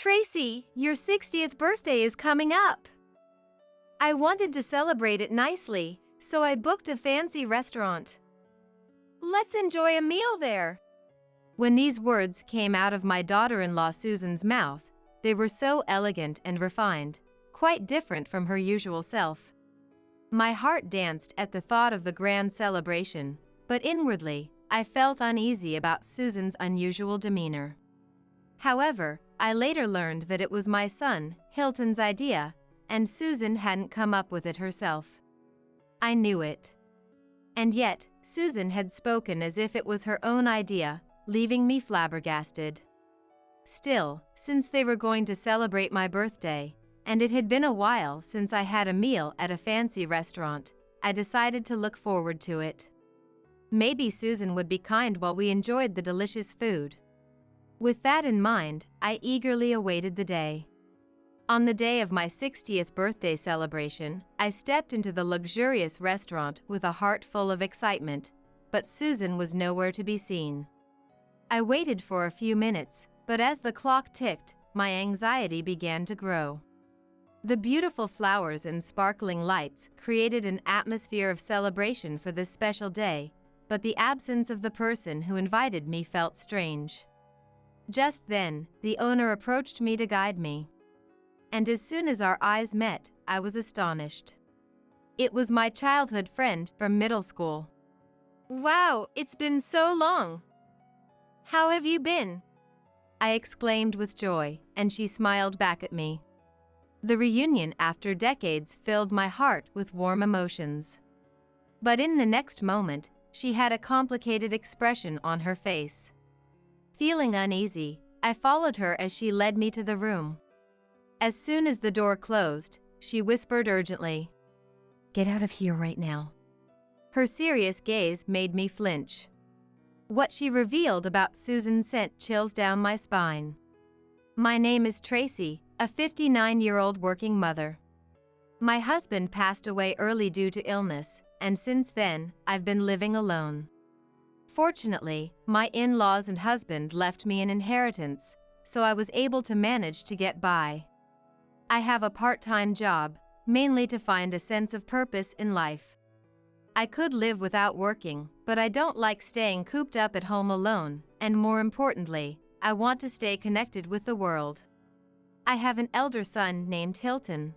Tracy, your 60th birthday is coming up. I wanted to celebrate it nicely, so I booked a fancy restaurant. Let's enjoy a meal there. When these words came out of my daughter-in-law Susan's mouth, they were so elegant and refined, quite different from her usual self. My heart danced at the thought of the grand celebration, but inwardly, I felt uneasy about Susan's unusual demeanor. However, I later learned that it was my son, Hilton's idea, and Susan hadn't come up with it herself. I knew it. And yet, Susan had spoken as if it was her own idea, leaving me flabbergasted. Still, since they were going to celebrate my birthday, and it had been a while since I had a meal at a fancy restaurant, I decided to look forward to it. Maybe Susan would be kind while we enjoyed the delicious food. With that in mind, I eagerly awaited the day. On the day of my 60th birthday celebration, I stepped into the luxurious restaurant with a heart full of excitement, but Susan was nowhere to be seen. I waited for a few minutes, but as the clock ticked, my anxiety began to grow. The beautiful flowers and sparkling lights created an atmosphere of celebration for this special day, but the absence of the person who invited me felt strange. Just then, the owner approached me to guide me. And as soon as our eyes met, I was astonished. It was my childhood friend from middle school. Wow, it's been so long. How have you been? I exclaimed with joy, and she smiled back at me. The reunion after decades filled my heart with warm emotions. But in the next moment, she had a complicated expression on her face. Feeling uneasy, I followed her as she led me to the room. As soon as the door closed, she whispered urgently, "Get out of here right now." Her serious gaze made me flinch. What she revealed about Susan sent chills down my spine. My name is Tracy, a 59-year-old working mother. My husband passed away early due to illness, and since then, I've been living alone. Fortunately, my in-laws and husband left me an inheritance, so I was able to manage to get by. I have a part-time job, mainly to find a sense of purpose in life. I could live without working, but I don't like staying cooped up at home alone, and more importantly, I want to stay connected with the world. I have an elder son named Hilton.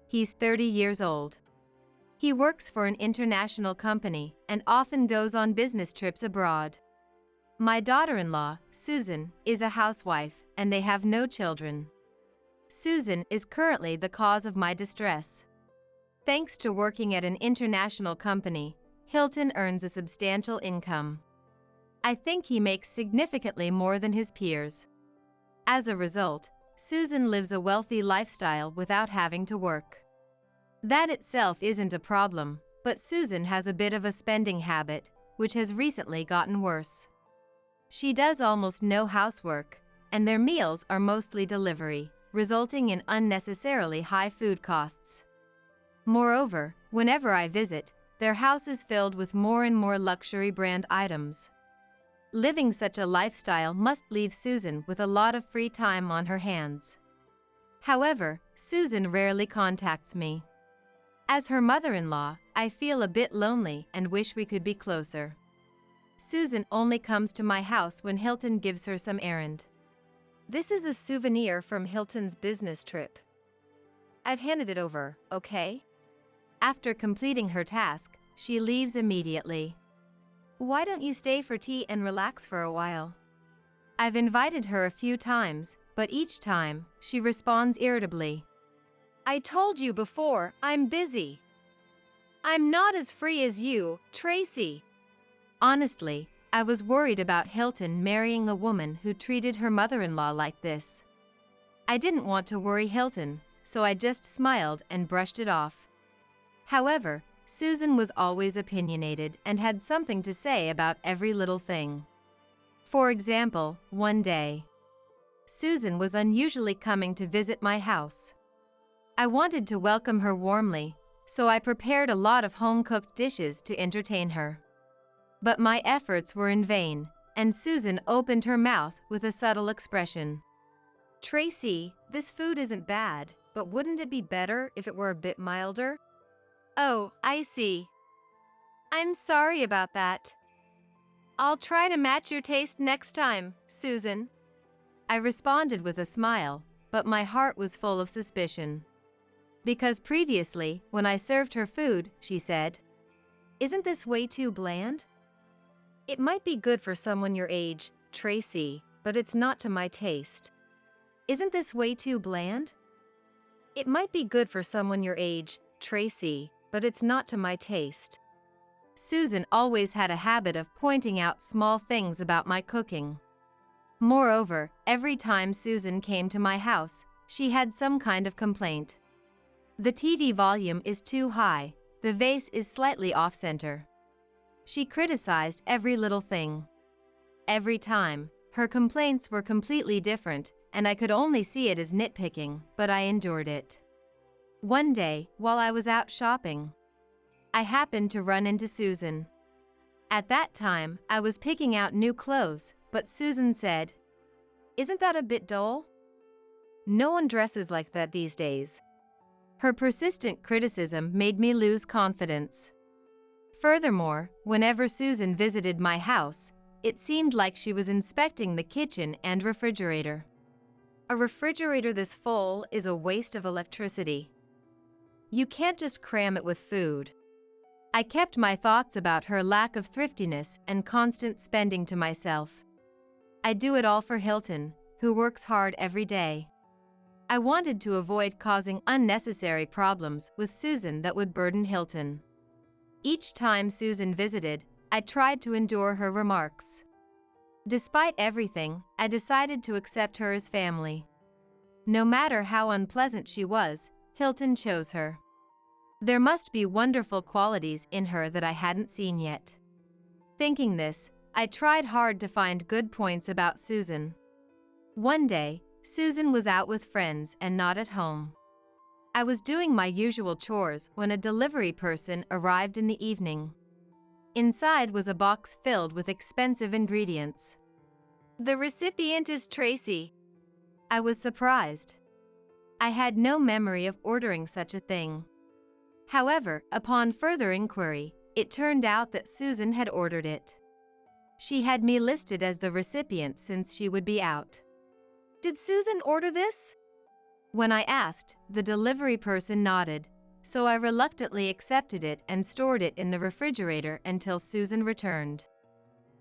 He's 30 years old. He works for an international company and often goes on business trips abroad. My daughter-in-law, Susan, is a housewife, and they have no children. Susan is currently the cause of my distress. Thanks to working at an international company, Hilton earns a substantial income. I think he makes significantly more than his peers. As a result, Susan lives a wealthy lifestyle without having to work. That itself isn't a problem, but Susan has a bit of a spending habit, which has recently gotten worse. She does almost no housework, and their meals are mostly delivery, resulting in unnecessarily high food costs. Moreover, whenever I visit, their house is filled with more and more luxury brand items. Living such a lifestyle must leave Susan with a lot of free time on her hands. However, Susan rarely contacts me. As her mother-in-law, I feel a bit lonely and wish we could be closer. Susan only comes to my house when Hilton gives her some errand. This is a souvenir from Hilton's business trip. I've handed it over, okay? After completing her task, she leaves immediately. Why don't you stay for tea and relax for a while? I've invited her a few times, but each time, she responds irritably. I told you before, I'm busy. I'm not as free as you, Tracy. Honestly, I was worried about Hilton marrying a woman who treated her mother-in-law like this. I didn't want to worry Hilton, so I just smiled and brushed it off. However, Susan was always opinionated and had something to say about every little thing. For example, one day, Susan was unusually coming to visit my house. I wanted to welcome her warmly, so I prepared a lot of home-cooked dishes to entertain her. But my efforts were in vain, and Susan opened her mouth with a subtle expression. Tracy, this food isn't bad, but wouldn't it be better if it were a bit milder? Oh, I see. I'm sorry about that. I'll try to match your taste next time, Susan. I responded with a smile, but my heart was full of suspicion. Because previously, when I served her food, she said, "Isn't this way too bland?" It might be good for someone your age, Tracy, but it's not to my taste. Isn't this way too bland? It might be good for someone your age, Tracy, but it's not to my taste. Susan always had a habit of pointing out small things about my cooking. Moreover, every time Susan came to my house, she had some kind of complaint. The TV volume is too high, the vase is slightly off-center. She criticized every little thing. Every time, her complaints were completely different, and I could only see it as nitpicking, but I endured it. One day, while I was out shopping, I happened to run into Susan. At that time, I was picking out new clothes, but Susan said, "Isn't that a bit dull? No one dresses like that these days." Her persistent criticism made me lose confidence. Furthermore, whenever Susan visited my house, it seemed like she was inspecting the kitchen and refrigerator. A refrigerator this full is a waste of electricity. You can't just cram it with food. I kept my thoughts about her lack of thriftiness and constant spending to myself. I do it all for Hilton, who works hard every day. I wanted to avoid causing unnecessary problems with Susan that would burden Hilton. Each time Susan visited, I tried to endure her remarks. Despite everything, I decided to accept her as family. No matter how unpleasant she was, Hilton chose her. There must be wonderful qualities in her that I hadn't seen yet. Thinking this, I tried hard to find good points about Susan. One day, Susan was out with friends and not at home. I was doing my usual chores when a delivery person arrived in the evening. Inside was a box filled with expensive ingredients. "The recipient is Tracy." I was surprised. I had no memory of ordering such a thing. However, upon further inquiry, it turned out that Susan had ordered it. She had me listed as the recipient since she would be out. "Did Susan order this?" When I asked, the delivery person nodded, so I reluctantly accepted it and stored it in the refrigerator until Susan returned.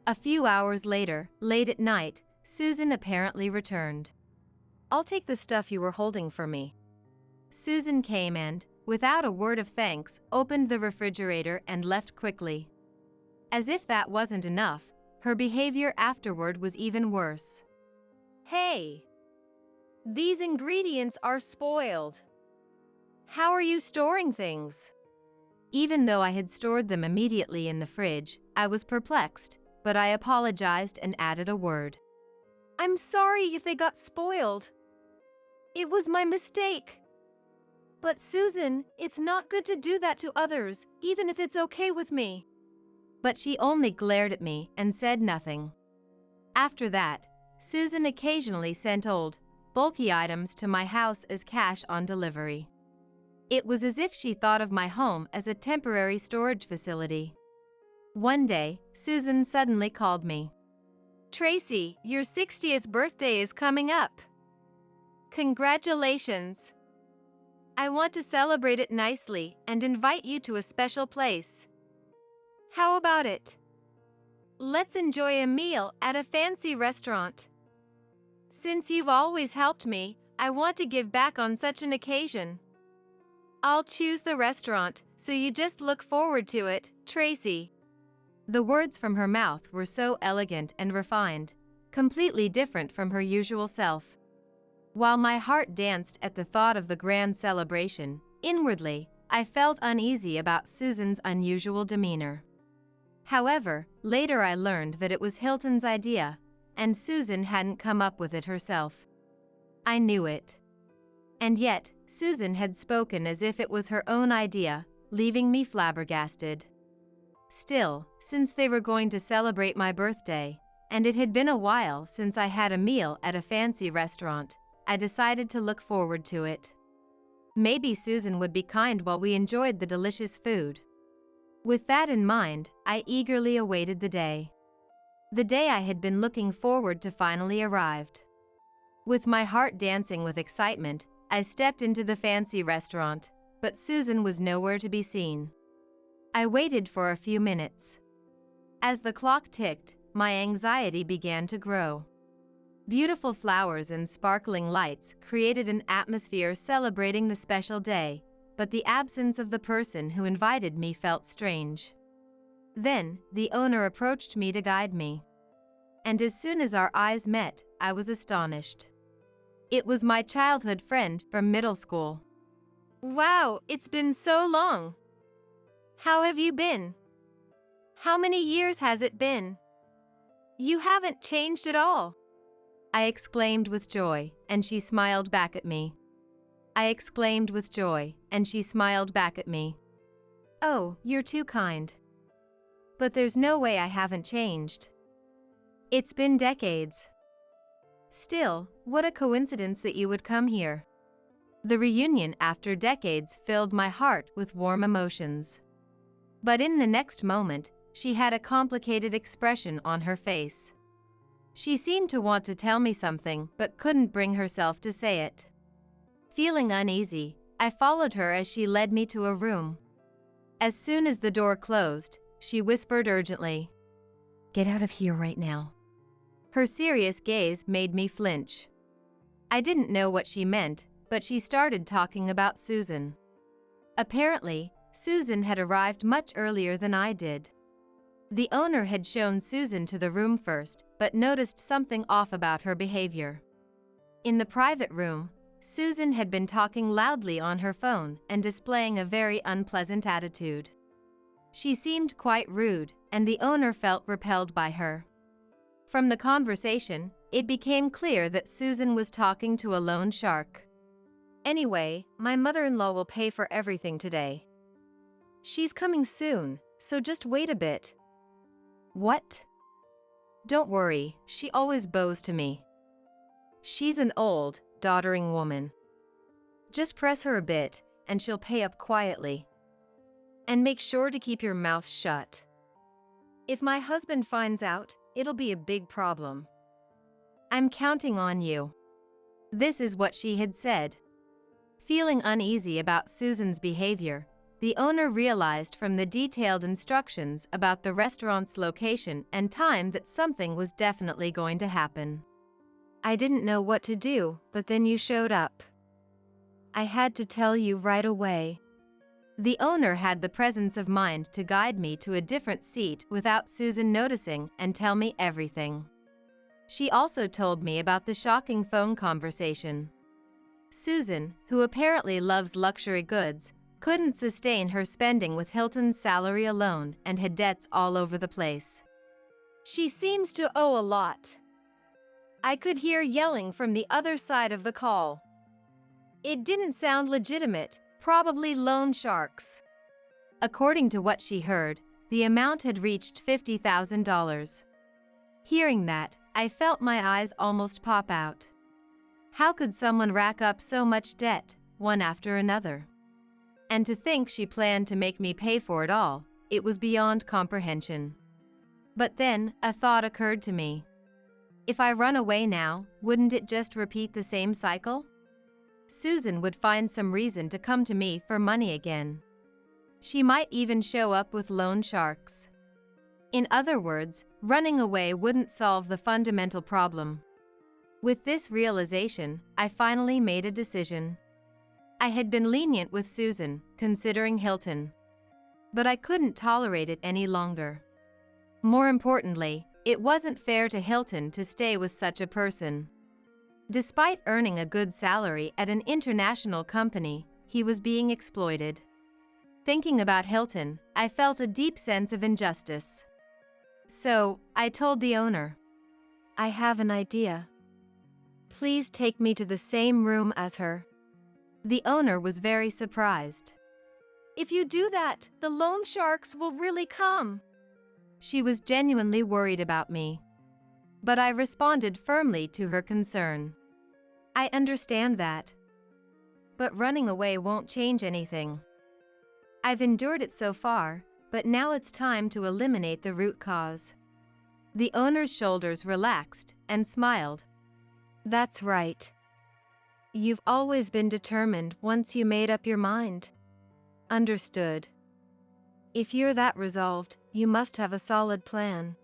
A few hours later, late at night, Susan apparently returned. "I'll take the stuff you were holding for me." Susan came and, without a word of thanks, opened the refrigerator and left quickly. As if that wasn't enough, her behavior afterward was even worse. "Hey! These ingredients are spoiled. How are you storing things?" Even though I had stored them immediately in the fridge, I was perplexed, but I apologized and added a word. "I'm sorry if they got spoiled. It was my mistake." "But Susan, it's not good to do that to others, even if it's okay with me." But she only glared at me and said nothing. After that, Susan occasionally sent old, bulky items to my house as cash on delivery. It was as if she thought of my home as a temporary storage facility. One day, Susan suddenly called me. "Tracy, your 60th birthday is coming up. Congratulations. I want to celebrate it nicely and invite you to a special place. How about it? Let's enjoy a meal at a fancy restaurant. Since you've always helped me, I want to give back on such an occasion. I'll choose the restaurant, so you just look forward to it, Tracy." The words from her mouth were so elegant and refined, completely different from her usual self. While my heart danced at the thought of the grand celebration, inwardly, I felt uneasy about Susan's unusual demeanor. However, later I learned that it was Hilton's idea, and Susan hadn't come up with it herself. I knew it. And yet, Susan had spoken as if it was her own idea, leaving me flabbergasted. Still, since they were going to celebrate my birthday, and it had been a while since I had a meal at a fancy restaurant, I decided to look forward to it. Maybe Susan would be kind while we enjoyed the delicious food. With that in mind, I eagerly awaited the day. The day I had been looking forward to finally arrived. With my heart dancing with excitement, I stepped into the fancy restaurant, but Susan was nowhere to be seen. I waited for a few minutes. As the clock ticked, my anxiety began to grow. Beautiful flowers and sparkling lights created an atmosphere celebrating the special day, but the absence of the person who invited me felt strange. Then, the owner approached me to guide me. And as soon as our eyes met, I was astonished. It was my childhood friend from middle school. Wow, it's been so long. How have you been? How many years has it been? You haven't changed at all. I exclaimed with joy, and she smiled back at me. I exclaimed with joy, and she smiled back at me. Oh, you're too kind. But there's no way I haven't changed. It's been decades. Still, what a coincidence that you would come here. The reunion after decades filled my heart with warm emotions. But in the next moment, she had a complicated expression on her face. She seemed to want to tell me something but couldn't bring herself to say it. Feeling uneasy, I followed her as she led me to a room. As soon as the door closed, she whispered urgently, "Get out of here right now." Her serious gaze made me flinch. I didn't know what she meant, but she started talking about Susan. Apparently, Susan had arrived much earlier than I did. The owner had shown Susan to the room first, but noticed something off about her behavior. In the private room, Susan had been talking loudly on her phone and displaying a very unpleasant attitude. She seemed quite rude, and the owner felt repelled by her. From the conversation, it became clear that Susan was talking to a loan shark. Anyway, my mother-in-law will pay for everything today. She's coming soon, so just wait a bit. What? Don't worry, she always bows to me. She's an old, doddering woman. Just press her a bit, and she'll pay up quietly. And make sure to keep your mouth shut. If my husband finds out, it'll be a big problem. I'm counting on you. This is what she had said. Feeling uneasy about Susan's behavior, the owner realized from the detailed instructions about the restaurant's location and time that something was definitely going to happen. I didn't know what to do, but then you showed up. I had to tell you right away. The owner had the presence of mind to guide me to a different seat without Susan noticing and tell me everything. She also told me about the shocking phone conversation. Susan, who apparently loves luxury goods, couldn't sustain her spending with Hilton's salary alone and had debts all over the place. She seems to owe a lot. I could hear yelling from the other side of the call. It didn't sound legitimate, probably loan sharks. According to what she heard, the amount had reached $50,000. Hearing that, I felt my eyes almost pop out. How could someone rack up so much debt, one after another? And to think she planned to make me pay for it all, it was beyond comprehension. But then, a thought occurred to me. If I run away now, wouldn't it just repeat the same cycle? Susan would find some reason to come to me for money again. She might even show up with loan sharks. In other words, running away wouldn't solve the fundamental problem. With this realization, I finally made a decision. I had been lenient with Susan, considering Hilton. But I couldn't tolerate it any longer. More importantly, it wasn't fair to Hilton to stay with such a person. Despite earning a good salary at an international company, he was being exploited. Thinking about Hilton, I felt a deep sense of injustice. So, I told the owner, "I have an idea. Please take me to the same room as her." The owner was very surprised. "If you do that, the loan sharks will really come." She was genuinely worried about me. But I responded firmly to her concern. I understand that. But running away won't change anything. I've endured it so far, but now it's time to eliminate the root cause. The owner's shoulders relaxed and smiled. That's right. You've always been determined once you made up your mind. Understood. If you're that resolved, you must have a solid plan.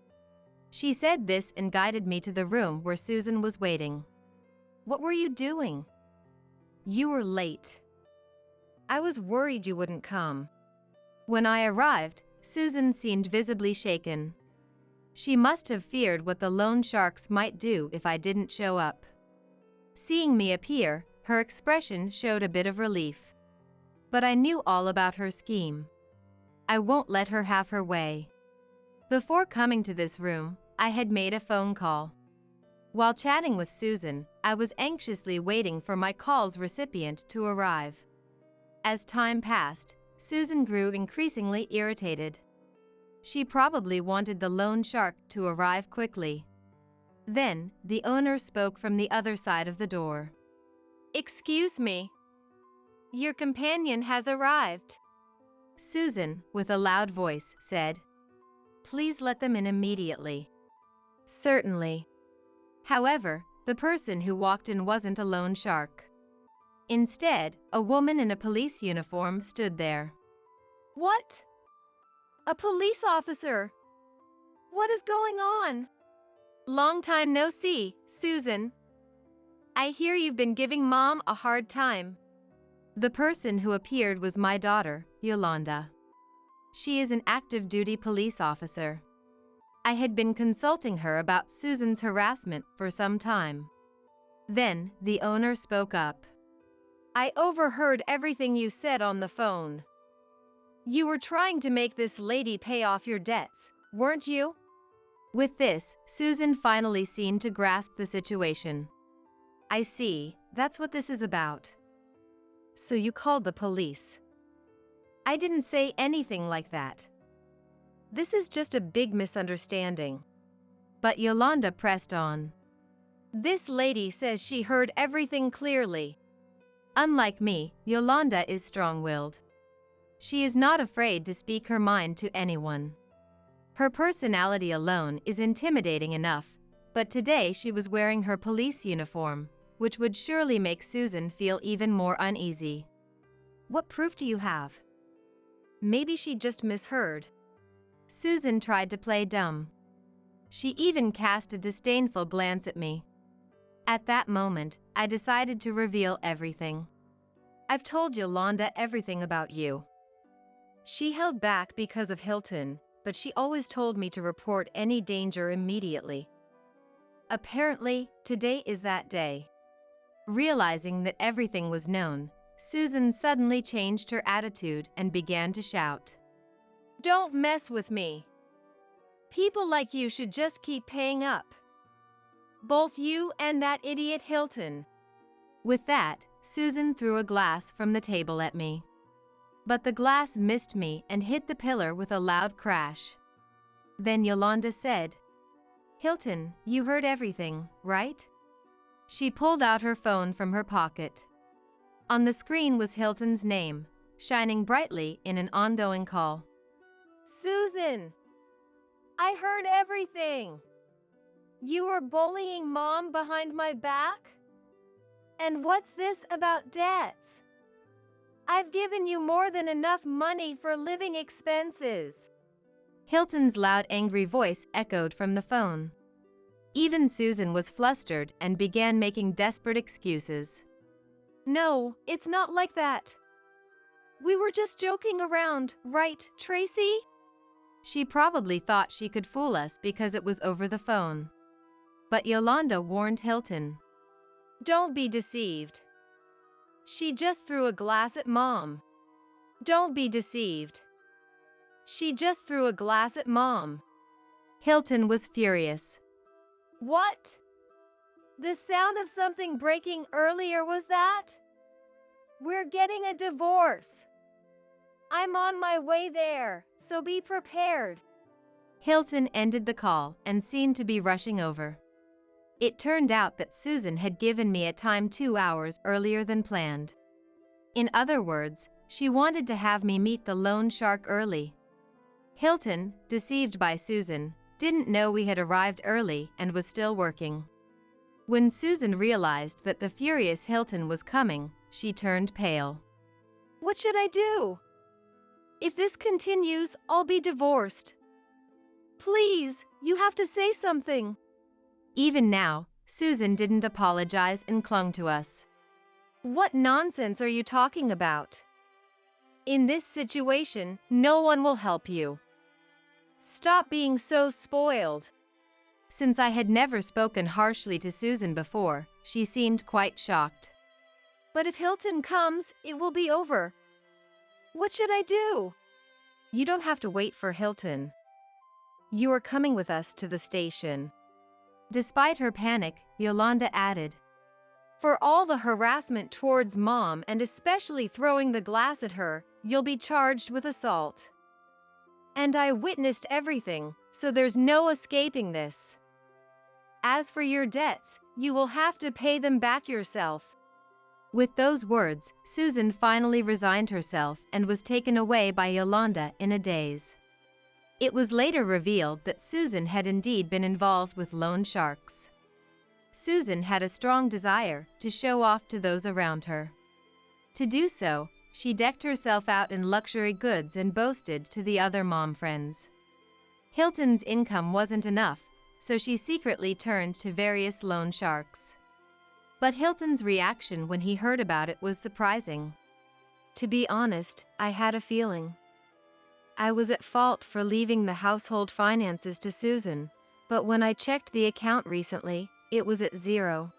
She said this and guided me to the room where Susan was waiting. What were you doing? You were late. I was worried you wouldn't come. When I arrived, Susan seemed visibly shaken. She must have feared what the loan sharks might do if I didn't show up. Seeing me appear, her expression showed a bit of relief. But I knew all about her scheme. I won't let her have her way. Before coming to this room, I had made a phone call. While chatting with Susan, I was anxiously waiting for my call's recipient to arrive. As time passed, Susan grew increasingly irritated. She probably wanted the loan shark to arrive quickly. Then, the owner spoke from the other side of the door. Excuse me. Your companion has arrived. Susan, with a loud voice, said, Please let them in immediately. Certainly. However, the person who walked in wasn't a loan shark. Instead, a woman in a police uniform stood there. What? A police officer? What is going on? Long time no see, Susan. I hear you've been giving Mom a hard time. The person who appeared was my daughter, Yolanda. She is an active duty police officer. I had been consulting her about Susan's harassment for some time. Then, the owner spoke up. I overheard everything you said on the phone. You were trying to make this lady pay off your debts, weren't you? With this, Susan finally seemed to grasp the situation. I see, that's what this is about. So you called the police. I didn't say anything like that. This is just a big misunderstanding. But Yolanda pressed on. This lady says she heard everything clearly. Unlike me, Yolanda is strong-willed. She is not afraid to speak her mind to anyone. Her personality alone is intimidating enough, but today she was wearing her police uniform, which would surely make Susan feel even more uneasy. What proof do you have? Maybe she just misheard. Susan tried to play dumb. She even cast a disdainful glance at me. At that moment, I decided to reveal everything. I've told Yolanda everything about you. She held back because of Hilton, but she always told me to report any danger immediately. Apparently, today is that day. Realizing that everything was known, Susan suddenly changed her attitude and began to shout. Don't mess with me. People like you should just keep paying up. Both you and that idiot Hilton. With that, Susan threw a glass from the table at me. But the glass missed me and hit the pillar with a loud crash. Then Yolanda said, Hilton, you heard everything, right? She pulled out her phone from her pocket. On the screen was Hilton's name, shining brightly in an ongoing call. Susan! I heard everything! You were bullying Mom behind my back? And what's this about debts? I've given you more than enough money for living expenses. Hilton's loud, angry voice echoed from the phone. Even Susan was flustered and began making desperate excuses. No, it's not like that. We were just joking around, right, Tracy? She probably thought she could fool us because it was over the phone. But Yolanda warned Hilton. Don't be deceived. She just threw a glass at Mom. Don't be deceived. She just threw a glass at Mom. Hilton was furious. What? The sound of something breaking earlier, was that? We're getting a divorce. I'm on my way there, so be prepared. Hilton ended the call and seemed to be rushing over. It turned out that Susan had given me a time 2 hours earlier than planned. In other words, she wanted to have me meet the loan shark early. Hilton, deceived by Susan, didn't know we had arrived early and was still working. When Susan realized that the furious Hilton was coming, she turned pale. What should I do? If this continues, I'll be divorced. Please, you have to say something. Even now, Susan didn't apologize and clung to us. What nonsense are you talking about? In this situation, no one will help you. Stop being so spoiled. Since I had never spoken harshly to Susan before, she seemed quite shocked. But if Hilton comes, it will be over. What should I do? You don't have to wait for Hilton. You are coming with us to the station. Despite her panic, Yolanda added, For all the harassment towards Mom and especially throwing the glass at her, you'll be charged with assault. And I witnessed everything, so there's no escaping this. As for your debts, you will have to pay them back yourself. With those words, Susan finally resigned herself and was taken away by Yolanda in a daze. It was later revealed that Susan had indeed been involved with loan sharks. Susan had a strong desire to show off to those around her. To do so, she decked herself out in luxury goods and boasted to the other mom friends. Hilton's income wasn't enough, so she secretly turned to various loan sharks. But Hilton's reaction when he heard about it was surprising. To be honest, I had a feeling. I was at fault for leaving the household finances to Susan, but when I checked the account recently, it was at zero.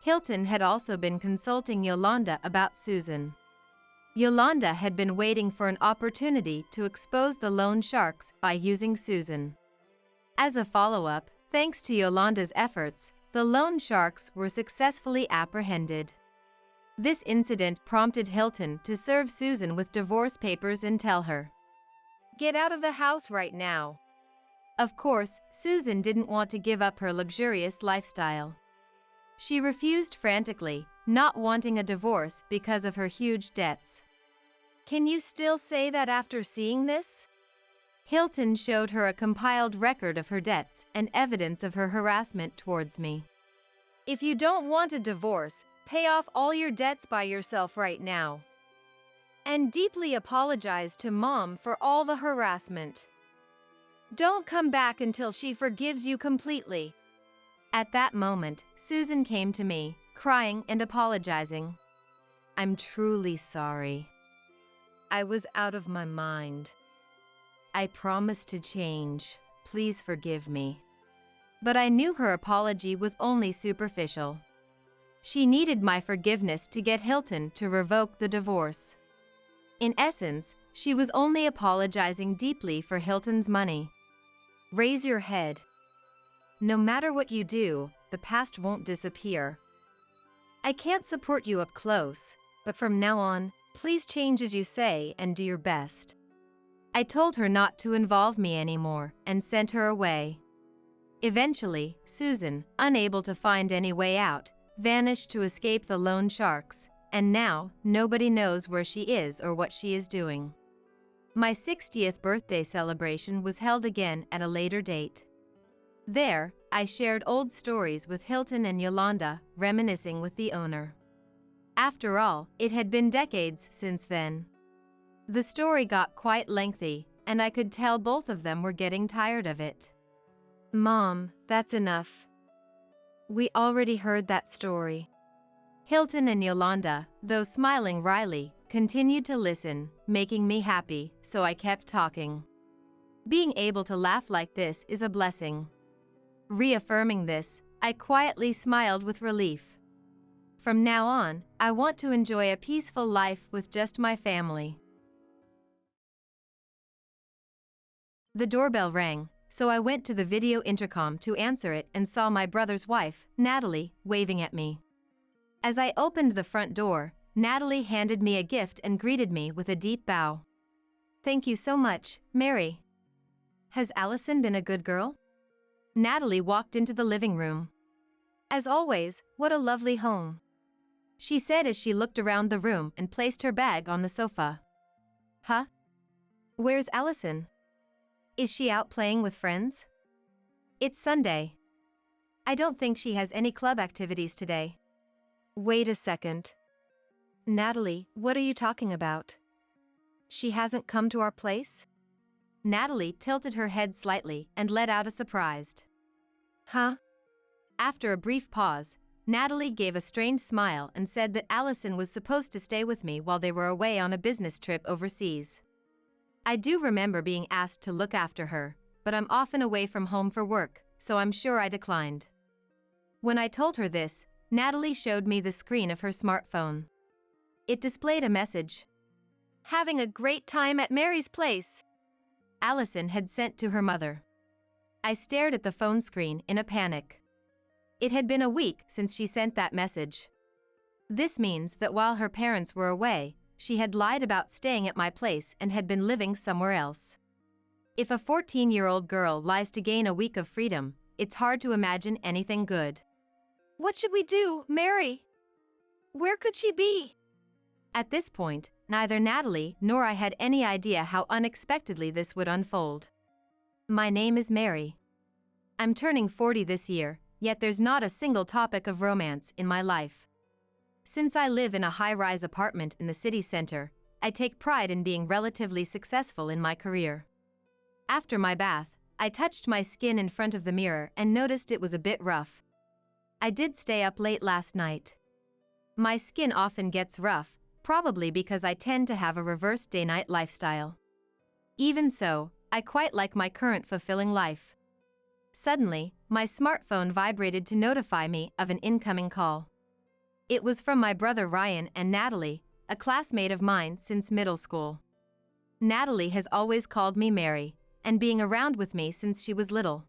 Hilton had also been consulting Yolanda about Susan. Yolanda had been waiting for an opportunity to expose the loan sharks by using Susan. As a follow-up, thanks to Yolanda's efforts, the loan sharks were successfully apprehended. This incident prompted Hilton to serve Susan with divorce papers and tell her, Get out of the house right now. Of course, Susan didn't want to give up her luxurious lifestyle. She refused frantically, not wanting a divorce because of her huge debts. Can you still say that after seeing this? Hilton showed her a compiled record of her debts and evidence of her harassment towards me. If you don't want a divorce, pay off all your debts by yourself right now. And deeply apologize to Mom for all the harassment. Don't come back until she forgives you completely. At that moment, Susan came to me, crying and apologizing. I'm truly sorry. I was out of my mind. I promise to change. Please forgive me. But I knew her apology was only superficial. She needed my forgiveness to get Hilton to revoke the divorce. In essence, she was only apologizing deeply for Hilton's money. Raise your head. No matter what you do, the past won't disappear. I can't support you up close, but from now on, please change as you say and do your best. I told her not to involve me anymore and sent her away. Eventually, Susan, unable to find any way out, vanished to escape the loan sharks, and now nobody knows where she is or what she is doing. My 60th birthday celebration was held again at a later date. There, I shared old stories with Hilton and Yolanda, reminiscing with the owner. After all, it had been decades since then. The story got quite lengthy, and I could tell both of them were getting tired of it. Mom, that's enough. We already heard that story. Hilton and Yolanda, though smiling wryly, continued to listen, making me happy, so I kept talking. Being able to laugh like this is a blessing. Reaffirming this, I quietly smiled with relief. From now on, I want to enjoy a peaceful life with just my family. The doorbell rang, so I went to the video intercom to answer it and saw my brother's wife, Natalie, waving at me. As I opened the front door, Natalie handed me a gift and greeted me with a deep bow. Thank you so much, Mary. Has Allison been a good girl? Natalie walked into the living room. As always, what a lovely home," she said as she looked around the room and placed her bag on the sofa. "Huh? Where's Allison? Is she out playing with friends? It's Sunday. I don't think she has any club activities today." "Wait a second. Natalie, what are you talking about? She hasn't come to our place?" Natalie tilted her head slightly and let out a surprised "Huh?" After a brief pause, Natalie gave a strange smile and said that Allison was supposed to stay with me while they were away on a business trip overseas. I do remember being asked to look after her, but I'm often away from home for work, so I'm sure I declined. When I told her this, Natalie showed me the screen of her smartphone. It displayed a message. "Having a great time at Mary's place," Allison had sent to her mother. I stared at the phone screen in a panic. It had been a week since she sent that message. This means that while her parents were away, she had lied about staying at my place and had been living somewhere else. If a 14-year-old girl lies to gain a week of freedom, it's hard to imagine anything good. What should we do, Mary? Where could she be?" At this point, neither Natalie nor I had any idea how unexpectedly this would unfold. My name is Mary. I'm turning 40 this year, yet there's not a single topic of romance in my life. Since I live in a high-rise apartment in the city center, I take pride in being relatively successful in my career. After my bath, I touched my skin in front of the mirror and noticed it was a bit rough. I did stay up late last night. My skin often gets rough, probably because I tend to have a reversed day-night lifestyle. Even so, I quite like my current fulfilling life. Suddenly, my smartphone vibrated to notify me of an incoming call. It was from my brother Ryan and Natalie, a classmate of mine since middle school. Natalie has always called me Mary, and being around with me since she was little.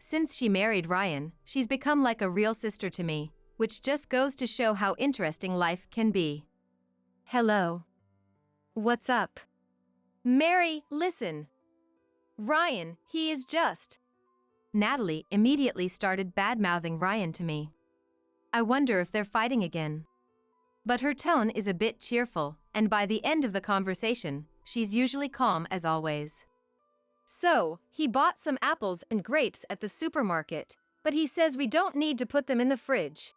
Since she married Ryan, she's become like a real sister to me, which just goes to show how interesting life can be. "Hello. What's up?" "Mary, listen. Ryan, he is just..." Natalie immediately started bad-mouthing Ryan to me. I wonder if they're fighting again. But her tone is a bit cheerful, and by the end of the conversation, she's usually calm as always. "So, he bought some apples and grapes at the supermarket, but he says we don't need to put them in the fridge."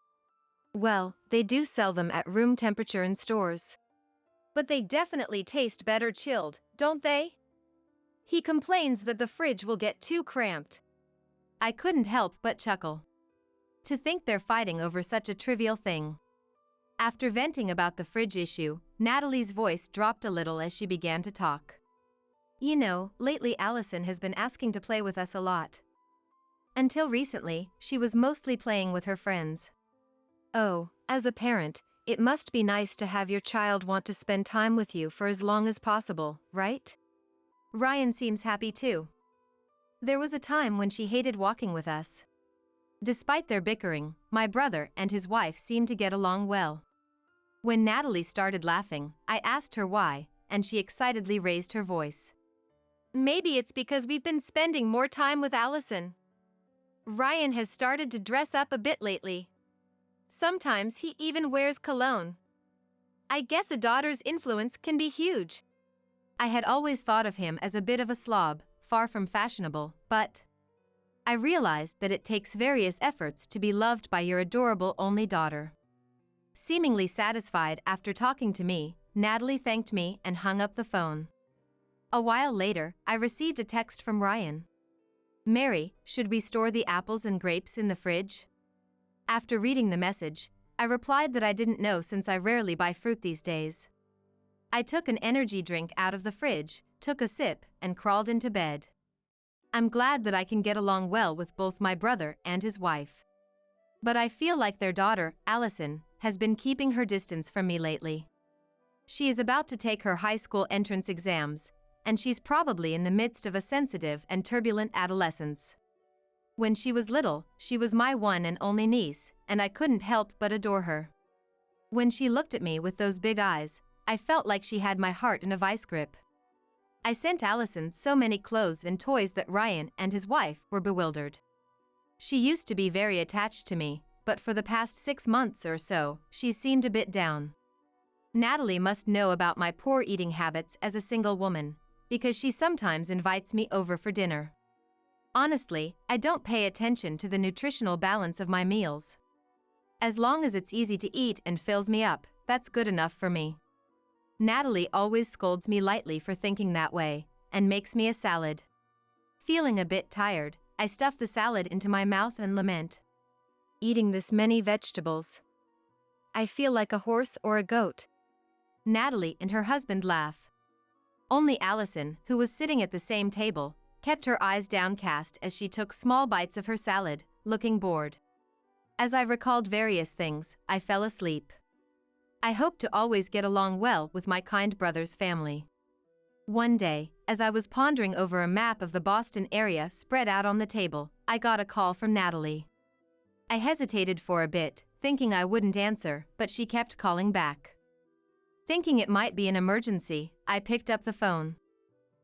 Well, they do sell them at room temperature in stores. "But they definitely taste better chilled, don't they? He complains that the fridge will get too cramped." I couldn't help but chuckle. To think they're fighting over such a trivial thing. After venting about the fridge issue, Natalie's voice dropped a little as she began to talk. "You know, lately Allison has been asking to play with us a lot. Until recently, she was mostly playing with her friends." "Oh, as a parent, it must be nice to have your child want to spend time with you for as long as possible, right?" Ryan seems happy too. There was a time when she hated walking with us. Despite their bickering, my brother and his wife seemed to get along well. When Natalie started laughing, I asked her why, and she excitedly raised her voice. "Maybe it's because we've been spending more time with Allison. Ryan has started to dress up a bit lately. Sometimes he even wears cologne. I guess a daughter's influence can be huge." I had always thought of him as a bit of a slob, far from fashionable, but I realized that it takes various efforts to be loved by your adorable only daughter. Seemingly satisfied after talking to me, Natalie thanked me and hung up the phone. A while later, I received a text from Ryan. "Mary, should we store the apples and grapes in the fridge?" After reading the message, I replied that I didn't know since I rarely buy fruit these days. I took an energy drink out of the fridge, took a sip, and crawled into bed. I'm glad that I can get along well with both my brother and his wife. But I feel like their daughter, Allison, has been keeping her distance from me lately. She is about to take her high school entrance exams, and she's probably in the midst of a sensitive and turbulent adolescence. When she was little, she was my one and only niece, and I couldn't help but adore her. When she looked at me with those big eyes, I felt like she had my heart in a vice grip. I sent Allison so many clothes and toys that Ryan and his wife were bewildered. She used to be very attached to me, but for the past 6 months or so, she's seemed a bit down. Natalie must know about my poor eating habits as a single woman, because she sometimes invites me over for dinner. Honestly, I don't pay attention to the nutritional balance of my meals. As long as it's easy to eat and fills me up, that's good enough for me. Natalie always scolds me lightly for thinking that way, and makes me a salad. Feeling a bit tired, I stuff the salad into my mouth and lament. Eating this many vegetables. I feel like a horse or a goat. Natalie and her husband laugh. Only Allison, who was sitting at the same table, kept her eyes downcast as she took small bites of her salad, looking bored. As I recalled various things, I fell asleep. I hoped to always get along well with my kind brother's family. One day, as I was pondering over a map of the Boston area spread out on the table, I got a call from Natalie. I hesitated for a bit, thinking I wouldn't answer, but she kept calling back. Thinking it might be an emergency, I picked up the phone.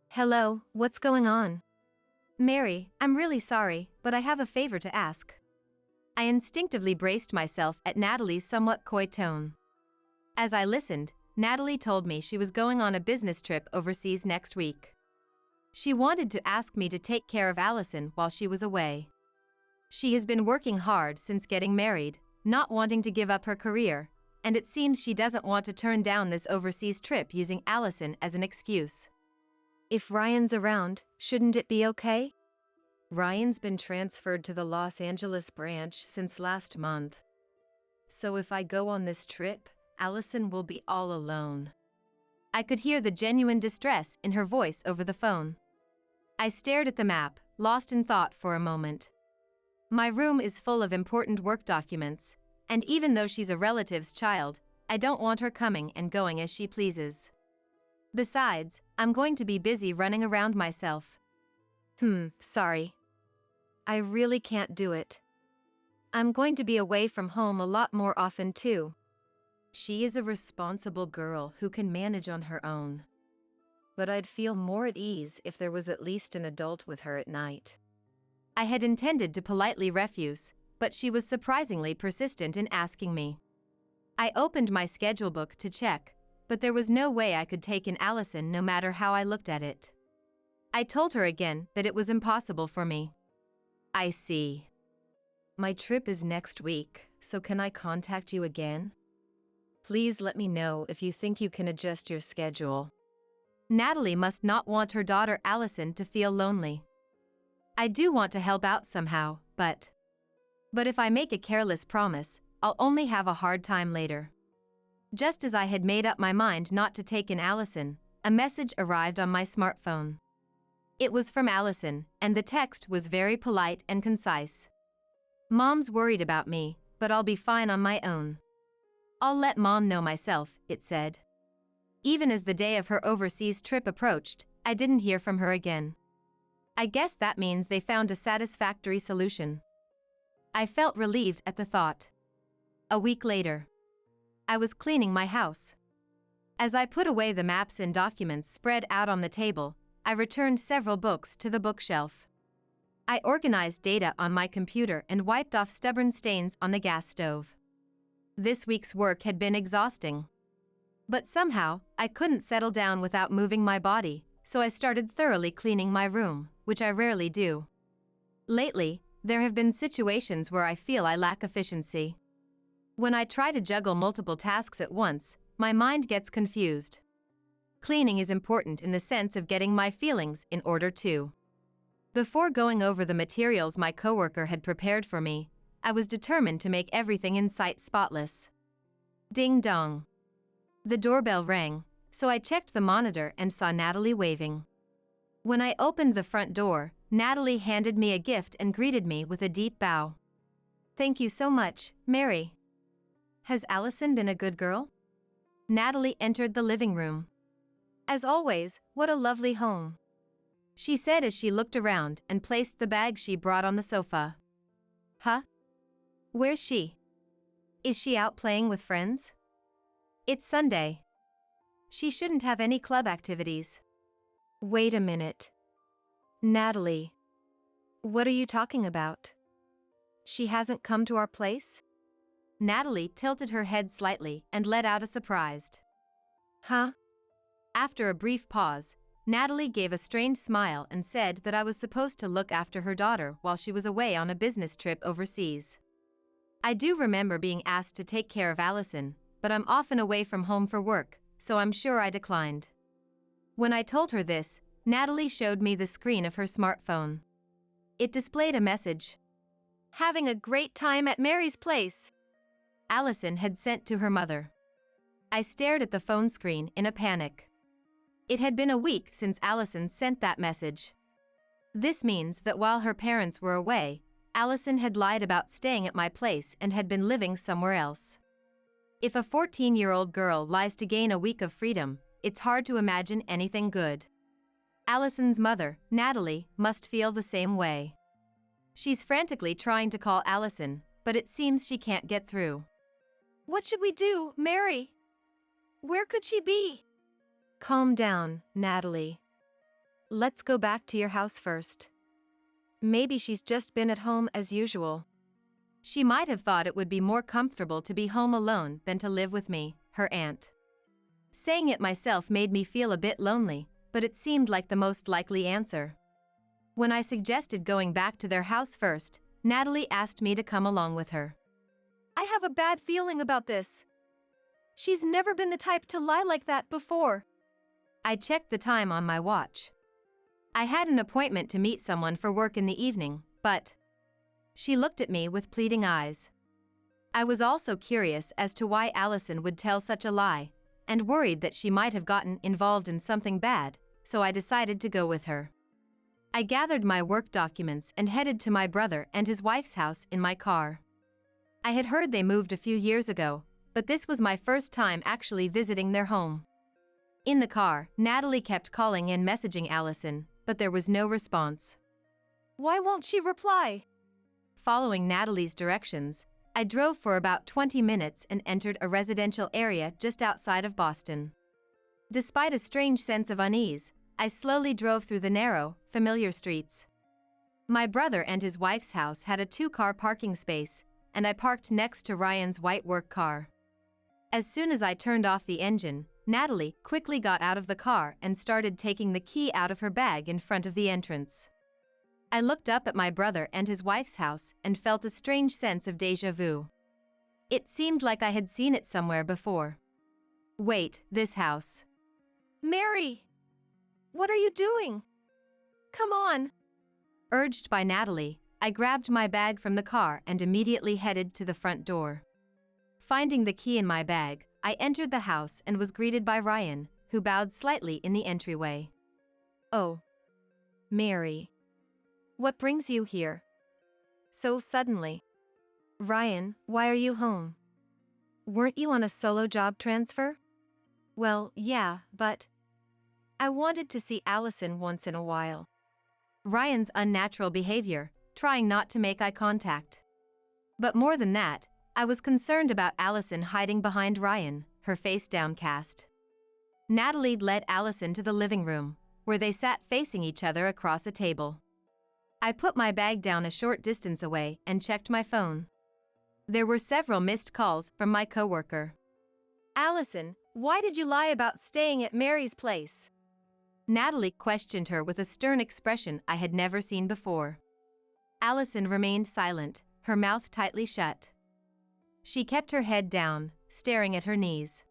Hello, what's going on? Mary, I'm really sorry, but I have a favor to ask. I instinctively braced myself at Natalie's somewhat coy tone. As I listened, Natalie told me she was going on a business trip overseas next week. She wanted to ask me to take care of Allison while she was away. She has been working hard since getting married, not wanting to give up her career, and it seems she doesn't want to turn down this overseas trip using Allison as an excuse. If Ryan's around, shouldn't it be okay? Ryan's been transferred to the Los Angeles branch since last month. So if I go on this trip, Allison will be all alone. I could hear the genuine distress in her voice over the phone. I stared at the map, lost in thought for a moment. My room is full of important work documents, and even though she's a relative's child, I don't want her coming and going as she pleases. Besides, I'm going to be busy running around myself. Sorry. I really can't do it. I'm going to be away from home a lot more often too. She is a responsible girl who can manage on her own. But I'd feel more at ease if there was at least an adult with her at night. I had intended to politely refuse, but she was surprisingly persistent in asking me. I opened my schedule book to check, but there was no way I could take in Allison no matter how I looked at it. I told her again that it was impossible for me. I see. My trip is next week, so can I contact you again? Please let me know if you think you can adjust your schedule. Natalie must not want her daughter Allison to feel lonely. I do want to help out somehow, but if I make a careless promise, I'll only have a hard time later. Just as I had made up my mind not to take in Allison, a message arrived on my smartphone. It was from Allison, and the text was very polite and concise. Mom's worried about me, but I'll be fine on my own. I'll let Mom know myself, it said. Even as the day of her overseas trip approached, I didn't hear from her again. I guess that means they found a satisfactory solution. I felt relieved at the thought. A week later, I was cleaning my house. As I put away the maps and documents spread out on the table, I returned several books to the bookshelf. I organized data on my computer and wiped off stubborn stains on the gas stove. This week's work had been exhausting. But somehow, I couldn't settle down without moving my body, so I started thoroughly cleaning my room, which I rarely do. Lately, there have been situations where I feel I lack efficiency. When I try to juggle multiple tasks at once, my mind gets confused. Cleaning is important in the sense of getting my feelings in order too. Before going over the materials my coworker had prepared for me, I was determined to make everything in sight spotless. Ding dong. The doorbell rang, so I checked the monitor and saw Natalie waving. When I opened the front door, Natalie handed me a gift and greeted me with a deep bow. Thank you so much, Mary. Has Allison been a good girl? Natalie entered the living room. As always, what a lovely home, she said as she looked around and placed the bag she brought on the sofa. Huh? Where's she? Is she out playing with friends? It's Sunday. She shouldn't have any club activities. Wait a minute. Natalie. What are you talking about? She hasn't come to our place? Natalie tilted her head slightly and let out a surprised, "Huh?" After a brief pause, Natalie gave a strange smile and said that I was supposed to look after her daughter while she was away on a business trip overseas. I do remember being asked to take care of Allison, but I'm often away from home for work, so I'm sure I declined. When I told her this, Natalie showed me the screen of her smartphone. It displayed a message. "Having a great time at Mary's place," Allison had sent to her mother. I stared at the phone screen in a panic. It had been a week since Allison sent that message. This means that while her parents were away, Allison had lied about staying at my place and had been living somewhere else. If a 14-year-old girl lies to gain a week of freedom, it's hard to imagine anything good. Allison's mother, Natalie, must feel the same way. She's frantically trying to call Allison, but it seems she can't get through. "What should we do, Mary? Where could she be?" Calm down, Natalie. Let's go back to your house first. Maybe she's just been at home as usual. She might have thought it would be more comfortable to be home alone than to live with me, her aunt. Saying it myself made me feel a bit lonely, but it seemed like the most likely answer. When I suggested going back to their house first, Natalie asked me to come along with her. "I have a bad feeling about this. She's never been the type to lie like that before." I checked the time on my watch. I had an appointment to meet someone for work in the evening, but... She looked at me with pleading eyes. I was also curious as to why Allison would tell such a lie, and worried that she might have gotten involved in something bad, so I decided to go with her. I gathered my work documents and headed to my brother and his wife's house in my car. I had heard they moved a few years ago, but this was my first time actually visiting their home. In the car, Natalie kept calling and messaging Allison, but there was no response. "Why won't she reply?" Following Natalie's directions, I drove for about 20 minutes and entered a residential area just outside of Boston. Despite a strange sense of unease, I slowly drove through the narrow, familiar streets. My brother and his wife's house had a 2-car parking space, and I parked next to Ryan's white work car. As soon as I turned off the engine, Natalie quickly got out of the car and started taking the key out of her bag in front of the entrance. I looked up at my brother and his wife's house and felt a strange sense of déjà vu. It seemed like I had seen it somewhere before. Wait, this house. "Mary! What are you doing? Come on!" Urged by Natalie, I grabbed my bag from the car and immediately headed to the front door. Finding the key in my bag, I entered the house and was greeted by Ryan, who bowed slightly in the entryway. "Oh, Mary. What brings you here? So suddenly?" "Ryan, why are you home? Weren't you on a solo job transfer?" "Well, yeah, but I wanted to see Allison once in a while." Ryan's unnatural behavior, trying not to make eye contact. But more than that, I was concerned about Allison hiding behind Ryan, her face downcast. Natalie led Allison to the living room, where they sat facing each other across a table. I put my bag down a short distance away and checked my phone. There were several missed calls from my coworker. "Allison, why did you lie about staying at Mary's place?" Natalie questioned her with a stern expression I had never seen before. Allison remained silent, her mouth tightly shut. She kept her head down, staring at her knees.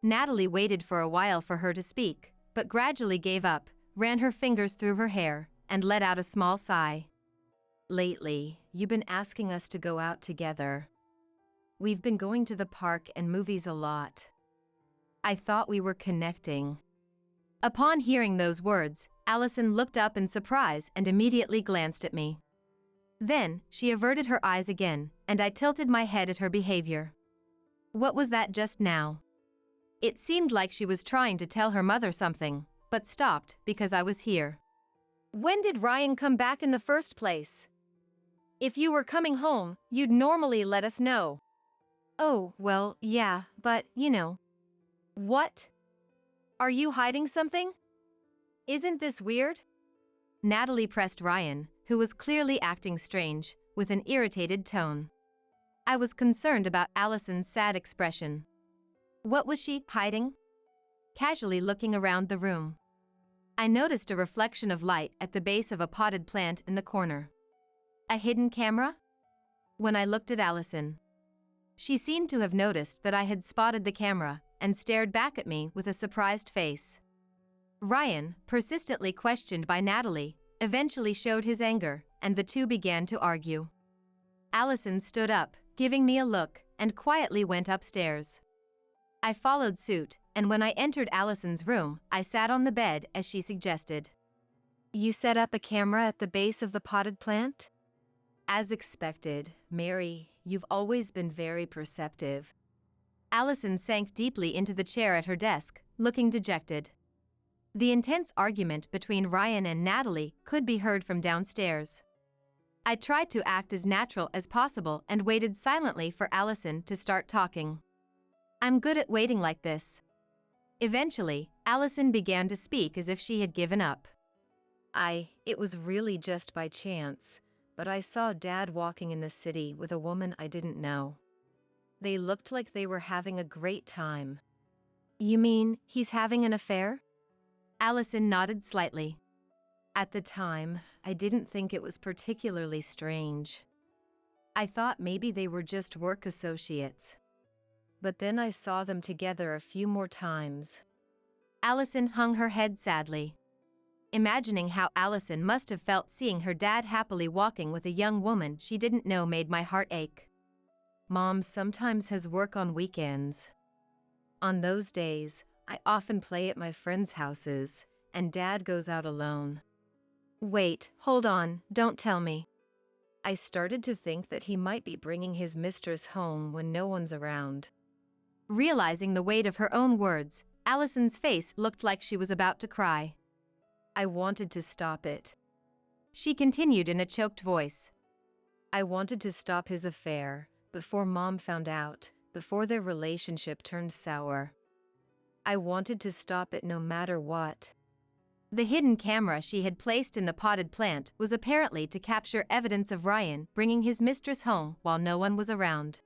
Natalie waited for a while for her to speak, but gradually gave up, ran her fingers through her hair, and let out a small sigh. "Lately, you've been asking us to go out together. We've been going to the park and movies a lot. I thought we were connecting." Upon hearing those words, Allison looked up in surprise and immediately glanced at me. Then, she averted her eyes again, and I tilted my head at her behavior. What was that just now? It seemed like she was trying to tell her mother something, but stopped because I was here. "When did Ryan come back in the first place? If you were coming home, you'd normally let us know." "Oh, well, yeah, but, you know." "What? Are you hiding something? Isn't this weird?" Natalie pressed Ryan, who was clearly acting strange, with an irritated tone. I was concerned about Allison's sad expression. What was she hiding? Casually looking around the room, I noticed a reflection of light at the base of a potted plant in the corner. A hidden camera? When I looked at Allison, she seemed to have noticed that I had spotted the camera and stared back at me with a surprised face. Ryan, persistently questioned by Natalie, eventually showed his anger, and the two began to argue. Allison stood up, giving me a look, and quietly went upstairs. I followed suit, and when I entered Allison's room, I sat on the bed as she suggested. You set up a camera at the base of the potted plant? As expected, Mary, you've always been very perceptive. Allison sank deeply into the chair at her desk, looking dejected. The intense argument between Ryan and Natalie could be heard from downstairs. I tried to act as natural as possible and waited silently for Allison to start talking. I'm good at waiting like this. Eventually, Allison began to speak as if she had given up. It was really just by chance, but I saw Dad walking in the city with a woman I didn't know. They looked like they were having a great time. You mean he's having an affair? Allison nodded slightly. At the time, I didn't think it was particularly strange. I thought maybe they were just work associates. But then I saw them together a few more times. Allison hung her head sadly. Imagining how Allison must have felt seeing her dad happily walking with a young woman she didn't know made my heart ache. Mom sometimes has work on weekends. On those days, I often play at my friends' houses, and Dad goes out alone. Wait, hold on, don't tell me. I started to think that he might be bringing his mistress home when no one's around. Realizing the weight of her own words, Allison's face looked like she was about to cry. I wanted to stop it. She continued in a choked voice. I wanted to stop his affair, before Mom found out, before their relationship turned sour. I wanted to stop it no matter what. The hidden camera she had placed in the potted plant was apparently to capture evidence of Ryan bringing his mistress home while no one was around.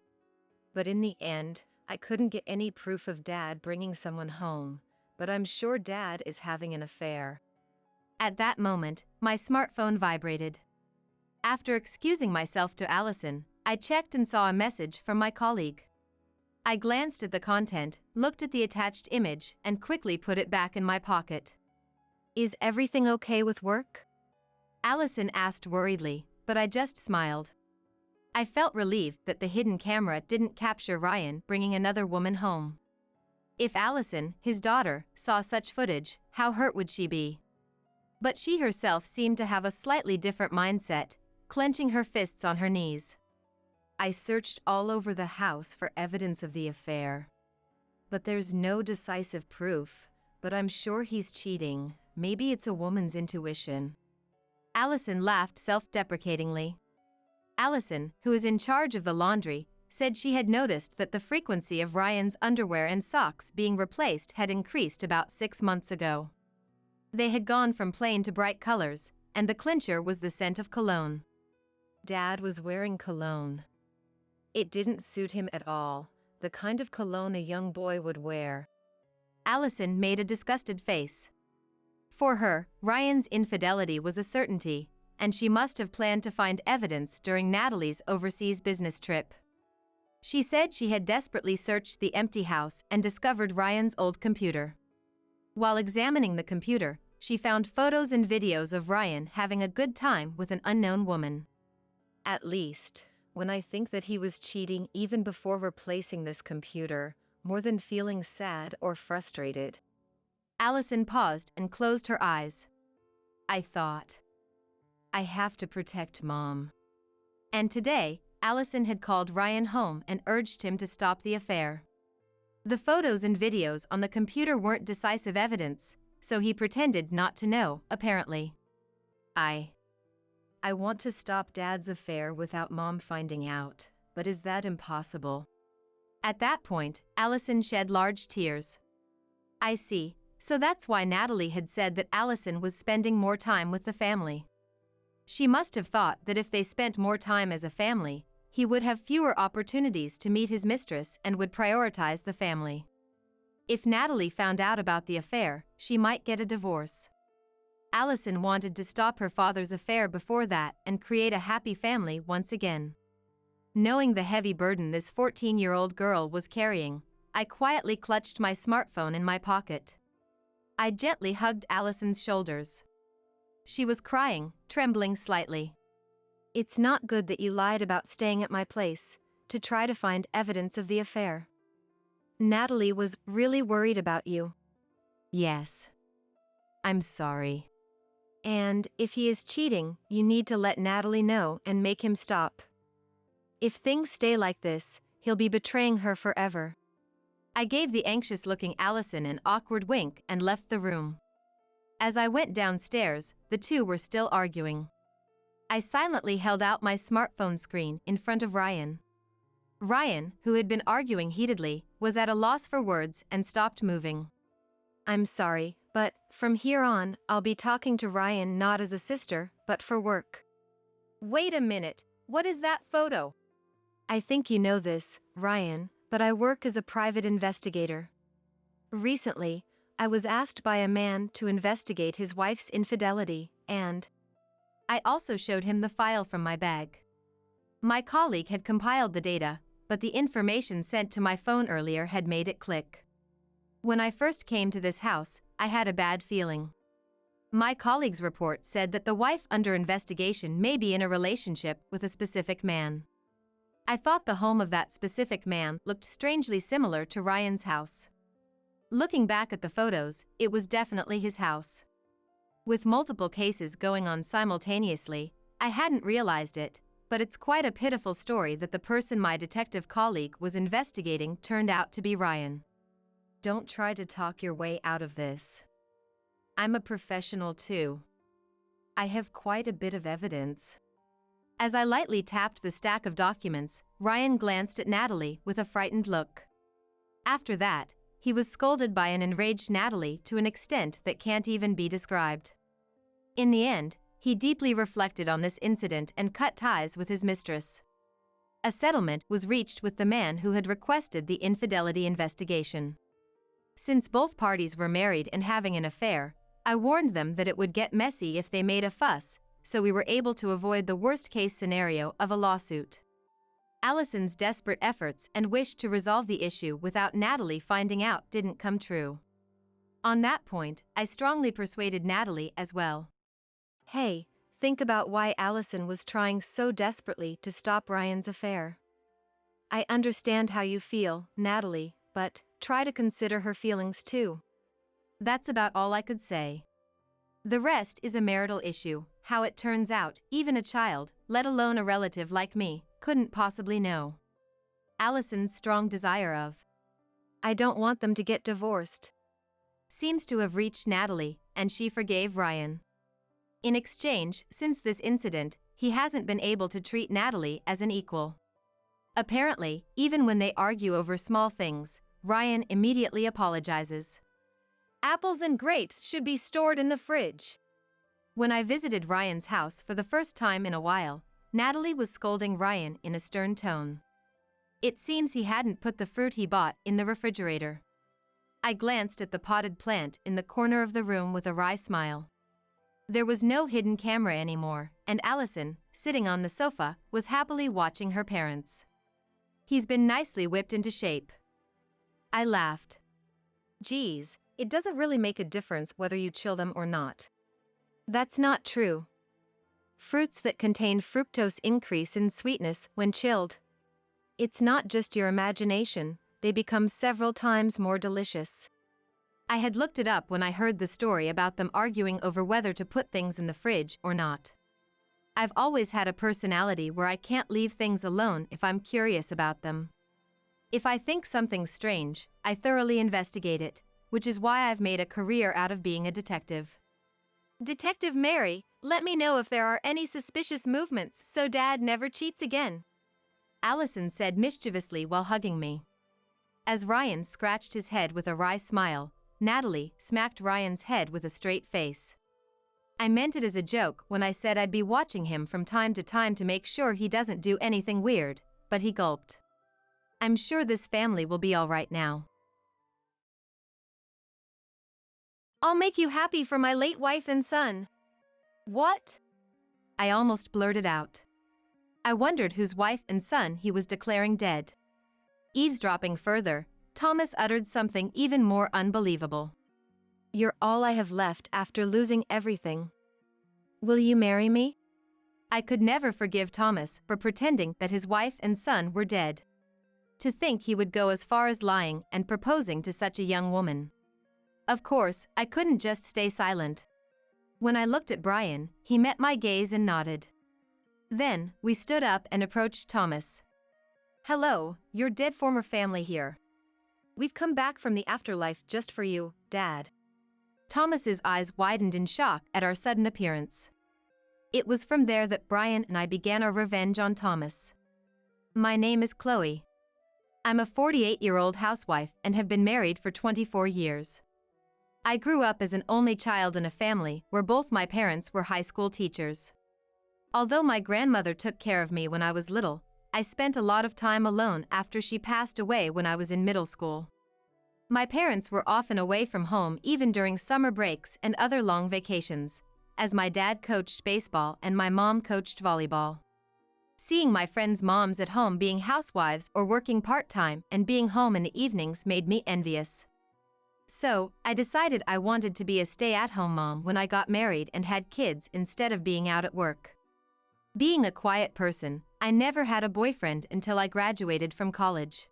But in the end, I couldn't get any proof of Dad bringing someone home, but I'm sure Dad is having an affair. At that moment, my smartphone vibrated. After excusing myself to Allison, I checked and saw a message from my colleague. I glanced at the content, looked at the attached image, and quickly put it back in my pocket. Is everything okay with work? Allison asked worriedly, but I just smiled. I felt relieved that the hidden camera didn't capture Ryan bringing another woman home. If Allison, his daughter, saw such footage, how hurt would she be? But she herself seemed to have a slightly different mindset, clenching her fists on her knees. I searched all over the house for evidence of the affair. But there's no decisive proof, but I'm sure he's cheating. Maybe it's a woman's intuition. Allison laughed self-deprecatingly. Allison, who is in charge of the laundry, said she had noticed that the frequency of Ryan's underwear and socks being replaced had increased about 6 months ago. They had gone from plain to bright colors, and the clincher was the scent of cologne. Dad was wearing cologne. It didn't suit him at all, the kind of cologne a young boy would wear. Allison made a disgusted face. For her, Ryan's infidelity was a certainty, and she must have planned to find evidence during Natalie's overseas business trip. She said she had desperately searched the empty house and discovered Ryan's old computer. While examining the computer, she found photos and videos of Ryan having a good time with an unknown woman. At least, when I think that he was cheating even before replacing this computer, more than feeling sad or frustrated. Allison paused and closed her eyes. I thought, I have to protect Mom. And today, Allison had called Ryan home and urged him to stop the affair. The photos and videos on the computer weren't decisive evidence, so he pretended not to know, apparently. I want to stop Dad's affair without Mom finding out, but is that impossible? At that point, Allison shed large tears. I see, so that's why Natalie had said that Allison was spending more time with the family. She must have thought that if they spent more time as a family, he would have fewer opportunities to meet his mistress and would prioritize the family. If Natalie found out about the affair, she might get a divorce. Allison wanted to stop her father's affair before that and create a happy family once again. Knowing the heavy burden this 14-year-old girl was carrying, I quietly clutched my smartphone in my pocket. I gently hugged Allison's shoulders. She was crying, trembling slightly. It's not good that you lied about staying at my place to try to find evidence of the affair. Natalie was really worried about you. Yes. I'm sorry. And if he is cheating, you need to let Natalie know and make him stop. If things stay like this, he'll be betraying her forever. I gave the anxious-looking Allison an awkward wink and left the room. As I went downstairs, the two were still arguing. I silently held out my smartphone screen in front of Ryan. Ryan, who had been arguing heatedly, was at a loss for words and stopped moving. I'm sorry, but from here on, I'll be talking to Ryan not as a sister, but for work. Wait a minute, what is that photo? I think you know this, Ryan, but I work as a private investigator. Recently, I was asked by a man to investigate his wife's infidelity, and I also showed him the file from my bag. My colleague had compiled the data, but the information sent to my phone earlier had made it click. When I first came to this house, I had a bad feeling. My colleague's report said that the wife under investigation may be in a relationship with a specific man. I thought the home of that specific man looked strangely similar to Ryan's house. Looking back at the photos, it was definitely his house. With multiple cases going on simultaneously, I hadn't realized it, but it's quite a pitiful story that the person my detective colleague was investigating turned out to be Ryan. Don't try to talk your way out of this. I'm a professional too. I have quite a bit of evidence. As I lightly tapped the stack of documents, Ryan glanced at Natalie with a frightened look. After that, he was scolded by an enraged Natalie to an extent that can't even be described. In the end, he deeply reflected on this incident and cut ties with his mistress. A settlement was reached with the man who had requested the infidelity investigation. Since both parties were married and having an affair, I warned them that it would get messy if they made a fuss, so we were able to avoid the worst-case scenario of a lawsuit. Allison's desperate efforts and wish to resolve the issue without Natalie finding out didn't come true. On that point, I strongly persuaded Natalie as well. Hey, think about why Allison was trying so desperately to stop Ryan's affair. I understand how you feel, Natalie, but try to consider her feelings too. That's about all I could say. The rest is a marital issue. How it turns out, even a child, let alone a relative like me, couldn't possibly know. Allison's strong desire of I don't want them to get divorced seems to have reached Natalie, and she forgave Ryan. In exchange, since this incident, he hasn't been able to treat Natalie as an equal. Apparently, even when they argue over small things, Ryan immediately apologizes. Apples and grapes should be stored in the fridge. When I visited Ryan's house for the first time in a while, Natalie was scolding Ryan in a stern tone. It seems he hadn't put the fruit he bought in the refrigerator. I glanced at the potted plant in the corner of the room with a wry smile. There was no hidden camera anymore, and Allison, sitting on the sofa, was happily watching her parents. He's been nicely whipped into shape. I laughed. Geez, it doesn't really make a difference whether you chill them or not. That's not true. Fruits that contain fructose increase in sweetness when chilled. It's not just your imagination, they become several times more delicious. I had looked it up when I heard the story about them arguing over whether to put things in the fridge or not. I've always had a personality where I can't leave things alone if I'm curious about them. If I think something's strange, I thoroughly investigate it, which is why I've made a career out of being a detective. Detective Mary, let me know if there are any suspicious movements so Dad never cheats again. Allison said mischievously while hugging me. As Ryan scratched his head with a wry smile, Natalie smacked Ryan's head with a straight face. I meant it as a joke when I said I'd be watching him from time to make sure he doesn't do anything weird, but he gulped. I'm sure this family will be all right now. I'll make you happy for my late wife and son. What? I almost blurted out. I wondered whose wife and son he was declaring dead. Eavesdropping further, Thomas uttered something even more unbelievable. You're all I have left after losing everything. Will you marry me? I could never forgive Thomas for pretending that his wife and son were dead. To think he would go as far as lying and proposing to such a young woman. Of course, I couldn't just stay silent. When I looked at Brian, he met my gaze and nodded. Then, we stood up and approached Thomas. Hello, your dead former family here. We've come back from the afterlife just for you, Dad. Thomas's eyes widened in shock at our sudden appearance. It was from there that Brian and I began our revenge on Thomas. My name is Chloe. I'm a 48-year-old housewife and have been married for 24 years. I grew up as an only child in a family where both my parents were high school teachers. Although my grandmother took care of me when I was little, I spent a lot of time alone after she passed away when I was in middle school. My parents were often away from home even during summer breaks and other long vacations, as my dad coached baseball and my mom coached volleyball. Seeing my friends' moms at home being housewives or working part-time and being home in the evenings made me envious. So, I decided I wanted to be a stay-at-home mom when I got married and had kids instead of being out at work. Being a quiet person, I never had a boyfriend until I graduated from college.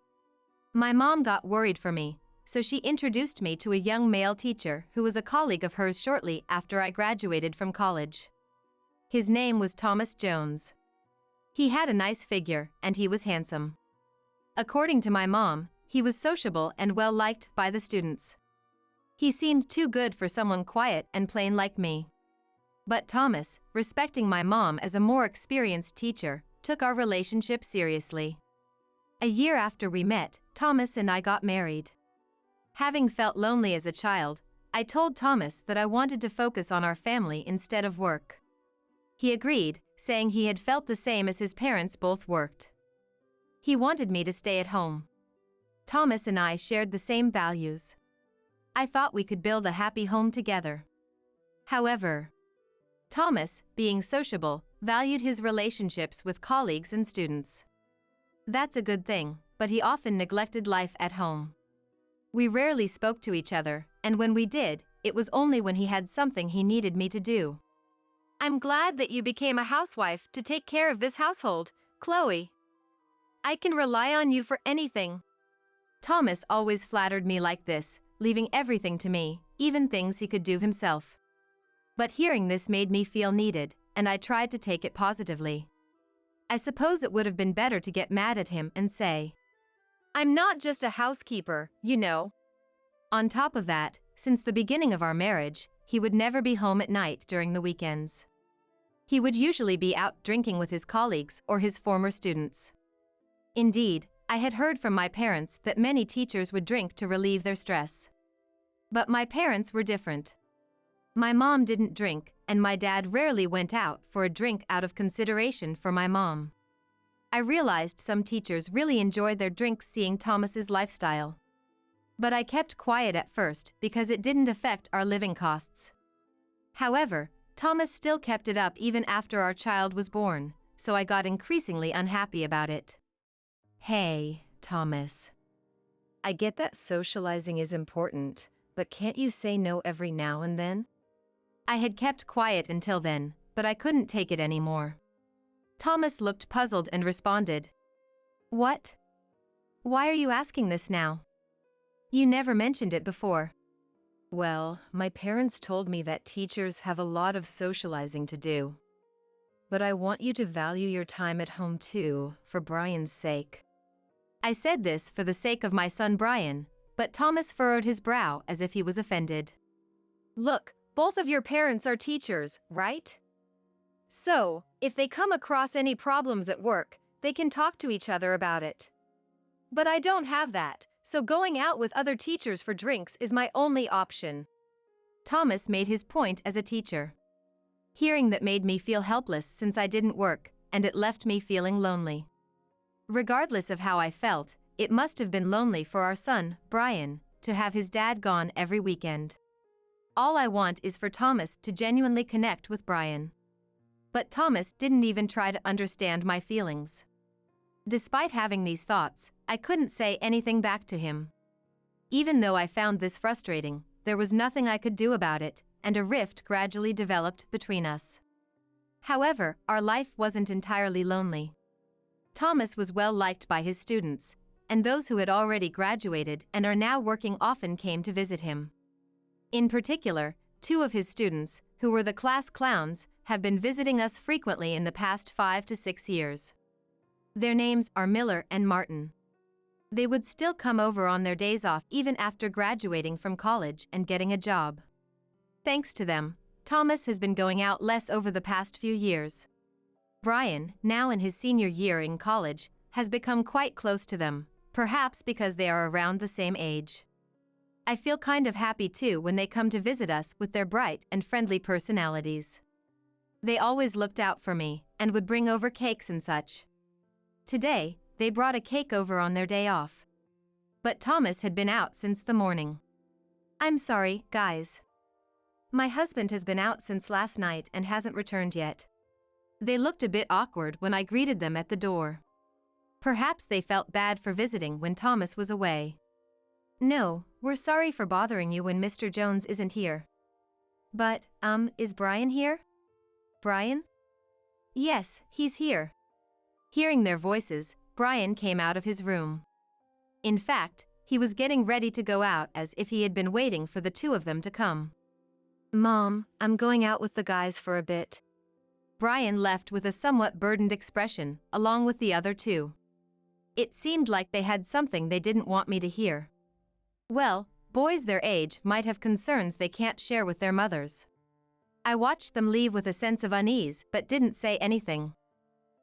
My mom got worried for me, so she introduced me to a young male teacher who was a colleague of hers shortly after I graduated from college. His name was Thomas Jones. He had a nice figure, and he was handsome. According to my mom, he was sociable and well-liked by the students. He seemed too good for someone quiet and plain like me. But Thomas, respecting my mom as a more experienced teacher, took our relationship seriously. A year after we met, Thomas and I got married. Having felt lonely as a child, I told Thomas that I wanted to focus on our family instead of work. He agreed, saying he had felt the same as his parents both worked. He wanted me to stay at home. Thomas and I shared the same values. I thought we could build a happy home together. However, Thomas, being sociable, valued his relationships with colleagues and students. That's a good thing, but he often neglected life at home. We rarely spoke to each other, and when we did, it was only when he had something he needed me to do. I'm glad that you became a housewife to take care of this household, Chloe. I can rely on you for anything. Thomas always flattered me like this, leaving everything to me, even things he could do himself. But hearing this made me feel needed, and I tried to take it positively. I suppose it would have been better to get mad at him and say, I'm not just a housekeeper, you know. On top of that, since the beginning of our marriage, he would never be home at night during the weekends. He would usually be out drinking with his colleagues or his former students. Indeed, I had heard from my parents that many teachers would drink to relieve their stress. But my parents were different. My mom didn't drink, and my dad rarely went out for a drink out of consideration for my mom. I realized some teachers really enjoyed their drinks seeing Thomas's lifestyle. But I kept quiet at first because it didn't affect our living costs. However, Thomas still kept it up even after our child was born, so I got increasingly unhappy about it. Hey, Thomas. I get that socializing is important, but can't you say no every now and then? I had kept quiet until then, but I couldn't take it anymore. Thomas looked puzzled and responded, What? Why are you asking this now? You never mentioned it before. Well, my parents told me that teachers have a lot of socializing to do. But I want you to value your time at home too, for Brian's sake. I said this for the sake of my son Brian, but Thomas furrowed his brow as if he was offended. Look, both of your parents are teachers, right? So, if they come across any problems at work, they can talk to each other about it. But I don't have that, so going out with other teachers for drinks is my only option. Thomas made his point as a teacher. Hearing that made me feel helpless since I didn't work, and it left me feeling lonely. Regardless of how I felt, it must have been lonely for our son, Brian, to have his dad gone every weekend. All I want is for Thomas to genuinely connect with Brian. But Thomas didn't even try to understand my feelings. Despite having these thoughts, I couldn't say anything back to him. Even though I found this frustrating, there was nothing I could do about it, and a rift gradually developed between us. However, our life wasn't entirely lonely. Thomas was well liked by his students, and those who had already graduated and are now working often came to visit him. In particular, 2 of his students, who were the class clowns, have been visiting us frequently in the past 5 to 6 years. Their names are Miller and Martin. They would still come over on their days off even after graduating from college and getting a job. Thanks to them, Thomas has been going out less over the past few years. Brian, now in his senior year in college, has become quite close to them, perhaps because they are around the same age. I feel kind of happy too when they come to visit us with their bright and friendly personalities. They always looked out for me and would bring over cakes and such. Today, they brought a cake over on their day off. But Thomas had been out since the morning. "I'm sorry, guys. My husband has been out since last night and hasn't returned yet." They looked a bit awkward when I greeted them at the door. Perhaps they felt bad for visiting when Thomas was away. "No, we're sorry for bothering you when Mr. Jones isn't here." "But, is Brian here?" "Brian?" "Yes, he's here." Hearing their voices, Brian came out of his room. In fact, he was getting ready to go out as if he had been waiting for the 2 of them to come. "Mom, I'm going out with the guys for a bit." Brian left with a somewhat burdened expression, along with the other 2. It seemed like they had something they didn't want me to hear. Well, boys their age might have concerns they can't share with their mothers. I watched them leave with a sense of unease but didn't say anything.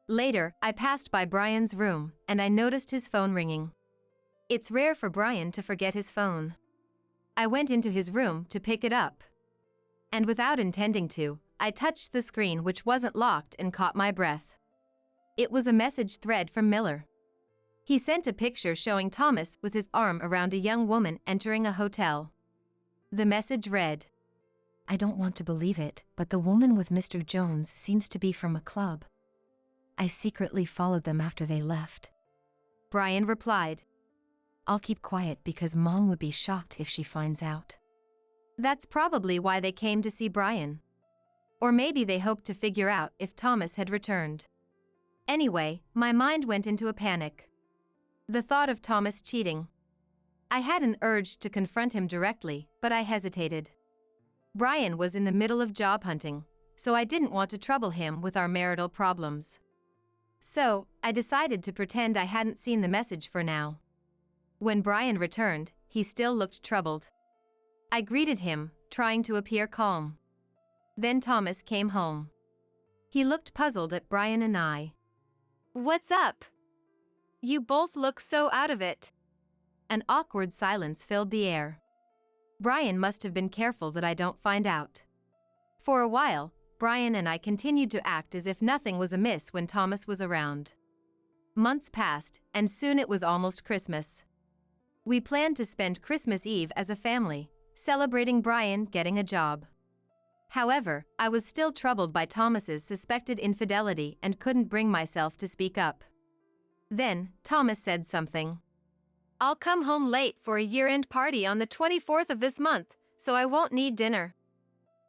Later, I passed by Brian's room, and I noticed his phone ringing. It's rare for Brian to forget his phone. I went into his room to pick it up. And without intending to, I touched the screen which wasn't locked and caught my breath. It was a message thread from Miller. He sent a picture showing Thomas with his arm around a young woman entering a hotel. The message read, "I don't want to believe it, but the woman with Mr. Jones seems to be from a club. I secretly followed them after they left." Brian replied, "I'll keep quiet because Mom would be shocked if she finds out." That's probably why they came to see Brian. Or maybe they hoped to figure out if Thomas had returned. Anyway, my mind went into a panic. The thought of Thomas cheating. I had an urge to confront him directly, but I hesitated. Brian was in the middle of job hunting, so I didn't want to trouble him with our marital problems. So, I decided to pretend I hadn't seen the message for now. When Brian returned, he still looked troubled. I greeted him, trying to appear calm. Then Thomas came home. He looked puzzled at Brian and I. "What's up? You both look so out of it." An awkward silence filled the air. Brian must have been careful that I don't find out. For a while, Brian and I continued to act as if nothing was amiss when Thomas was around. Months passed, and soon it was almost Christmas. We planned to spend Christmas Eve as a family, celebrating Brian getting a job. However, I was still troubled by Thomas's suspected infidelity and couldn't bring myself to speak up. Then, Thomas said something. "I'll come home late for a year-end party on the 24th of this month, so I won't need dinner."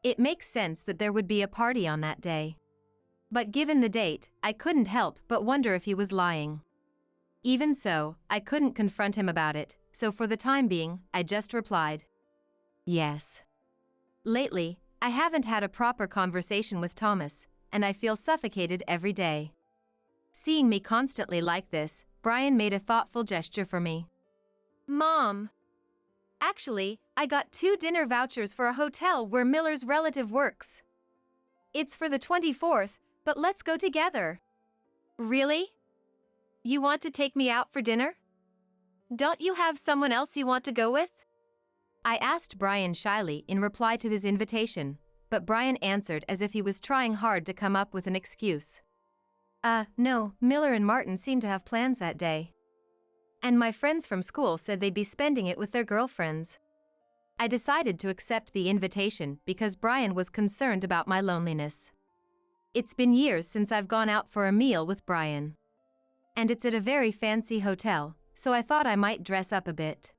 It makes sense that there would be a party on that day. But given the date, I couldn't help but wonder if he was lying. Even so, I couldn't confront him about it, so for the time being, I just replied, "Yes." Lately, I haven't had a proper conversation with Thomas, and I feel suffocated every day. Seeing me constantly like this, Brian made a thoughtful gesture for me. "Mom. Actually, I got 2 dinner vouchers for a hotel where Miller's relative works. It's for the 24th, but let's go together." "Really? You want to take me out for dinner? Don't you have someone else you want to go with?" I asked Brian shyly in reply to his invitation, but Brian answered as if he was trying hard to come up with an excuse. No, Miller and Martin seemed to have plans that day. And my friends from school said they'd be spending it with their girlfriends. I decided to accept the invitation because Brian was concerned about my loneliness. It's been years since I've gone out for a meal with Brian. And it's at a very fancy hotel, so I thought I might dress up a bit.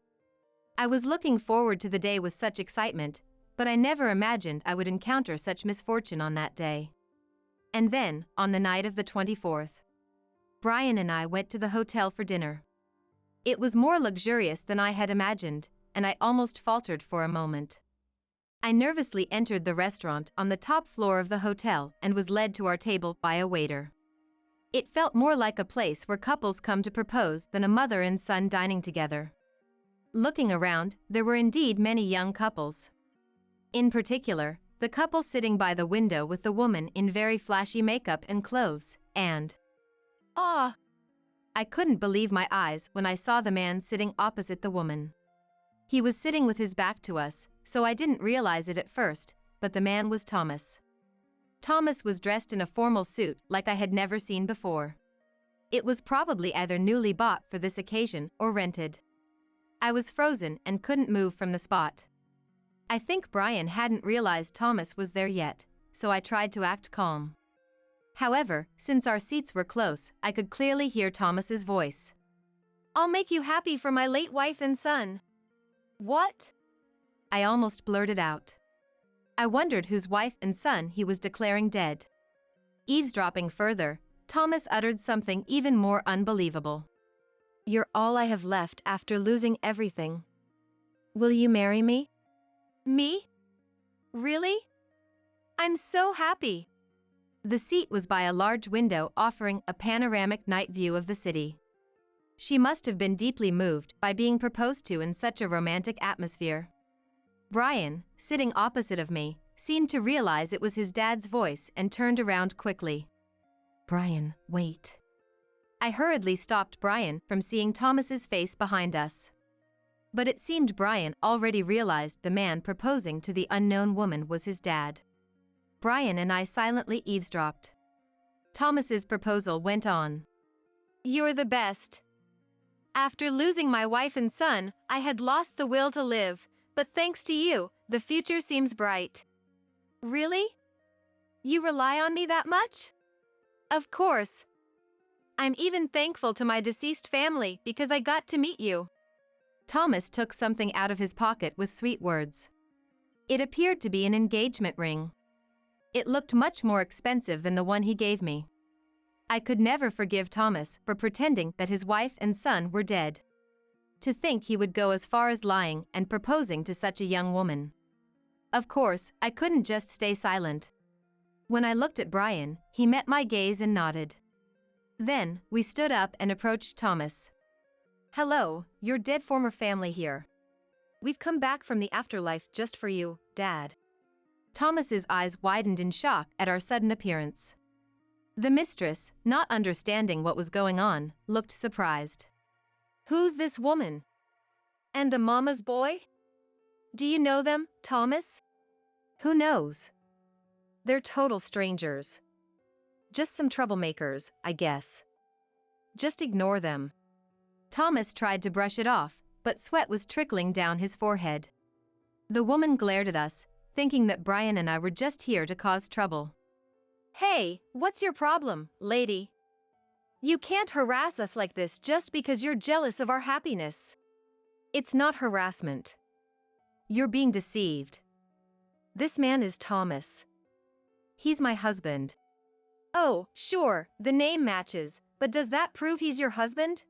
I was looking forward to the day with such excitement, but I never imagined I would encounter such misfortune on that day. And then, on the night of the 24th, Brian and I went to the hotel for dinner. It was more luxurious than I had imagined, and I almost faltered for a moment. I nervously entered the restaurant on the top floor of the hotel and was led to our table by a waiter. It felt more like a place where couples come to propose than a mother and son dining together. Looking around, there were indeed many young couples. In particular, the couple sitting by the window with the woman in very flashy makeup and clothes, and I couldn't believe my eyes when I saw the man sitting opposite the woman. He was sitting with his back to us, so I didn't realize it at first, but the man was Thomas. Thomas was dressed in a formal suit like I had never seen before. It was probably either newly bought for this occasion or rented. I was frozen and couldn't move from the spot. I think Brian hadn't realized Thomas was there yet, so I tried to act calm. However, since our seats were close, I could clearly hear Thomas's voice. "I'll make you happy for my late wife and son." "What?" I almost blurted out. I wondered whose wife and son he was declaring dead. Eavesdropping further, Thomas uttered something even more unbelievable. "You're all I have left after losing everything. Will you marry me?" "Me? Really? I'm so happy." The seat was by a large window offering a panoramic night view of the city. She must have been deeply moved by being proposed to in such a romantic atmosphere. Brian, sitting opposite of me, seemed to realize it was his dad's voice and turned around quickly. "Brian, wait." I hurriedly stopped Brian from seeing Thomas's face behind us. But it seemed Brian already realized the man proposing to the unknown woman was his dad. Brian and I silently eavesdropped. Thomas's proposal went on. "You're the best. After losing my wife and son, I had lost the will to live, but thanks to you, the future seems bright." "Really? You rely on me that much?" "Of course. I'm even thankful to my deceased family because I got to meet you." Thomas took something out of his pocket with sweet words. It appeared to be an engagement ring. It looked much more expensive than the one he gave me. I could never forgive Thomas for pretending that his wife and son were dead. To think he would go as far as lying and proposing to such a young woman. Of course, I couldn't just stay silent. When I looked at Brian, he met my gaze and nodded. Then, we stood up and approached Thomas. "Hello, your dead former family here. We've come back from the afterlife just for you, Dad." Thomas's eyes widened in shock at our sudden appearance. The mistress, not understanding what was going on, looked surprised. "Who's this woman? And the mama's boy? Do you know them, Thomas?" "Who knows? They're total strangers. Just some troublemakers, I guess. Just ignore them." Thomas tried to brush it off, but sweat was trickling down his forehead. The woman glared at us, thinking that Brian and I were just here to cause trouble. "Hey, what's your problem, lady? You can't harass us like this just because you're jealous of our happiness." "It's not harassment. You're being deceived. This man is Thomas. He's my husband." "Oh, sure, the name matches, but does that prove he's your husband?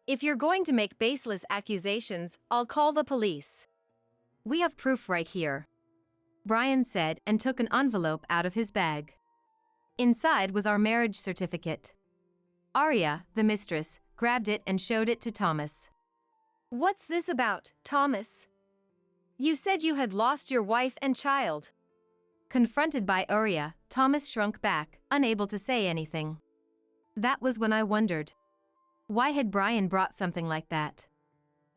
If you're going to make baseless accusations, I'll call the police." "We have proof right here," Brian said and took an envelope out of his bag. Inside was our marriage certificate. Arya, the mistress, grabbed it and showed it to Thomas. "What's this about, Thomas? You said you had lost your wife and child." Confronted by Arya, Thomas shrunk back, unable to say anything. That was when I wondered. Why had Brian brought something like that?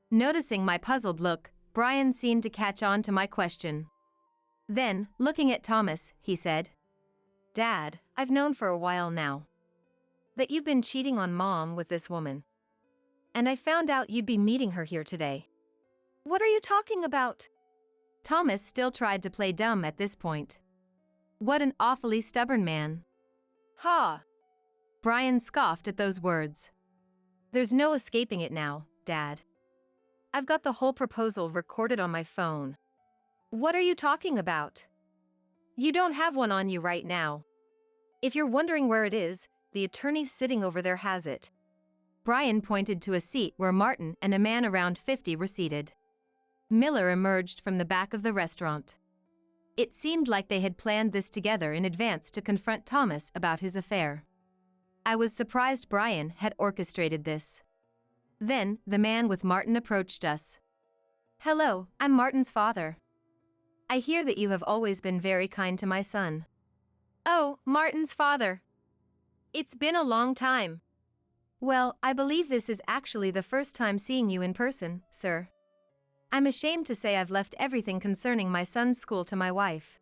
Noticing my puzzled look, Brian seemed to catch on to my question. Then, looking at Thomas, he said, "Dad, I've known for a while now that you've been cheating on Mom with this woman. And I found out you'd be meeting her here today." What are you talking about? Thomas still tried to play dumb at this point. What an awfully stubborn man. Ha! Brian scoffed at those words. "There's no escaping it now, Dad. I've got the whole proposal recorded on my phone." What are you talking about? "You don't have one on you right now. If you're wondering where it is, the attorney sitting over there has it." Brian pointed to a seat where Martin and a man around 50 were seated. Miller emerged from the back of the restaurant. It seemed like they had planned this together in advance to confront Thomas about his affair. I was surprised Brian had orchestrated this. Then, the man with Martin approached us. "Hello, I'm Martin's father. I hear that you have always been very kind to my son." Oh, Martin's father. It's been a long time. "Well, I believe this is actually the first time seeing you in person, sir. I'm ashamed to say I've left everything concerning my son's school to my wife."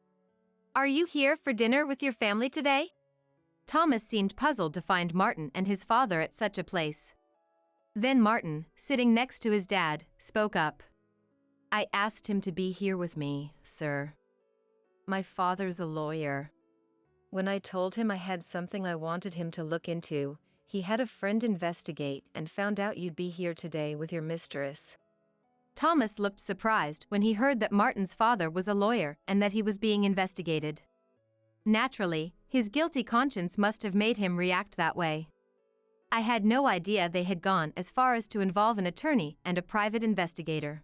Are you here for dinner with your family today? Thomas seemed puzzled to find Martin and his father at such a place. Then Martin, sitting next to his dad, spoke up. "I asked him to be here with me, sir. My father's a lawyer. When I told him I had something I wanted him to look into, he had a friend investigate and found out you'd be here today with your mistress." Thomas looked surprised when he heard that Martin's father was a lawyer and that he was being investigated. Naturally, his guilty conscience must have made him react that way. I had no idea they had gone as far as to involve an attorney and a private investigator.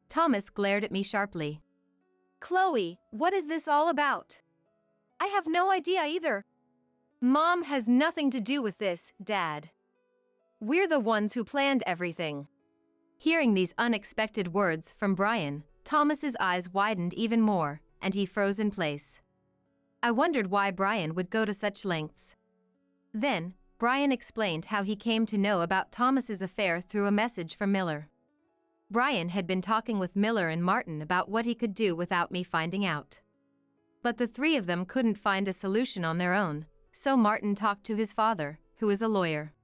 Thomas glared at me sharply. Chloe, what is this all about? I have no idea either. Mom has nothing to do with this, Dad. We're the ones who planned everything. Hearing these unexpected words from Brian, Thomas's eyes widened even more, and he froze in place. I wondered why Brian would go to such lengths. Then, Brian explained how he came to know about Thomas's affair through a message from Miller. Brian had been talking with Miller and Martin about what he could do without me finding out. But the three of them couldn't find a solution on their own, so Martin talked to his father, who is a lawyer.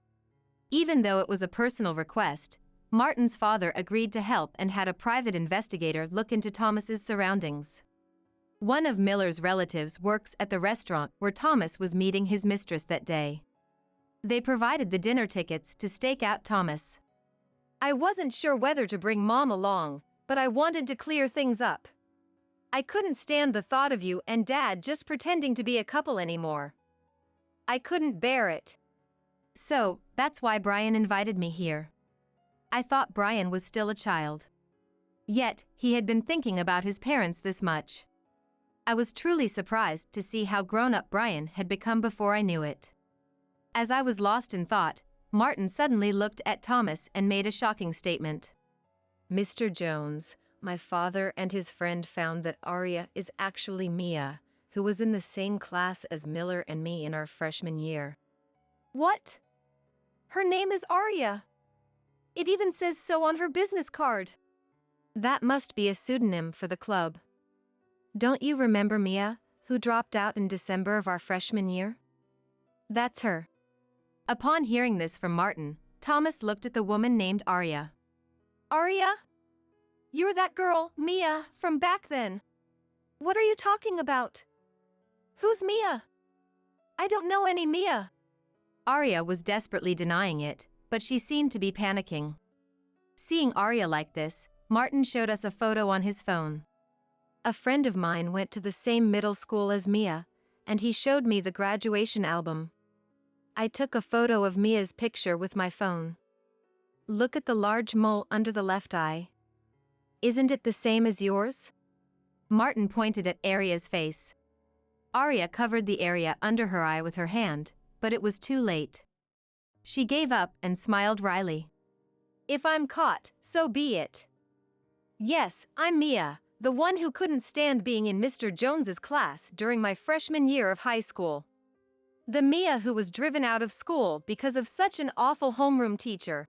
Even though it was a personal request, Martin's father agreed to help and had a private investigator look into Thomas's surroundings. One of Miller's relatives works at the restaurant where Thomas was meeting his mistress that day. They provided the dinner tickets to stake out Thomas. I wasn't sure whether to bring Mom along, but I wanted to clear things up. I couldn't stand the thought of you and Dad just pretending to be a couple anymore. I couldn't bear it. So, that's why Brian invited me here. I thought Brian was still a child. Yet, he had been thinking about his parents this much. I was truly surprised to see how grown-up Brian had become before I knew it. As I was lost in thought, Martin suddenly looked at Thomas and made a shocking statement. "Mr. Jones, my father and his friend found that Aria is actually Mia, who was in the same class as Miller and me in our freshman year." What? Her name is Aria. It even says so on her business card. That must be a pseudonym for the club. Don't you remember Mia, who dropped out in December of our freshman year? That's her. Upon hearing this from Martin, Thomas looked at the woman named Aria. Aria? You're that girl, Mia, from back then. What are you talking about? Who's Mia? I don't know any Mia. Aria was desperately denying it, but she seemed to be panicking. Seeing Aria like this, Martin showed us a photo on his phone. A friend of mine went to the same middle school as Mia, and he showed me the graduation album. I took a photo of Mia's picture with my phone. Look at the large mole under the left eye. Isn't it the same as yours? Martin pointed at Aria's face. Aria covered the area under her eye with her hand, but it was too late. She gave up and smiled wryly. If I'm caught, so be it. Yes, I'm Mia, the one who couldn't stand being in Mr. Jones's class during my freshman year of high school. The Mia who was driven out of school because of such an awful homeroom teacher.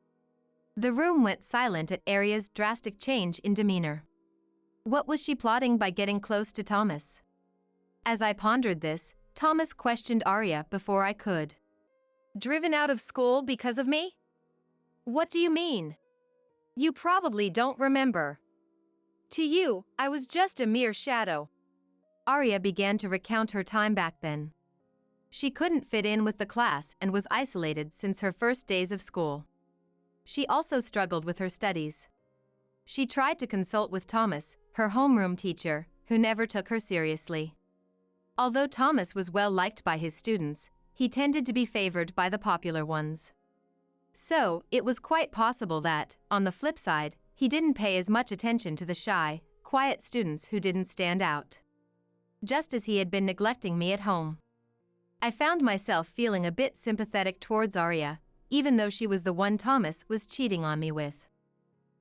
The room went silent at Aria's drastic change in demeanor. What was she plotting by getting close to Thomas? As I pondered this, Thomas questioned Arya before I could. Driven out of school because of me? What do you mean? You probably don't remember. To you, I was just a mere shadow. Arya began to recount her time back then. She couldn't fit in with the class and was isolated since her first days of school. She also struggled with her studies. She tried to consult with Thomas, her homeroom teacher, who never took her seriously. Although Thomas was well liked by his students, he tended to be favored by the popular ones. So, it was quite possible that, on the flip side, he didn't pay as much attention to the shy, quiet students who didn't stand out. Just as he had been neglecting me at home. I found myself feeling a bit sympathetic towards Arya, even though she was the one Thomas was cheating on me with.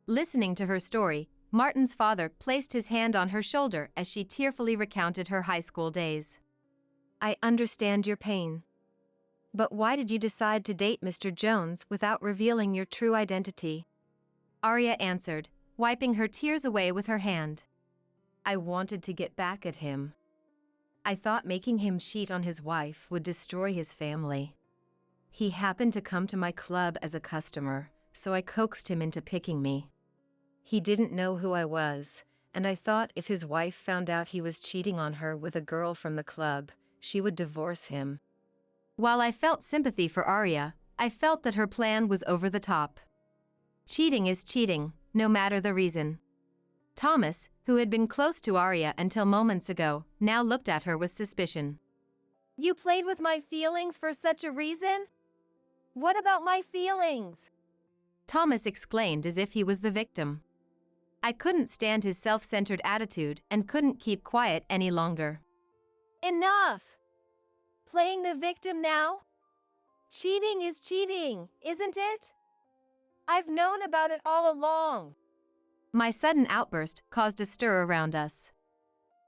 Listening to her story, Martin's father placed his hand on her shoulder as she tearfully recounted her high school days. I understand your pain. But why did you decide to date Mr. Jones without revealing your true identity? Arya answered, wiping her tears away with her hand. I wanted to get back at him. I thought making him cheat on his wife would destroy his family. He happened to come to my club as a customer, so I coaxed him into picking me. He didn't know who I was, and I thought if his wife found out he was cheating on her with a girl from the club, she would divorce him. While I felt sympathy for Arya, I felt that her plan was over the top. Cheating is cheating, no matter the reason. Thomas, who had been close to Arya until moments ago, now looked at her with suspicion. You played with my feelings for such a reason? What about my feelings? Thomas exclaimed as if he was the victim. I couldn't stand his self-centered attitude and couldn't keep quiet any longer. Enough! Playing the victim now? Cheating is cheating, isn't it? I've known about it all along. My sudden outburst caused a stir around us.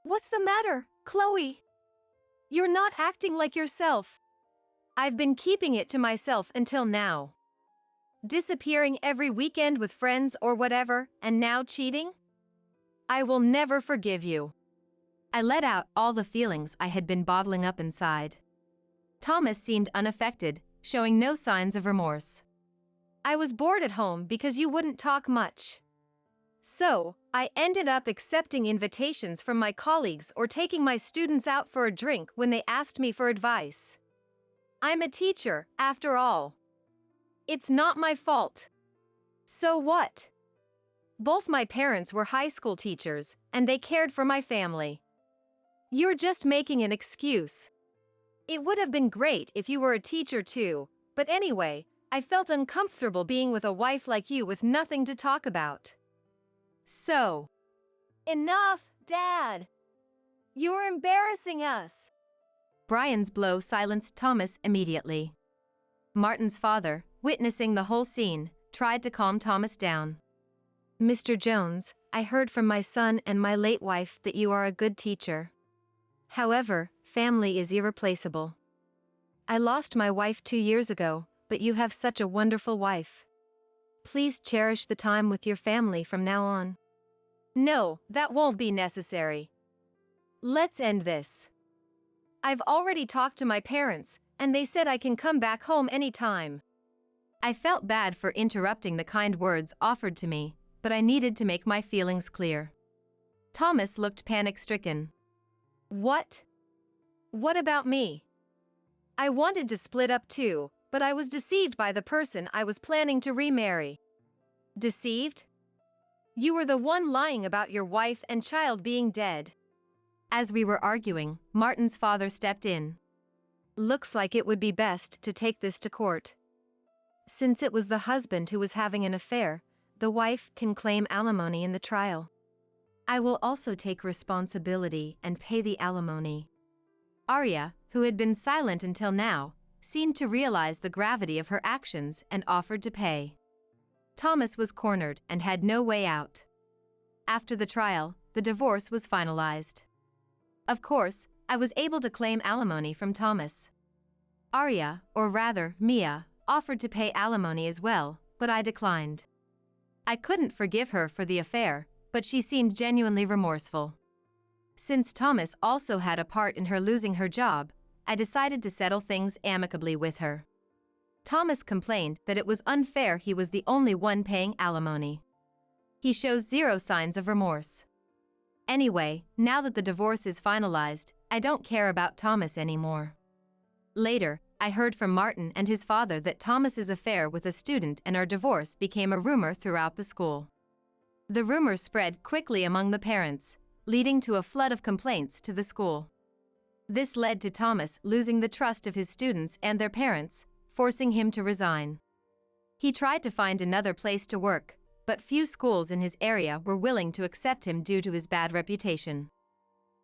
What's the matter, Chloe? You're not acting like yourself. I've been keeping it to myself until now. Disappearing every weekend with friends or whatever, and now cheating? I will never forgive you. I let out all the feelings I had been bottling up inside. Thomas seemed unaffected, showing no signs of remorse. I was bored at home because you wouldn't talk much. So, I ended up accepting invitations from my colleagues or taking my students out for a drink when they asked me for advice. I'm a teacher, after all. It's not my fault. So what? Both my parents were high school teachers, and they cared for my family. You're just making an excuse. It would have been great if you were a teacher too, but anyway, I felt uncomfortable being with a wife like you with nothing to talk about. So, enough, Dad. You're embarrassing us. Brian's blow silenced Thomas immediately. Martin's father, witnessing the whole scene, tried to calm Thomas down. Mr. Jones, I heard from my son and my late wife that you are a good teacher. However, family is irreplaceable. I lost my wife 2 years ago, but you have such a wonderful wife. Please cherish the time with your family from now on. No, that won't be necessary. Let's end this. I've already talked to my parents, and they said I can come back home anytime. I felt bad for interrupting the kind words offered to me, but I needed to make my feelings clear. Thomas looked panic-stricken. What? What about me? I wanted to split up too, but I was deceived by the person I was planning to remarry. Deceived? You were the one lying about your wife and child being dead. As we were arguing, Martin's father stepped in. Looks like it would be best to take this to court. Since it was the husband who was having an affair, the wife can claim alimony in the trial. I will also take responsibility and pay the alimony. Arya, who had been silent until now, seemed to realize the gravity of her actions and offered to pay. Thomas was cornered and had no way out. After the trial, the divorce was finalized. Of course, I was able to claim alimony from Thomas. Arya, or rather, Mia, offered to pay alimony as well, but I declined. I couldn't forgive her for the affair, but she seemed genuinely remorseful. Since Thomas also had a part in her losing her job, I decided to settle things amicably with her. Thomas complained that it was unfair he was the only one paying alimony. He shows zero signs of remorse. Anyway, now that the divorce is finalized, I don't care about Thomas anymore. Later, I heard from Martin and his father that Thomas's affair with a student and our divorce became a rumor throughout the school. The rumor spread quickly among the parents, leading to a flood of complaints to the school. This led to Thomas losing the trust of his students and their parents, forcing him to resign. He tried to find another place to work, but few schools in his area were willing to accept him due to his bad reputation.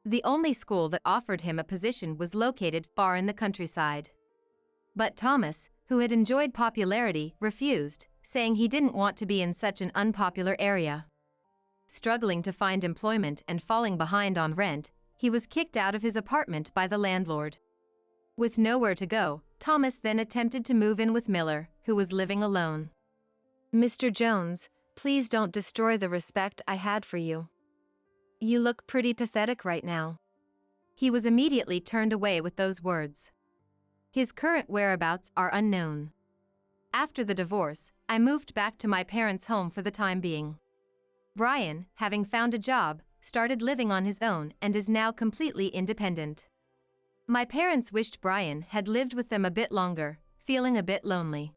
The only school that offered him a position was located far in the countryside. But Thomas, who had enjoyed popularity, refused, saying he didn't want to be in such an unpopular area. Struggling to find employment and falling behind on rent, he was kicked out of his apartment by the landlord. With nowhere to go, Thomas then attempted to move in with Miller, who was living alone. "Mr. Jones, please don't destroy the respect I had for you. You look pretty pathetic right now." He was immediately turned away with those words. His current whereabouts are unknown. After the divorce, I moved back to my parents' home for the time being. Brian, having found a job, started living on his own and is now completely independent. My parents wished Brian had lived with them a bit longer, feeling a bit lonely.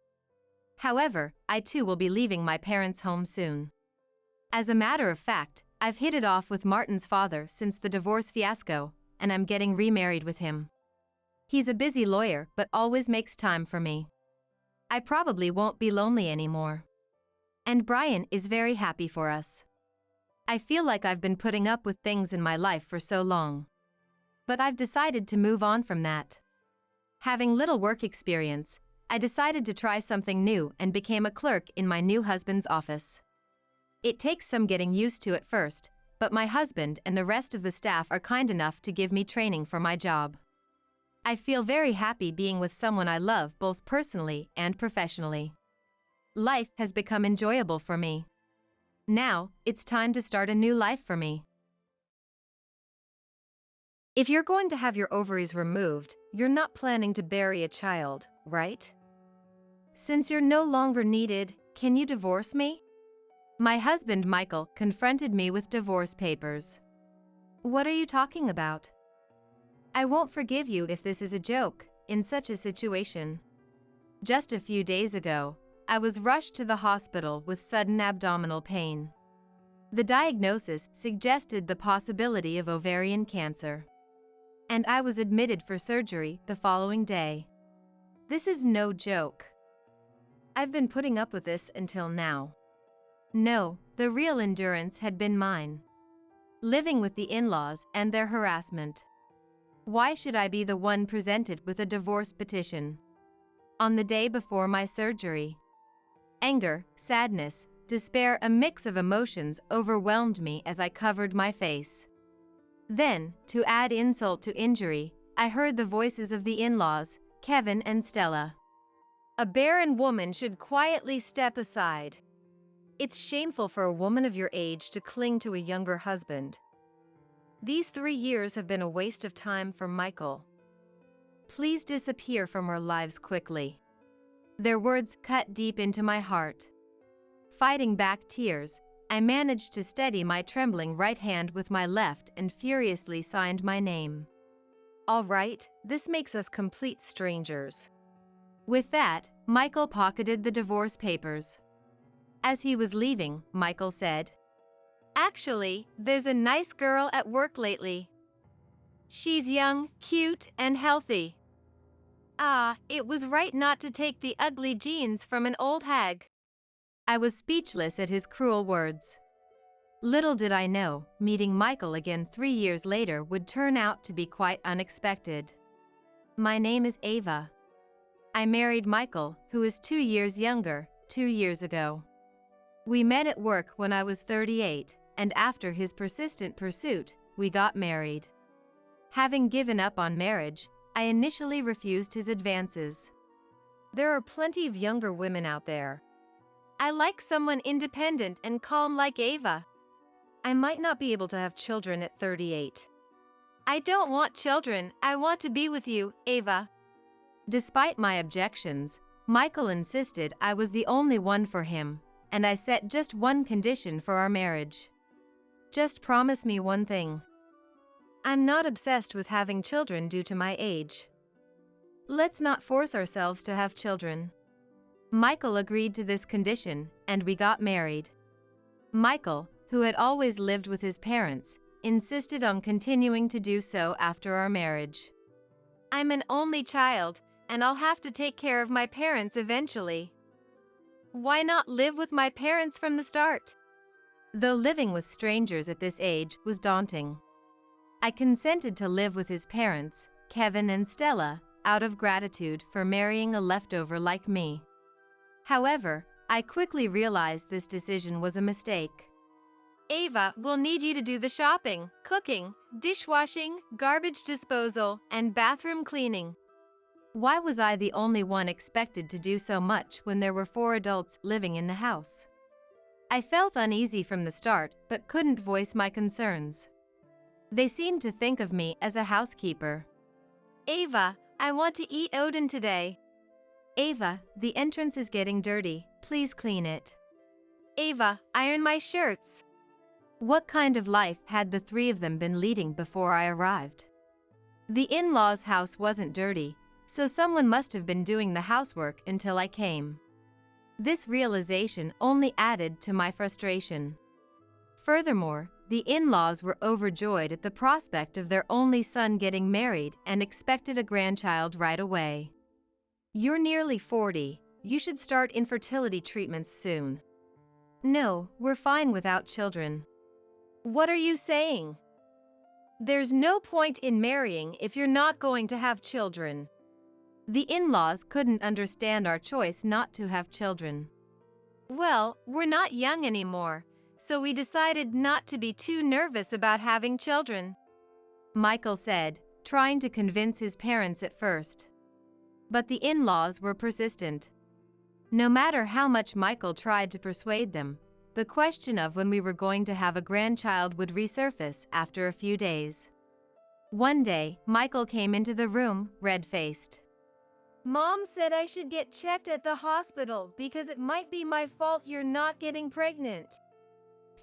However, I too will be leaving my parents' home soon. As a matter of fact, I've hit it off with Martin's father since the divorce fiasco, and I'm getting remarried with him. He's a busy lawyer but always makes time for me. I probably won't be lonely anymore. And Brian is very happy for us. I feel like I've been putting up with things in my life for so long. But I've decided to move on from that. Having little work experience, I decided to try something new and became a clerk in my new husband's office. It takes some getting used to at first, but my husband and the rest of the staff are kind enough to give me training for my job. I feel very happy being with someone I love both personally and professionally. Life has become enjoyable for me. Now, it's time to start a new life for me. If you're going to have your ovaries removed, you're not planning to bury a child, right? Since you're no longer needed, can you divorce me? My husband Michael confronted me with divorce papers. What are you talking about? I won't forgive you if this is a joke, in such a situation. Just a few days ago, I was rushed to the hospital with sudden abdominal pain. The diagnosis suggested the possibility of ovarian cancer. And I was admitted for surgery the following day. This is no joke. I've been putting up with this until now. No, the real endurance had been mine. Living with the in-laws and their harassment. Why should I be the one presented with a divorce petition? On the day before my surgery. Anger, sadness, despair, a mix of emotions overwhelmed me as I covered my face. Then, to add insult to injury, I heard the voices of the in-laws, Kevin and Stella. A barren woman should quietly step aside. It's shameful for a woman of your age to cling to a younger husband. These 3 years have been a waste of time for Michael. Please disappear from our lives quickly. Their words cut deep into my heart. Fighting back tears, I managed to steady my trembling right hand with my left and furiously signed my name. All right, this makes us complete strangers. With that, Michael pocketed the divorce papers. As he was leaving, Michael said, "Actually, there's a nice girl at work lately. She's young, cute, and healthy. Ah, it was right not to take the ugly genes from an old hag." I was speechless at his cruel words. Little did I know, meeting Michael again 3 years later would turn out to be quite unexpected. My name is Ava. I married Michael, who is 2 years younger, 2 years ago. We met at work when I was 38, and after his persistent pursuit, we got married. Having given up on marriage, I initially refused his advances. There are plenty of younger women out there. I like someone independent and calm like Ava. I might not be able to have children at 38. I don't want children, I want to be with you, Ava. Despite my objections, Michael insisted I was the only one for him, and I set just one condition for our marriage. Just promise me one thing. I'm not obsessed with having children due to my age. Let's not force ourselves to have children. Michael agreed to this condition, and we got married. Michael, who had always lived with his parents, insisted on continuing to do so after our marriage. I'm an only child, and I'll have to take care of my parents eventually. Why not live with my parents from the start? Though living with strangers at this age was daunting, I consented to live with his parents, Kevin and Stella, out of gratitude for marrying a leftover like me. However, I quickly realized this decision was a mistake. Ava will need you to do the shopping, cooking, dishwashing, garbage disposal, and bathroom cleaning. Why was I the only one expected to do so much when there were 4 adults living in the house? I felt uneasy from the start but couldn't voice my concerns. They seemed to think of me as a housekeeper. Ava, I want to eat Odin today. Ava, the entrance is getting dirty, please clean it. Ava, iron my shirts. What kind of life had the 3 of them been leading before I arrived? The in-laws' house wasn't dirty, so someone must have been doing the housework until I came. This realization only added to my frustration. Furthermore, the in-laws were overjoyed at the prospect of their only son getting married and expected a grandchild right away. You're nearly 40, you should start infertility treatments soon. No, we're fine without children. What are you saying? There's no point in marrying if you're not going to have children. The in-laws couldn't understand our choice not to have children. Well, we're not young anymore, so we decided not to be too nervous about having children, Michael said, trying to convince his parents at first. But the in-laws were persistent. No matter how much Michael tried to persuade them, the question of when we were going to have a grandchild would resurface after a few days. One day, Michael came into the room, red-faced. Mom said I should get checked at the hospital because it might be my fault you're not getting pregnant.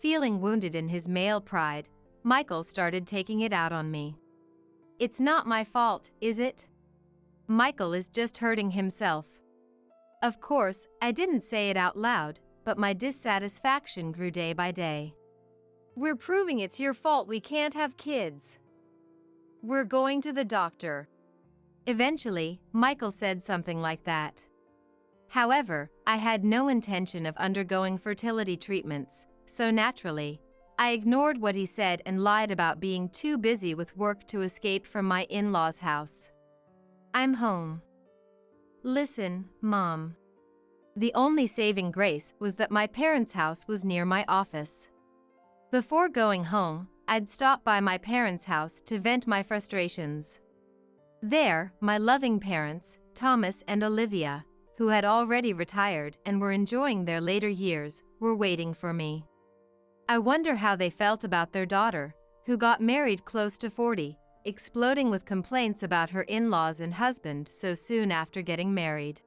Feeling wounded in his male pride, Michael started taking it out on me. It's not my fault, is it? Michael is just hurting himself. Of course, I didn't say it out loud, but my dissatisfaction grew day by day. We're proving it's your fault we can't have kids. We're going to the doctor. Eventually, Michael said something like that. However, I had no intention of undergoing fertility treatments, so naturally, I ignored what he said and lied about being too busy with work to escape from my in-laws' house. I'm home. Listen, Mom. The only saving grace was that my parents' house was near my office. Before going home, I'd stop by my parents' house to vent my frustrations. There, my loving parents, Thomas and Olivia, who had already retired and were enjoying their later years, were waiting for me. I wonder how they felt about their daughter, who got married close to 40, exploding with complaints about her in-laws and husband so soon after getting married.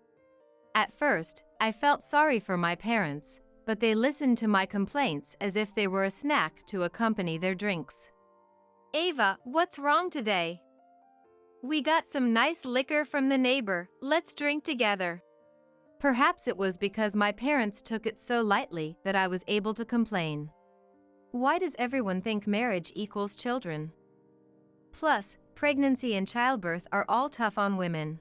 At first, I felt sorry for my parents, but they listened to my complaints as if they were a snack to accompany their drinks. Ava, what's wrong today? We got some nice liquor from the neighbor, let's drink together. Perhaps it was because my parents took it so lightly that I was able to complain. Why does everyone think marriage equals children? Plus, pregnancy and childbirth are all tough on women.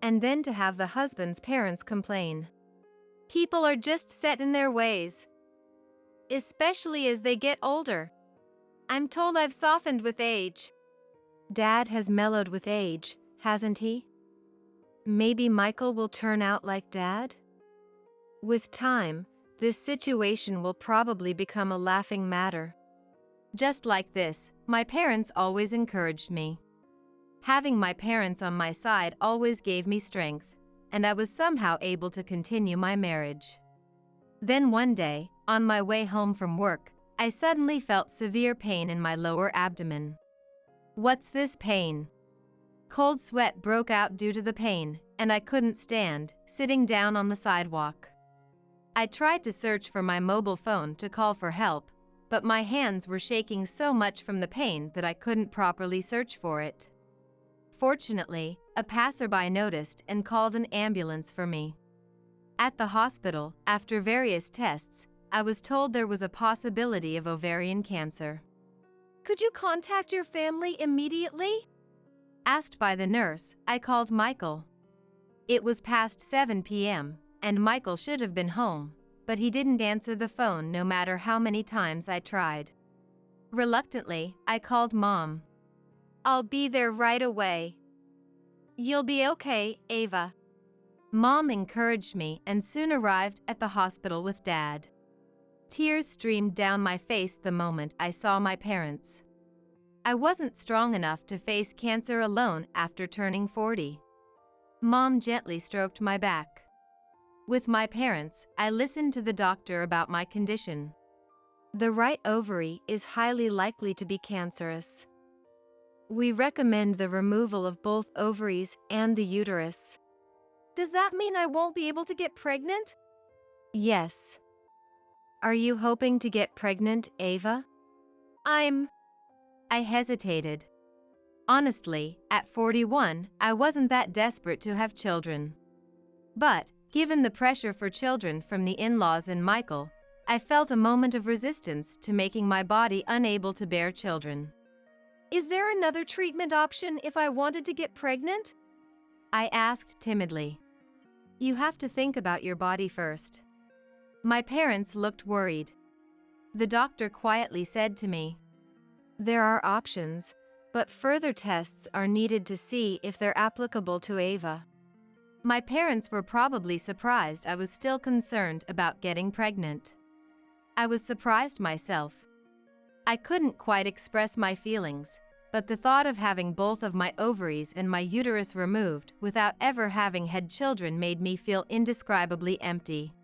And then to have the husband's parents complain. People are just set in their ways, especially as they get older. I'm told I've softened with age. Dad has mellowed with age, hasn't he? Maybe Michael will turn out like Dad? With time, this situation will probably become a laughing matter. Just like this, my parents always encouraged me. Having my parents on my side always gave me strength, and I was somehow able to continue my marriage. Then one day, on my way home from work, I suddenly felt severe pain in my lower abdomen. What's this pain? Cold sweat broke out due to the pain, and I couldn't stand, sitting down on the sidewalk. I tried to search for my mobile phone to call for help, but my hands were shaking so much from the pain that I couldn't properly search for it. Fortunately, a passerby noticed and called an ambulance for me. At the hospital, after various tests, I was told there was a possibility of ovarian cancer. Could you contact your family immediately? Asked by the nurse, I called Michael. It was past 7 p.m., and Michael should have been home, but he didn't answer the phone no matter how many times I tried. Reluctantly, I called Mom. I'll be there right away. You'll be okay, Ava. Mom encouraged me and soon arrived at the hospital with Dad. Tears streamed down my face the moment I saw my parents. I wasn't strong enough to face cancer alone after turning 40. Mom gently stroked my back. With my parents, I listened to the doctor about my condition. The right ovary is highly likely to be cancerous. We recommend the removal of both ovaries and the uterus. Does that mean I won't be able to get pregnant? Yes. Are you hoping to get pregnant, Ava? I hesitated. Honestly, at 41, I wasn't that desperate to have children. But, given the pressure for children from the in-laws and Michael, I felt a moment of resistance to making my body unable to bear children. Is there another treatment option if I wanted to get pregnant? I asked timidly. You have to think about your body first. My parents looked worried. The doctor quietly said to me, There are options, but further tests are needed to see if they're applicable to Ava. My parents were probably surprised I was still concerned about getting pregnant. I was surprised myself. I couldn't quite express my feelings, but the thought of having both of my ovaries and my uterus removed without ever having had children made me feel indescribably empty.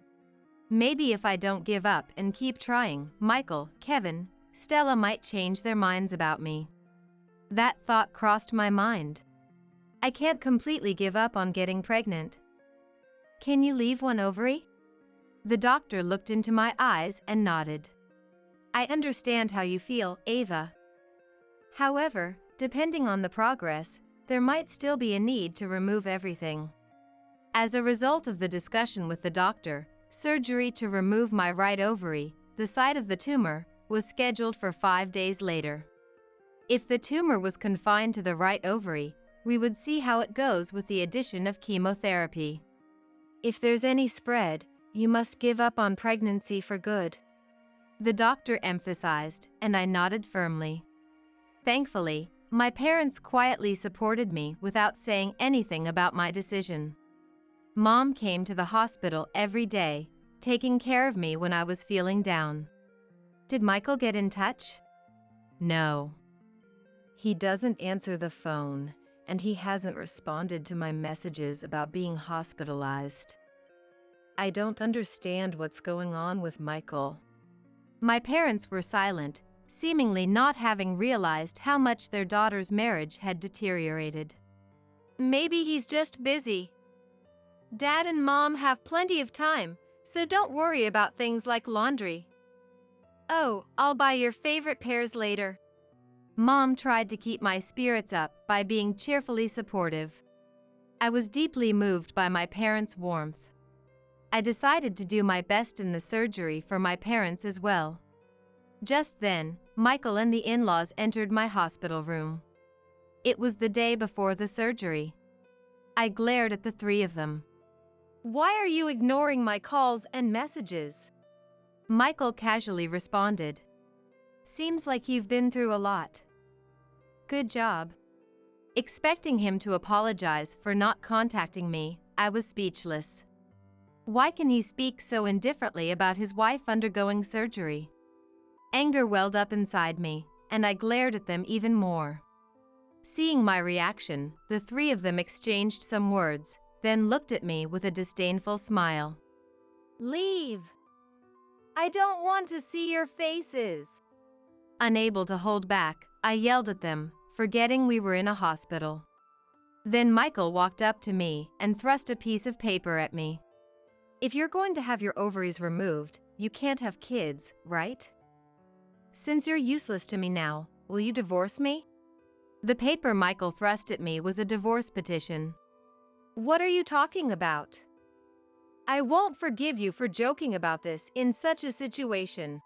Maybe if I don't give up and keep trying, Michael, Kevin, Stella might change their minds about me. That thought crossed my mind. I can't completely give up on getting pregnant. Can you leave one ovary? The doctor looked into my eyes and nodded. I understand how you feel, Ava. However, depending on the progress, there might still be a need to remove everything. As a result of the discussion with the doctor, surgery to remove my right ovary, the site of the tumor, was scheduled for 5 days later. If the tumor was confined to the right ovary, we would see how it goes with the addition of chemotherapy. If there's any spread, you must give up on pregnancy for good. The doctor emphasized, and I nodded firmly. Thankfully, my parents quietly supported me without saying anything about my decision. Mom came to the hospital every day, taking care of me when I was feeling down. Did Michael get in touch? No. He doesn't answer the phone, and he hasn't responded to my messages about being hospitalized. I don't understand what's going on with Michael. My parents were silent, seemingly not having realized how much their daughter's marriage had deteriorated. Maybe he's just busy. Dad and Mom have plenty of time, so don't worry about things like laundry. Oh, I'll buy your favorite pears later. Mom tried to keep my spirits up by being cheerfully supportive. I was deeply moved by my parents' warmth. I decided to do my best in the surgery for my parents as well. Just then, Michael and the in-laws entered my hospital room. It was the day before the surgery. I glared at the three of them. Why are you ignoring my calls and messages? Michael casually responded. Seems like you've been through a lot. Good job. Expecting him to apologize for not contacting me, I was speechless. Why can he speak so indifferently about his wife undergoing surgery? Anger welled up inside me, and I glared at them even more. Seeing my reaction, the three of them exchanged some words, then looked at me with a disdainful smile. Leave. I don't want to see your faces. Unable to hold back, I yelled at them, forgetting we were in a hospital. Then Michael walked up to me and thrust a piece of paper at me. If you're going to have your ovaries removed, you can't have kids, right? Since you're useless to me now, will you divorce me? The paper Michael thrust at me was a divorce petition. What are you talking about? I won't forgive you for joking about this in such a situation.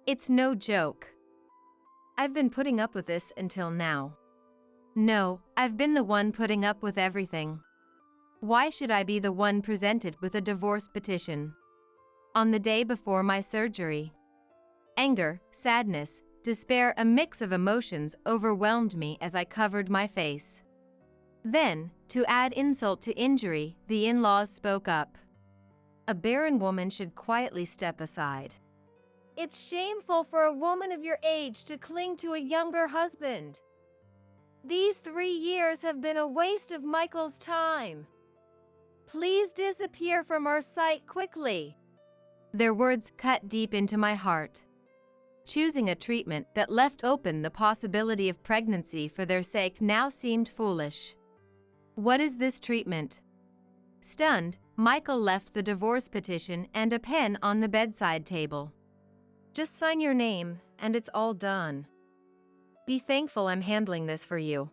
It's no joke. I've been putting up with this until now. No, I've been the one putting up with everything. Why should I be the one presented with a divorce petition? On the day before my surgery, anger, sadness, despair, a mix of emotions overwhelmed me as I covered my face. Then, to add insult to injury, the in-laws spoke up. A barren woman should quietly step aside. It's shameful for a woman of your age to cling to a younger husband. These 3 years have been a waste of Michael's time. Please disappear from our sight quickly. Their words cut deep into my heart. Choosing a treatment that left open the possibility of pregnancy for their sake now seemed foolish. What is this treatment? Stunned, Michael left the divorce petition and a pen on the bedside table. Just sign your name, and it's all done. Be thankful I'm handling this for you.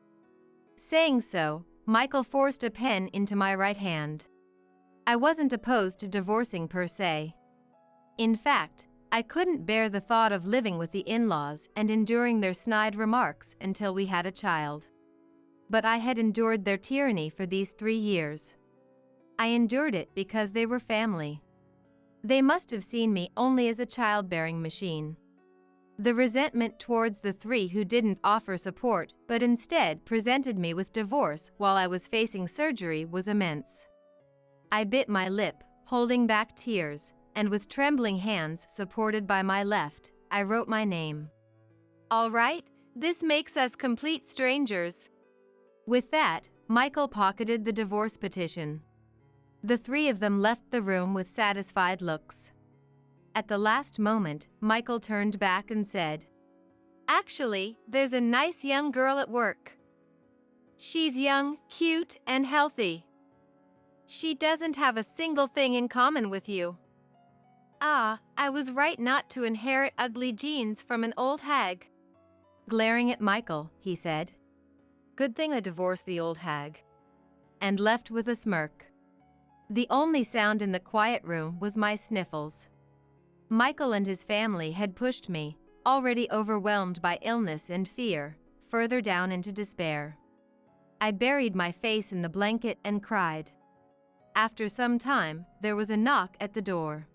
Saying so, Michael forced a pen into my right hand. I wasn't opposed to divorcing per se. In fact, I couldn't bear the thought of living with the in-laws and enduring their snide remarks until we had a child. But I had endured their tyranny for these 3 years. I endured it because they were family. They must have seen me only as a childbearing machine. The resentment towards the 3 who didn't offer support but instead presented me with divorce while I was facing surgery was immense. I bit my lip, holding back tears, and with trembling hands supported by my left, I wrote my name. All right, this makes us complete strangers. With that, Michael pocketed the divorce petition. The 3 of them left the room with satisfied looks. At the last moment, Michael turned back and said, Actually, there's a nice young girl at work. She's young, cute, and healthy. She doesn't have a single thing in common with you. Ah, I was right not to inherit ugly genes from an old hag. Glaring at Michael, he said, Good thing I divorced the old hag. And left with a smirk. The only sound in the quiet room was my sniffles. Michael and his family had pushed me, already overwhelmed by illness and fear, further down into despair. I buried my face in the blanket and cried. After some time, there was a knock at the door.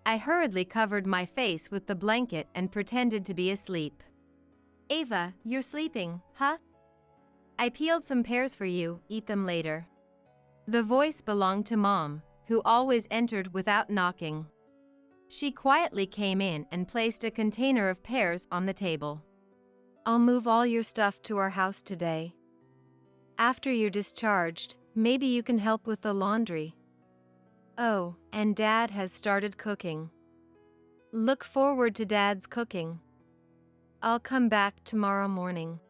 I hurriedly covered my face with the blanket and pretended to be asleep. Ava, you're sleeping, huh? I peeled some pears for you, eat them later. The voice belonged to Mom, who always entered without knocking. She quietly came in and placed a container of pears on the table. I'll move all your stuff to our house today. After you're discharged, maybe you can help with the laundry. Oh, and Dad has started cooking. Look forward to Dad's cooking. I'll come back tomorrow morning.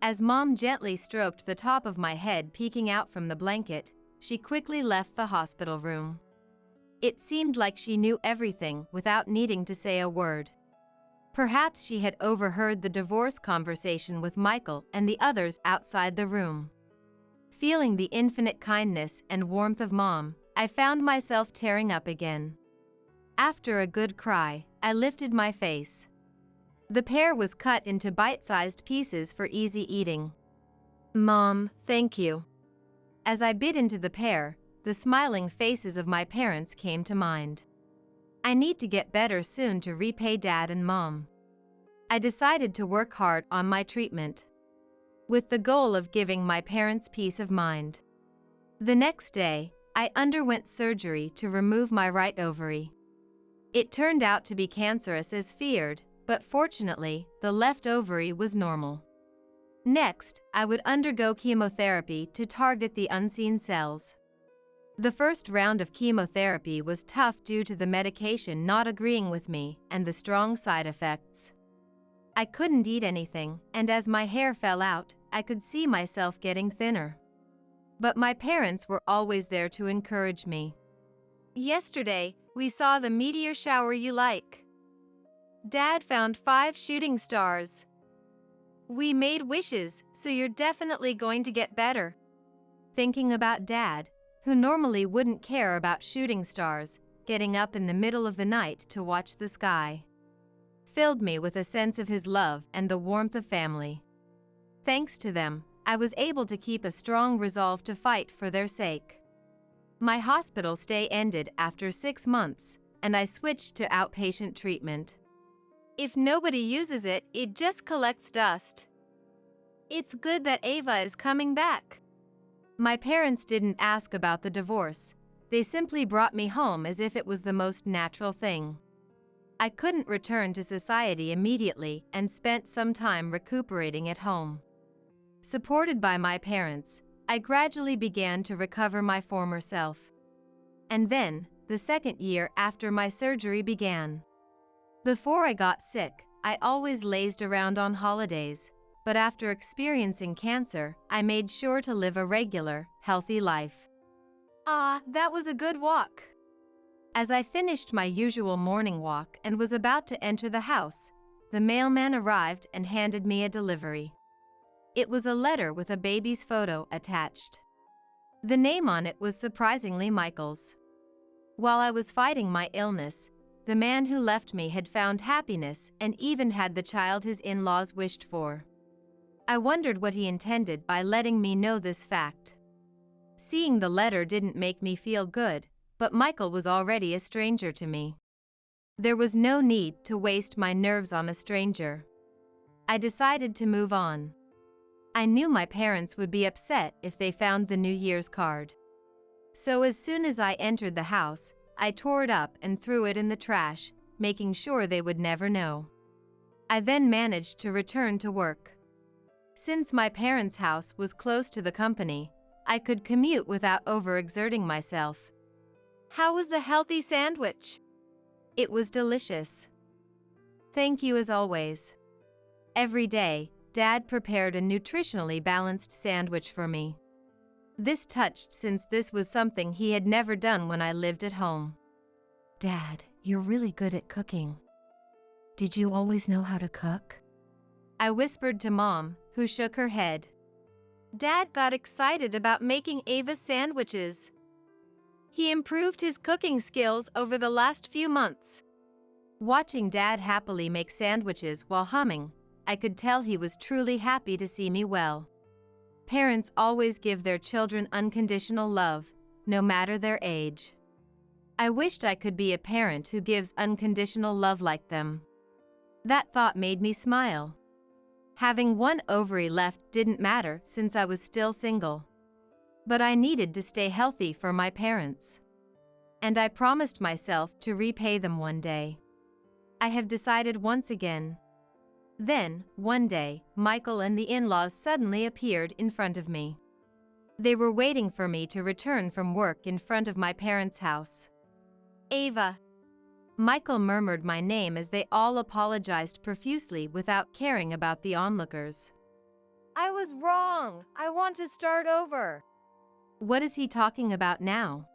As Mom gently stroked the top of my head peeking out from the blanket, she quickly left the hospital room. It seemed like she knew everything without needing to say a word. Perhaps she had overheard the divorce conversation with Michael and the others outside the room. Feeling the infinite kindness and warmth of Mom, I found myself tearing up again. After a good cry, I lifted my face. The pear was cut into bite-sized pieces for easy eating. Mom, thank you. As I bit into the pear, the smiling faces of my parents came to mind. I need to get better soon to repay Dad and Mom. I decided to work hard on my treatment, with the goal of giving my parents peace of mind. The next day, I underwent surgery to remove my right ovary. It turned out to be cancerous as feared, but fortunately, the left ovary was normal. Next, I would undergo chemotherapy to target the unseen cells. The first round of chemotherapy was tough due to the medication not agreeing with me and the strong side effects. I couldn't eat anything, and as my hair fell out, I could see myself getting thinner. But my parents were always there to encourage me. Yesterday, we saw the meteor shower you like. Dad found 5 shooting stars. We made wishes, so you're definitely going to get better. Thinking about Dad, who normally wouldn't care about shooting stars, getting up in the middle of the night to watch the sky, filled me with a sense of his love and the warmth of family. Thanks to them, I was able to keep a strong resolve to fight for their sake. My hospital stay ended after 6 months, and I switched to outpatient treatment. If nobody uses it, it just collects dust. It's good that Ava is coming back. My parents didn't ask about the divorce. They simply brought me home as if it was the most natural thing. I couldn't return to society immediately and spent some time recuperating at home. Supported by my parents, I gradually began to recover my former self. And then, the second year after my surgery began. Before I got sick, I always lazed around on holidays, but after experiencing cancer, I made sure to live a regular, healthy life. That was a good walk. As I finished my usual morning walk and was about to enter the house, the mailman arrived and handed me a delivery. It was a letter with a baby's photo attached. The name on it was surprisingly Michael's. While I was fighting my illness, the man who left me had found happiness and even had the child his in-laws wished for. I wondered what he intended by letting me know this fact. Seeing the letter didn't make me feel good, but Michael was already a stranger to me. There was no need to waste my nerves on a stranger. I decided to move on. I knew my parents would be upset if they found the New Year's card. So as soon as I entered the house, I tore it up and threw it in the trash, making sure they would never know. I then managed to return to work. Since my parents' house was close to the company, I could commute without overexerting myself. How was the healthy sandwich? It was delicious. Thank you as always. Every day, Dad prepared a nutritionally balanced sandwich for me. This touched since this was something he had never done when I lived at home. Dad, you're really good at cooking. Did you always know how to cook? I whispered to Mom, who shook her head. Dad got excited about making Ava's sandwiches. He improved his cooking skills over the last few months. Watching Dad happily make sandwiches while humming, I could tell he was truly happy to see me well. Parents always give their children unconditional love, no matter their age. I wished I could be a parent who gives unconditional love like them. That thought made me smile. Having one ovary left didn't matter since I was still single. But I needed to stay healthy for my parents. And I promised myself to repay them one day. I have decided once again. Then, one day, Michael and the in-laws suddenly appeared in front of me. They were waiting for me to return from work in front of my parents' house. Ava. Michael murmured my name as they all apologized profusely without caring about the onlookers. I was wrong. I want to start over. What is he talking about now?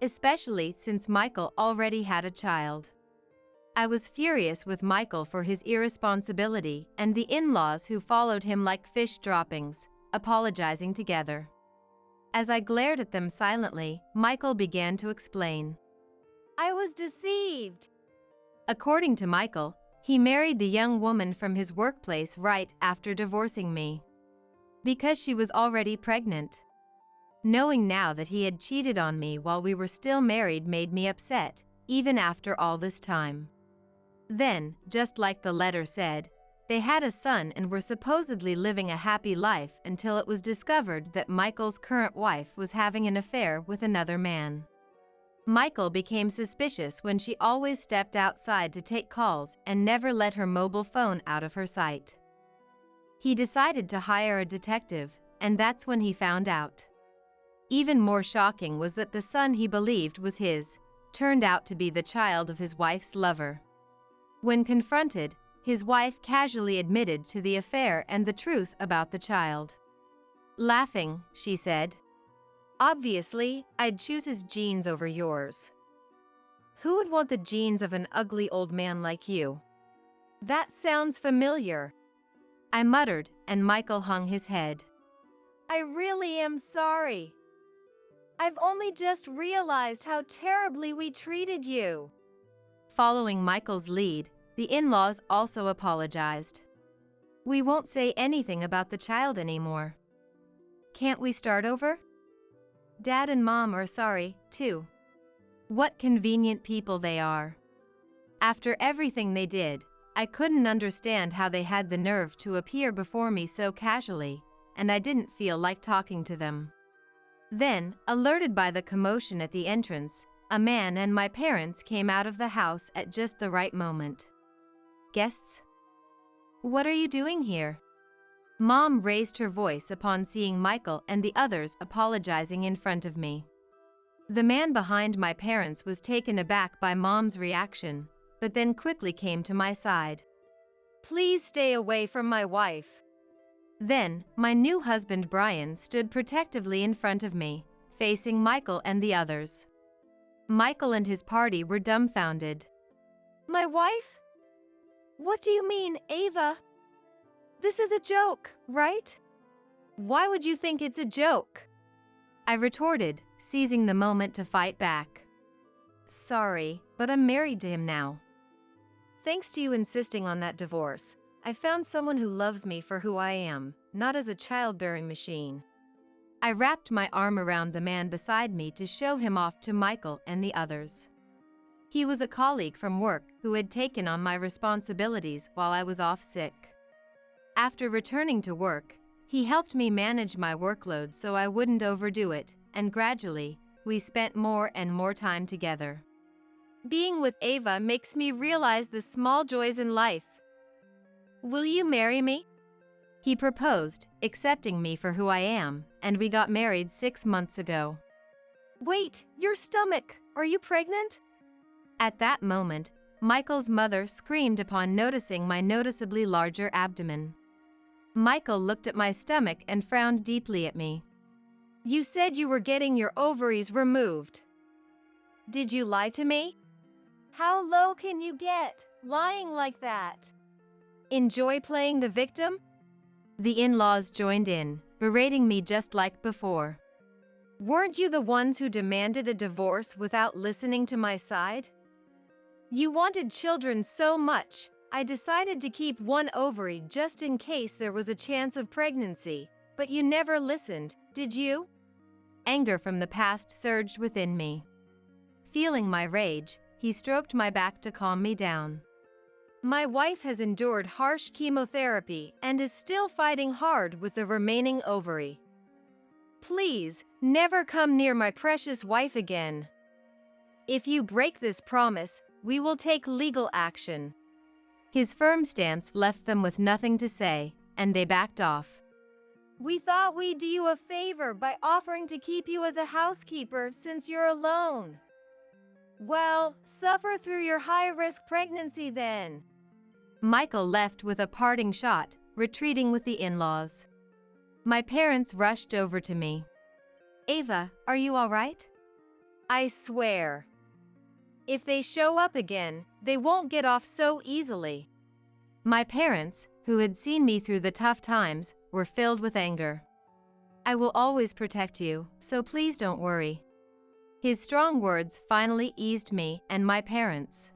Especially since Michael already had a child. I was furious with Michael for his irresponsibility and the in-laws who followed him like fish droppings, apologizing together. As I glared at them silently, Michael began to explain. I was deceived. According to Michael, he married the young woman from his workplace right after divorcing me. Because she was already pregnant. Knowing now that he had cheated on me while we were still married made me upset, even after all this time. Then, just like the letter said, they had a son and were supposedly living a happy life until it was discovered that Michael's current wife was having an affair with another man. Michael became suspicious when she always stepped outside to take calls and never let her mobile phone out of her sight. He decided to hire a detective, and that's when he found out. Even more shocking was that the son he believed was his turned out to be the child of his wife's lover. When confronted, his wife casually admitted to the affair and the truth about the child. Laughing, she said, "Obviously, I'd choose his genes over yours. Who would want the genes of an ugly old man like you?" "That sounds familiar," I muttered, and Michael hung his head. "I really am sorry. I've only just realized how terribly we treated you." Following Michael's lead, the in-laws also apologized. "We won't say anything about the child anymore. Can't we start over? Dad and Mom are sorry, too." What convenient people they are. After everything they did, I couldn't understand how they had the nerve to appear before me so casually, and I didn't feel like talking to them. Then, alerted by the commotion at the entrance, a man and my parents came out of the house at just the right moment. "Guests? What are you doing here?" Mom raised her voice upon seeing Michael and the others apologizing in front of me. The man behind my parents was taken aback by Mom's reaction, but then quickly came to my side. "Please stay away from my wife." Then, my new husband Brian stood protectively in front of me, facing Michael and the others. Michael and his party were dumbfounded. "My wife? What do you mean, Ava? This is a joke, right?" "Why would you think it's a joke?" I retorted, seizing the moment to fight back. "Sorry, but I'm married to him now. Thanks to you insisting on that divorce, I found someone who loves me for who I am, not as a childbearing machine." I wrapped my arm around the man beside me to show him off to Michael and the others. He was a colleague from work who had taken on my responsibilities while I was off sick. After returning to work, he helped me manage my workload so I wouldn't overdo it, and gradually, we spent more and more time together. Being with Ava makes me realize the small joys in life. "Will you marry me?" He proposed, accepting me for who I am, and we got married 6 months ago. "Wait, your stomach! Are you pregnant?" At that moment, Michael's mother screamed upon noticing my noticeably larger abdomen. Michael looked at my stomach and frowned deeply at me. "You said you were getting your ovaries removed. Did you lie to me? How low can you get, lying like that? Enjoy playing the victim?" The in-laws joined in, berating me just like before. "Weren't you the ones who demanded a divorce without listening to my side? You wanted children so much, I decided to keep one ovary just in case there was a chance of pregnancy, but you never listened, did you?" Anger from the past surged within me. Feeling my rage, he stroked my back to calm me down. "My wife has endured harsh chemotherapy and is still fighting hard with the remaining ovary. Please, never come near my precious wife again. If you break this promise, we will take legal action." His firm stance left them with nothing to say, and they backed off. "We thought we'd do you a favor by offering to keep you as a housekeeper since you're alone. Well, suffer through your high-risk pregnancy then." Michael left with a parting shot, retreating with the in-laws. My parents rushed over to me. "Ava, are you all right?" "I swear, if they show up again, they won't get off so easily." My parents, who had seen me through the tough times, were filled with anger. "I will always protect you, so please don't worry." His strong words finally eased me and my parents.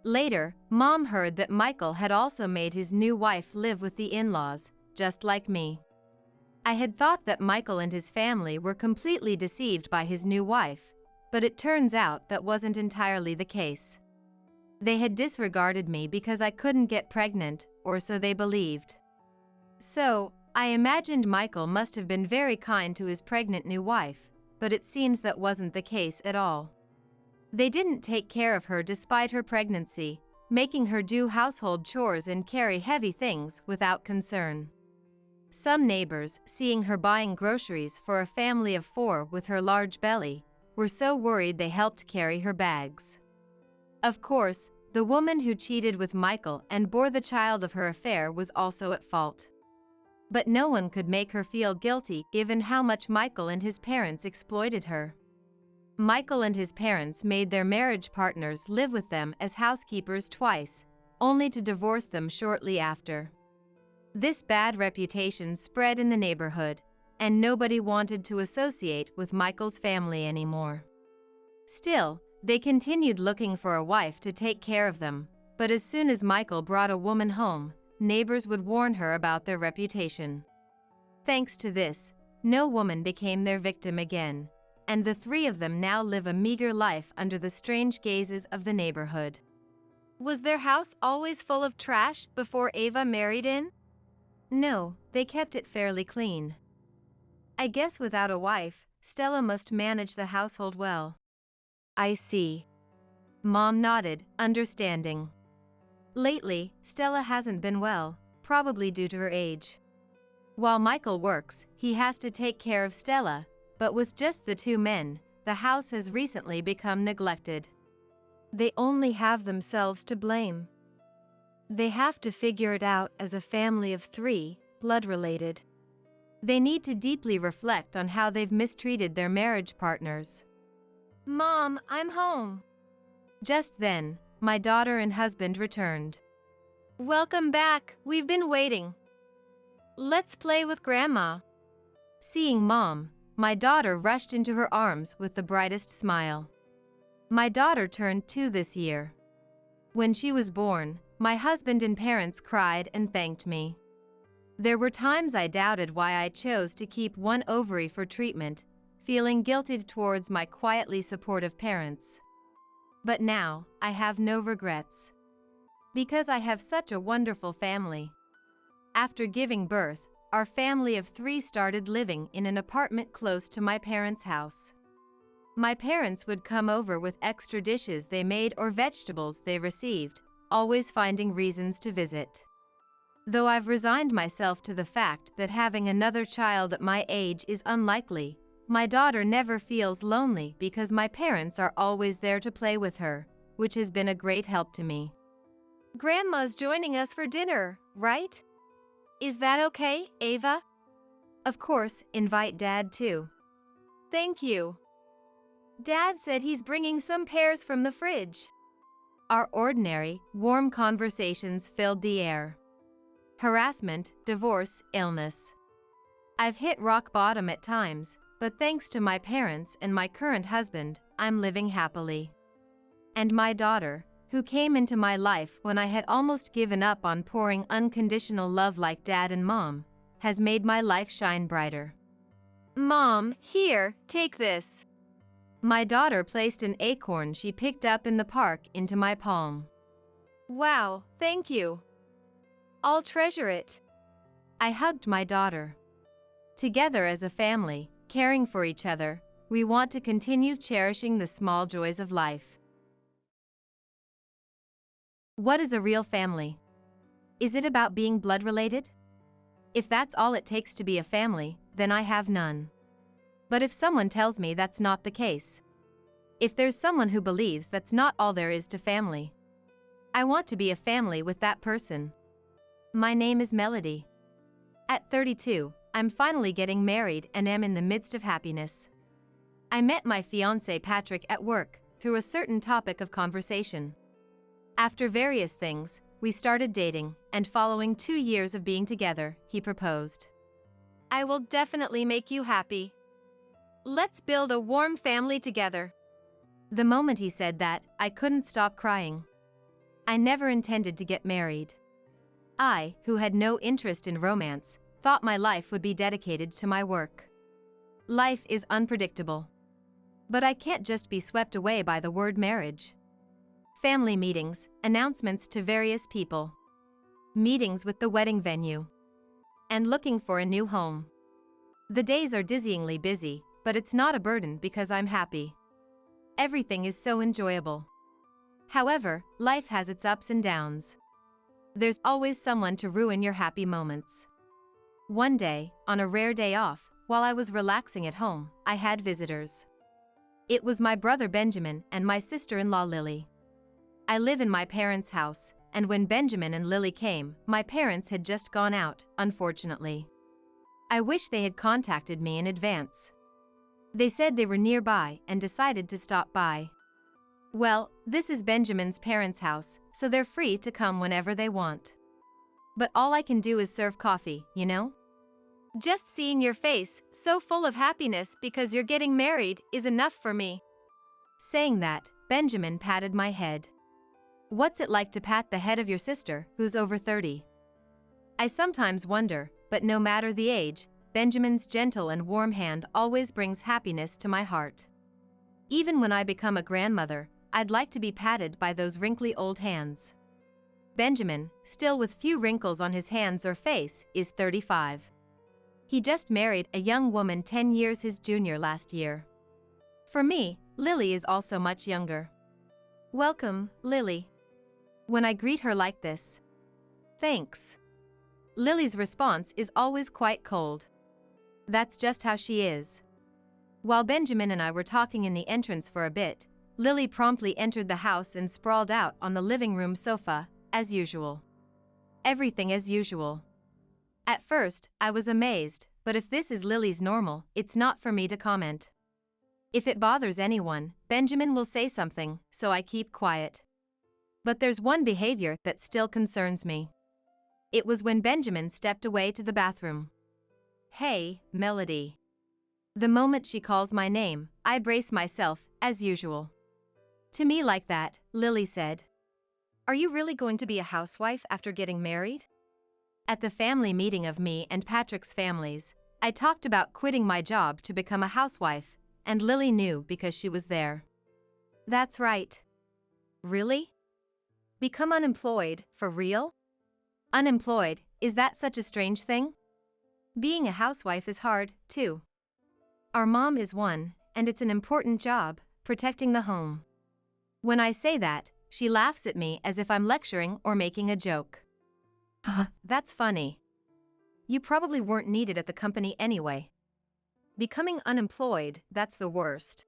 Later, Mom heard that Michael had also made his new wife live with the in-laws, just like me. I had thought that Michael and his family were completely deceived by his new wife, but it turns out that wasn't entirely the case. They had disregarded me because I couldn't get pregnant, or so they believed. So, I imagined Michael must have been very kind to his pregnant new wife, but it seems that wasn't the case at all. They didn't take care of her despite her pregnancy, making her do household chores and carry heavy things without concern. Some neighbors, seeing her buying groceries for a family of 4 with her large belly, were so worried they helped carry her bags. Of course, the woman who cheated with Michael and bore the child of her affair was also at fault. But no one could make her feel guilty given how much Michael and his parents exploited her. Michael and his parents made their marriage partners live with them as housekeepers twice, only to divorce them shortly after. This bad reputation spread in the neighborhood, and nobody wanted to associate with Michael's family anymore. Still, they continued looking for a wife to take care of them, but as soon as Michael brought a woman home, neighbors would warn her about their reputation. Thanks to this, no woman became their victim again, and the 3 of them now live a meager life under the strange gazes of the neighborhood. Was their house always full of trash before Ava married in? No, they kept it fairly clean. I guess without a wife, Stella must manage the household well. I see. Mom nodded, understanding. Lately, Stella hasn't been well, probably due to her age. While Michael works, he has to take care of Stella, but with just the 2 men, the house has recently become neglected. They only have themselves to blame. They have to figure it out as a family of 3, blood-related. They need to deeply reflect on how they've mistreated their marriage partners. Mom, I'm home. Just then, my daughter and husband returned. Welcome back, we've been waiting. Let's play with Grandma. Seeing Mom, my daughter rushed into her arms with the brightest smile. My daughter turned 2 this year. When she was born, my husband and parents cried and thanked me. There were times I doubted why I chose to keep 1 ovary for treatment, feeling guilted towards my quietly supportive parents. But now, I have no regrets. Because I have such a wonderful family. After giving birth, our family of 3 started living in an apartment close to my parents' house. My parents would come over with extra dishes they made or vegetables they received, always finding reasons to visit. Though I've resigned myself to the fact that having another child at my age is unlikely, my daughter never feels lonely because my parents are always there to play with her, which has been a great help to me. Grandma's joining us for dinner, right? Is that okay, Ava? Of course, invite Dad too. Thank you. Dad said he's bringing some pears from the fridge. Our ordinary, warm conversations filled the air. Harassment, divorce, illness. I've hit rock bottom at times, but thanks to my parents and my current husband, I'm living happily. And my daughter, who came into my life when I had almost given up on pouring unconditional love like Dad and Mom, has made my life shine brighter. Mom, here, take this. My daughter placed an acorn she picked up in the park into my palm. Wow, thank you. I'll treasure it. I hugged my daughter. Together as a family, caring for each other, we want to continue cherishing the small joys of life. What is a real family? Is it about being blood related? If that's all it takes to be a family, then I have none. But if someone tells me that's not the case, if there's someone who believes that's not all there is to family, I want to be a family with that person. My name is Melody. At 32, I'm finally getting married and am in the midst of happiness. I met my fiancé Patrick at work, through a certain topic of conversation. After various things, we started dating, and following 2 years of being together, he proposed. I will definitely make you happy. Let's build a warm family together. The moment he said that, I couldn't stop crying. I never intended to get married. I, who had no interest in romance, thought my life would be dedicated to my work. Life is unpredictable. But I can't just be swept away by the word marriage. Family meetings, announcements to various people. Meetings with the wedding venue. And looking for a new home. The days are dizzyingly busy, but it's not a burden because I'm happy. Everything is so enjoyable. However, life has its ups and downs. There's always someone to ruin your happy moments. One day, on a rare day off, while I was relaxing at home, I had visitors. It was my brother Benjamin and my sister-in-law Lily. I live in my parents' house, and when Benjamin and Lily came, my parents had just gone out, unfortunately. I wish they had contacted me in advance. They said they were nearby and decided to stop by. Well, this is Benjamin's parents' house, so they're free to come whenever they want. But all I can do is serve coffee, you know? Just seeing your face, so full of happiness because you're getting married, is enough for me. Saying that, Benjamin patted my head. What's it like to pat the head of your sister, who's over 30? I sometimes wonder, but no matter the age, Benjamin's gentle and warm hand always brings happiness to my heart. Even when I become a grandmother, I'd like to be patted by those wrinkly old hands. Benjamin, still with few wrinkles on his hands or face, is 35. He just married a young woman 10 years his junior last year. For me, Lily is also much younger. Welcome, Lily. When I greet her like this. Thanks. Lily's response is always quite cold. That's just how she is. While Benjamin and I were talking in the entrance for a bit, Lily promptly entered the house and sprawled out on the living room sofa, as usual. Everything as usual. At first, I was amazed, but if this is Lily's normal, it's not for me to comment. If it bothers anyone, Benjamin will say something, so I keep quiet. But there's one behavior that still concerns me. It was when Benjamin stepped away to the bathroom. Hey, Melody. The moment she calls my name, I brace myself, as usual. To me like that, Lily said. Are you really going to be a housewife after getting married? At the family meeting of me and Patrick's families, I talked about quitting my job to become a housewife, and Lily knew because she was there. That's right. Really? Become unemployed, for real? Unemployed, is that such a strange thing? Being a housewife is hard, too. Our mom is one, and it's an important job, protecting the home. When I say that, she laughs at me as if I'm lecturing or making a joke. That's funny. You probably weren't needed at the company anyway. Becoming unemployed, that's the worst.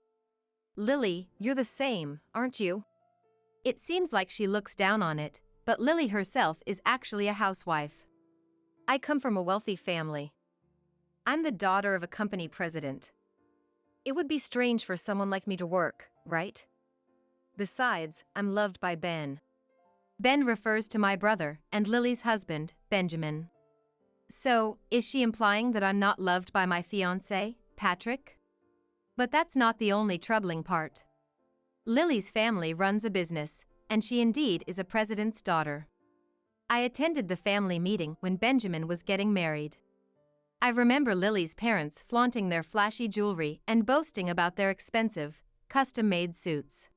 Lily, you're the same, aren't you? It seems like she looks down on it, but Lily herself is actually a housewife. I come from a wealthy family. I'm the daughter of a company president. It would be strange for someone like me to work, right? Besides, I'm loved by Ben. Ben refers to my brother and Lily's husband, Benjamin. So, is she implying that I'm not loved by my fiancé, Patrick? But that's not the only troubling part. Lily's family runs a business, and she indeed is a president's daughter. I attended the family meeting when Benjamin was getting married. I remember Lily's parents flaunting their flashy jewelry and boasting about their expensive, custom-made suits.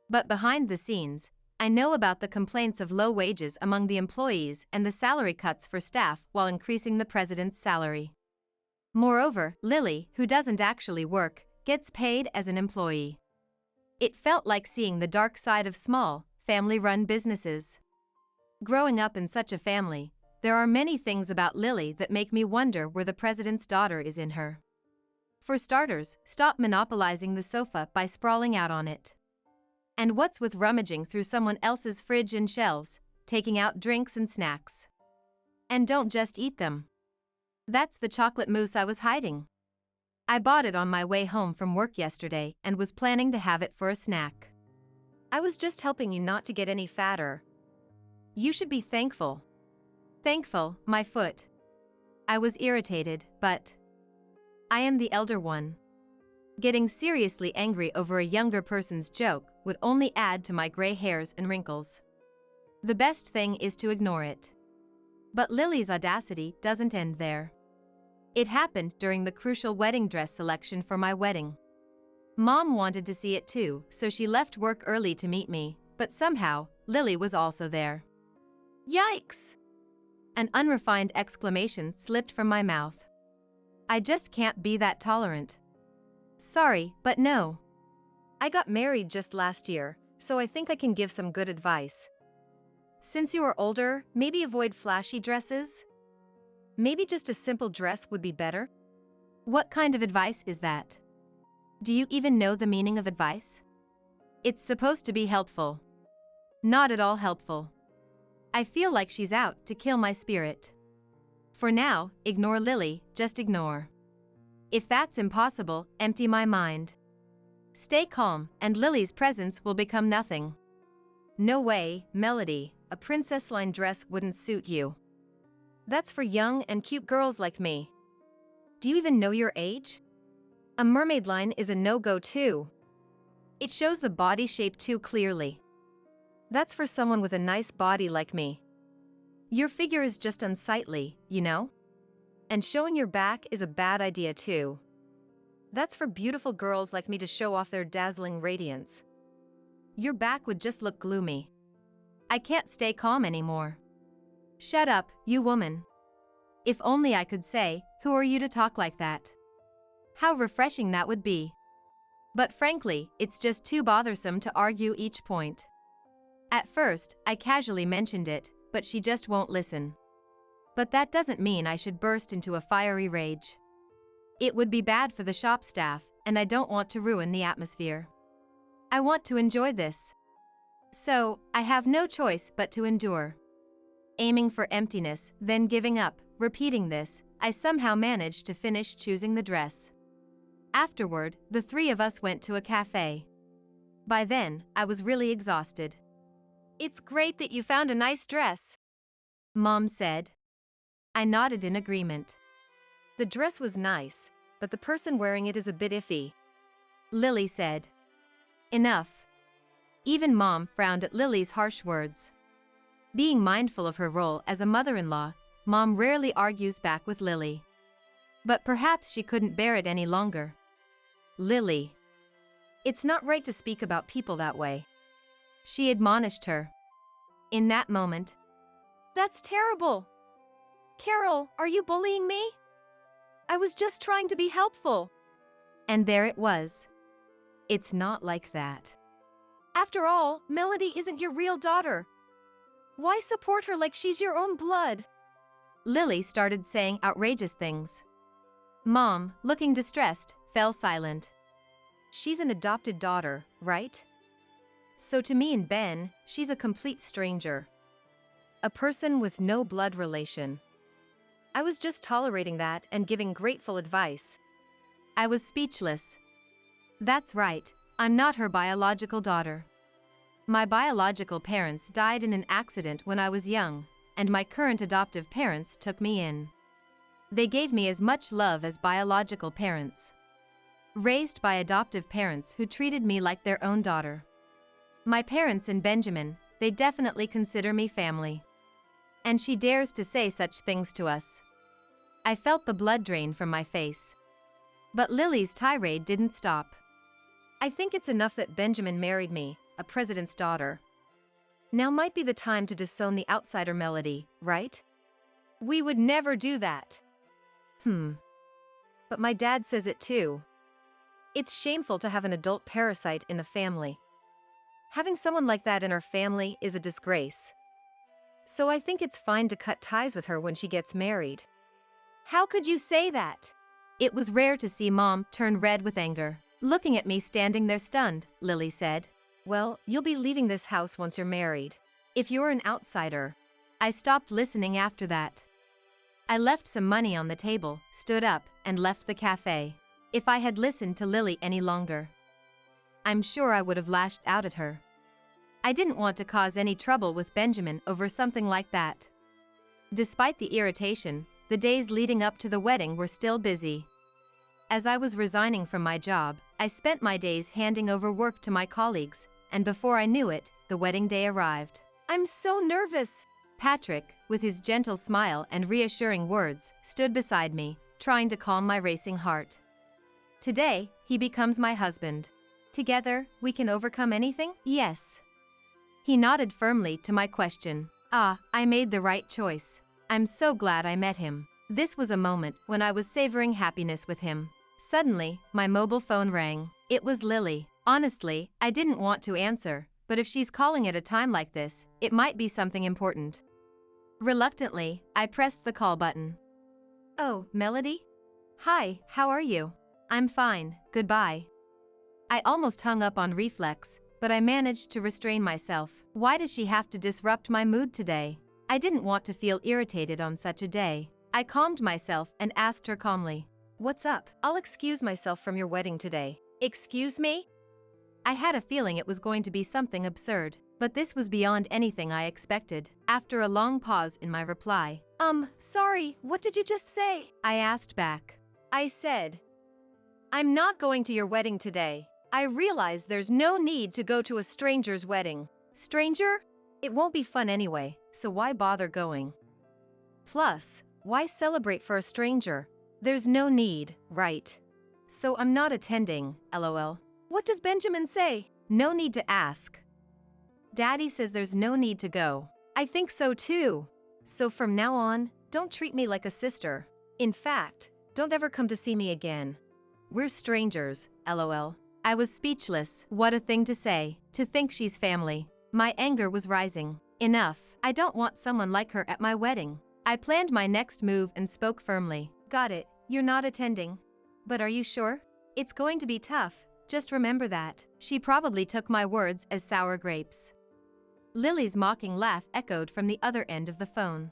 But behind the scenes, I know about the complaints of low wages among the employees and the salary cuts for staff while increasing the president's salary. Moreover, Lily, who doesn't actually work, gets paid as an employee. It felt like seeing the dark side of small, family-run businesses. Growing up in such a family, there are many things about Lily that make me wonder where the president's daughter is in her. For starters, stop monopolizing the sofa by sprawling out on it. And what's with rummaging through someone else's fridge and shelves, taking out drinks and snacks? And don't just eat them. That's the chocolate mousse I was hiding. I bought it on my way home from work yesterday and was planning to have it for a snack. I was just helping you not to get any fatter. You should be thankful. Thankful, my foot. I was irritated, but I am the elder one. Getting seriously angry over a younger person's joke would only add to my gray hairs and wrinkles. The best thing is to ignore it. But Lily's audacity doesn't end there. It happened during the crucial wedding dress selection for my wedding. Mom wanted to see it too, so she left work early to meet me, but somehow, Lily was also there. Yikes! An unrefined exclamation slipped from my mouth. I just can't be that tolerant. Sorry, but no. I got married just last year, so I think I can give some good advice. Since you are older, maybe avoid flashy dresses. Maybe just a simple dress would be better? What kind of advice is that? Do you even know the meaning of advice? It's supposed to be helpful. Not at all helpful. I feel like she's out to kill my spirit. For now, ignore Lily, just ignore. If that's impossible, empty my mind. Stay calm, and Lily's presence will become nothing. No way, Melody, a princess line dress wouldn't suit you. That's for young and cute girls like me. Do you even know your age? A mermaid line is a no-go too. It shows the body shape too clearly. That's for someone with a nice body like me. Your figure is just unsightly, you know? And showing your back is a bad idea too. That's for beautiful girls like me to show off their dazzling radiance. Your back would just look gloomy. I can't stay calm anymore. Shut up, you woman. If only I could say, who are you to talk like that? How refreshing that would be. But frankly, it's just too bothersome to argue each point. At first, I casually mentioned it, but she just won't listen. But that doesn't mean I should burst into a fiery rage. It would be bad for the shop staff, and I don't want to ruin the atmosphere. I want to enjoy this. So, I have no choice but to endure. Aiming for emptiness, then giving up, repeating this, I somehow managed to finish choosing the dress. Afterward, the three of us went to a cafe. By then, I was really exhausted. It's great that you found a nice dress, Mom said. I nodded in agreement. The dress was nice, but the person wearing it is a bit iffy, Lily said. Enough. Even Mom frowned at Lily's harsh words. Being mindful of her role as a mother-in-law, Mom rarely argues back with Lily. But perhaps she couldn't bear it any longer. Lily. It's not right to speak about people that way, she admonished her. In that moment, that's terrible. Carol, are you bullying me? I was just trying to be helpful. And there it was. It's not like that. After all, Melody isn't your real daughter. Why support her like she's your own blood? Lily started saying outrageous things. Mom, looking distressed, fell silent. She's an adopted daughter, right? So to me and Ben, she's a complete stranger. A person with no blood relation. I was just tolerating that and giving grateful advice. I was speechless. That's right, I'm not her biological daughter. My biological parents died in an accident when I was young, and my current adoptive parents took me in. They gave me as much love as biological parents. Raised by adoptive parents who treated me like their own daughter. My parents and Benjamin, they definitely consider me family. And she dares to say such things to us. I felt the blood drain from my face. But Lily's tirade didn't stop. I think it's enough that Benjamin married me, a president's daughter. Now might be the time to disown the outsider Melody, right? We would never do that. But my dad says it too. It's shameful to have an adult parasite in the family. Having someone like that in our family is a disgrace. So I think it's fine to cut ties with her when she gets married. How could you say that? It was rare to see Mom turn red with anger. Looking at me standing there stunned, Lily said. Well, you'll be leaving this house once you're married. If you're an outsider. I stopped listening after that. I left some money on the table, stood up, and left the cafe. If I had listened to Lily any longer, I'm sure I would have lashed out at her. I didn't want to cause any trouble with Benjamin over something like that. Despite the irritation, the days leading up to the wedding were still busy. As I was resigning from my job, I spent my days handing over work to my colleagues, and before I knew it, the wedding day arrived. I'm so nervous. Patrick, with his gentle smile and reassuring words, stood beside me, trying to calm my racing heart. Today, he becomes my husband. Together, we can overcome anything? Yes. He nodded firmly to my question. I made the right choice. I'm so glad I met him. This was a moment when I was savoring happiness with him. Suddenly, my mobile phone rang. It was Lily. Honestly, I didn't want to answer, but if she's calling at a time like this, it might be something important. Reluctantly, I pressed the call button. Oh, Melody? Hi, how are you? I'm fine, goodbye. I almost hung up on reflex, but I managed to restrain myself. Why does she have to disrupt my mood today? I didn't want to feel irritated on such a day. I calmed myself and asked her calmly. What's up? I'll excuse myself from your wedding today. Excuse me? I had a feeling it was going to be something absurd, but this was beyond anything I expected. After a long pause in my reply, sorry, what did you just say? I asked back. I said, I'm not going to your wedding today. I realize there's no need to go to a stranger's wedding. Stranger? It won't be fun anyway, so why bother going? Plus, why celebrate for a stranger? There's no need, right? So I'm not attending, lol. What does Benjamin say? No need to ask. Daddy says there's no need to go. I think so too. So from now on, don't treat me like a sister. In fact, don't ever come to see me again. We're strangers, lol. I was speechless. What a thing to say, to think she's family. My anger was rising. Enough. I don't want someone like her at my wedding. I planned my next move and spoke firmly. Got it, you're not attending. But are you sure? It's going to be tough, just remember that. She probably took my words as sour grapes. Lily's mocking laugh echoed from the other end of the phone.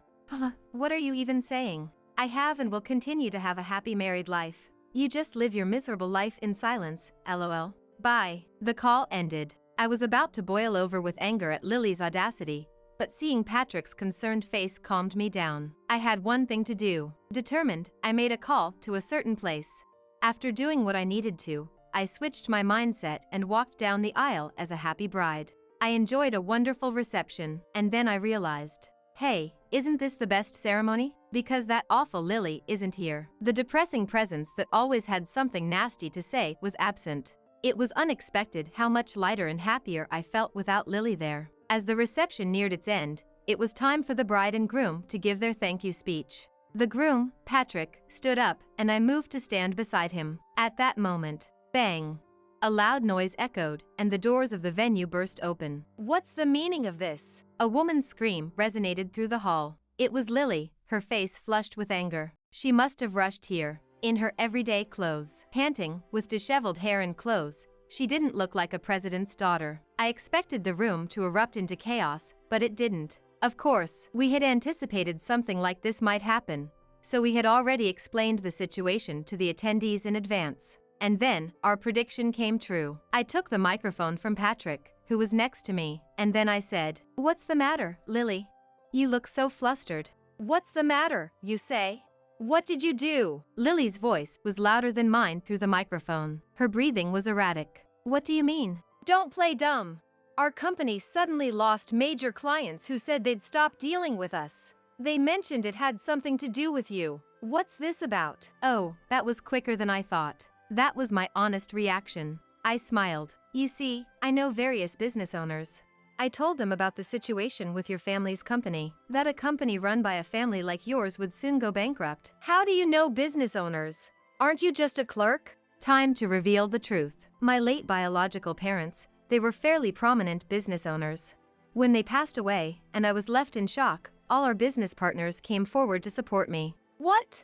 What are you even saying? I have and will continue to have a happy married life. You just live your miserable life in silence, lol. Bye. The call ended. I was about to boil over with anger at Lily's audacity, but seeing Patrick's concerned face calmed me down. I had one thing to do. Determined, I made a call to a certain place. After doing what I needed to, I switched my mindset and walked down the aisle as a happy bride. I enjoyed a wonderful reception, and then I realized, hey, isn't this the best ceremony? Because that awful Lily isn't here. The depressing presence that always had something nasty to say was absent. It was unexpected how much lighter and happier I felt without Lily there. As the reception neared its end, it was time for the bride and groom to give their thank you speech. The groom, Patrick, stood up, and I moved to stand beside him. At that moment, bang! A loud noise echoed, and the doors of the venue burst open. What's the meaning of this? A woman's scream resonated through the hall. It was Lily, her face flushed with anger. She must have rushed here, in her everyday clothes. Panting, with disheveled hair and clothes, she didn't look like a president's daughter. I expected the room to erupt into chaos, but it didn't. Of course, we had anticipated something like this might happen, so we had already explained the situation to the attendees in advance. And then, our prediction came true. I took the microphone from Patrick, who was next to me, and then I said, What's the matter, Lily? You look so flustered. What's the matter, you say? What did you do? Lily's voice was louder than mine through the microphone. Her breathing was erratic. What do you mean? Don't play dumb. Our company suddenly lost major clients who said they'd stop dealing with us. They mentioned it had something to do with you. What's this about? Oh, that was quicker than I thought. That was my honest reaction. I smiled. You see, I know various business owners. I told them about the situation with your family's company, that a company run by a family like yours would soon go bankrupt. How do you know business owners? Aren't you just a clerk? Time to reveal the truth. My late biological parents, they were fairly prominent business owners. When they passed away, and I was left in shock, all our business partners came forward to support me. What?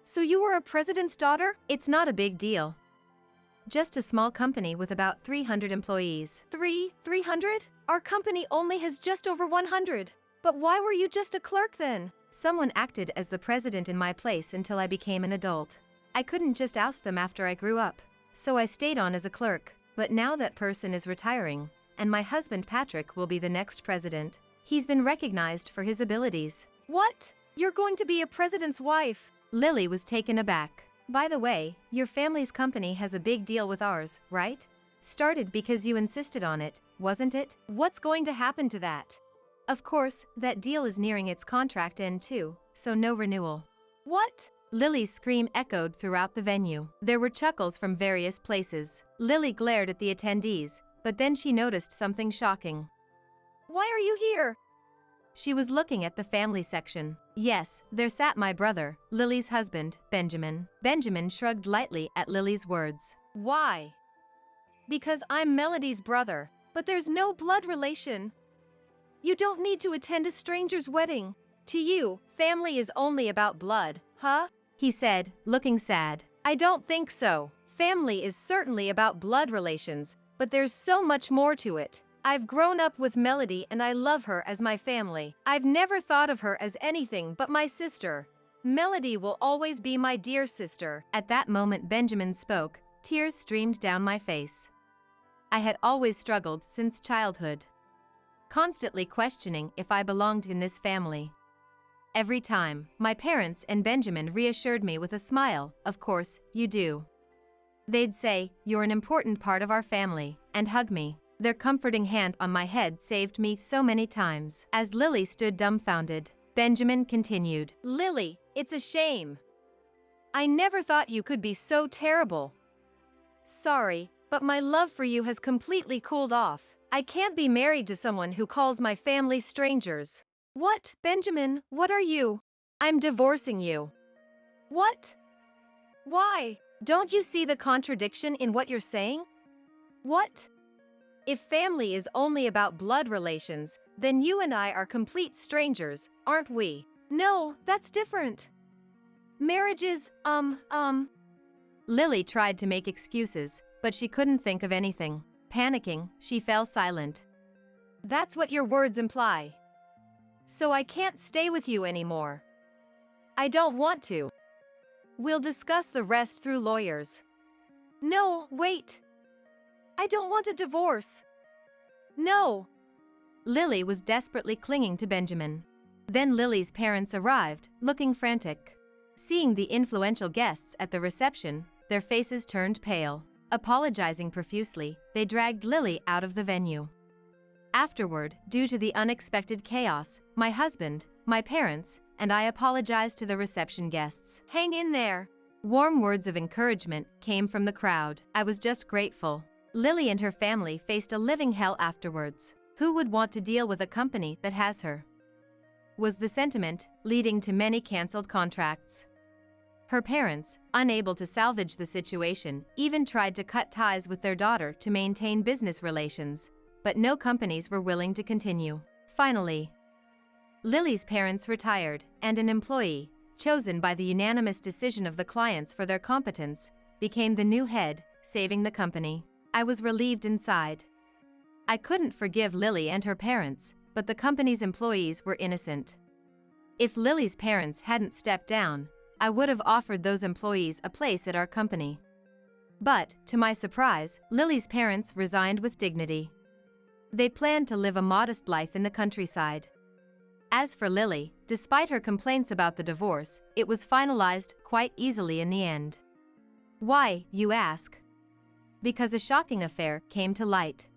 So you were a president's daughter? It's not a big deal. Just a small company with about 300 employees. 300? Our company only has just over 100. But why were you just a clerk then? Someone acted as the president in my place until I became an adult. I couldn't just oust them after I grew up. So I stayed on as a clerk. But now that person is retiring, and my husband Patrick will be the next president. He's been recognized for his abilities. What? You're going to be a president's wife? Lily was taken aback. By the way, your family's company has a big deal with ours, right? Started because you insisted on it, wasn't it? What's going to happen to that? Of course, that deal is nearing its contract end too, so no renewal. What? Lily's scream echoed throughout the venue. There were chuckles from various places. Lily glared at the attendees, but then she noticed something shocking. Why are you here? She was looking at the family section. Yes, there sat my brother, Lily's husband, Benjamin. Benjamin shrugged lightly at Lily's words. Why? Because I'm Melody's brother, but there's no blood relation. You don't need to attend a stranger's wedding. To you, family is only about blood, huh? he said, looking sad. I don't think so. Family is certainly about blood relations, but there's so much more to it. I've grown up with Melody and I love her as my family. I've never thought of her as anything but my sister. Melody will always be my dear sister. At that moment Benjamin spoke, tears streamed down my face. I had always struggled since childhood, constantly questioning if I belonged in this family. Every time, my parents and Benjamin reassured me with a smile, of course, you do. They'd say, you're an important part of our family, and hug me. Their comforting hand on my head saved me so many times. As Lily stood dumbfounded, Benjamin continued, Lily, it's a shame. I never thought you could be so terrible. Sorry, but my love for you has completely cooled off. I can't be married to someone who calls my family strangers. What, Benjamin, what are you? I'm divorcing you. What? Why? Don't you see the contradiction in what you're saying? What? If family is only about blood relations, then you and I are complete strangers, aren't we? No, that's different. Marriage is, Lily tried to make excuses, but she couldn't think of anything. Panicking, she fell silent. That's what your words imply. So I can't stay with you anymore. I don't want to. We'll discuss the rest through lawyers. No, wait. I don't want a divorce. No. Lily was desperately clinging to Benjamin. Then Lily's parents arrived, looking frantic. Seeing the influential guests at the reception, their faces turned pale. Apologizing profusely, they dragged Lily out of the venue. Afterward, due to the unexpected chaos, my husband, my parents, and I apologized to the reception guests. Hang in there. Warm words of encouragement came from the crowd. I was just grateful. Lily and her family faced a living hell afterwards. Who would want to deal with a company that has her? Was the sentiment, leading to many canceled contracts. Her parents, unable to salvage the situation, even tried to cut ties with their daughter to maintain business relations, but no companies were willing to continue. Finally, Lily's parents retired, and an employee, chosen by the unanimous decision of the clients for their competence, became the new head, saving the company. I was relieved inside. I couldn't forgive Lily and her parents, but the company's employees were innocent. If Lily's parents hadn't stepped down, I would have offered those employees a place at our company. But, to my surprise, Lily's parents resigned with dignity. They planned to live a modest life in the countryside. As for Lily, despite her complaints about the divorce, it was finalized quite easily in the end. Why, you ask? Because a shocking affair came to light.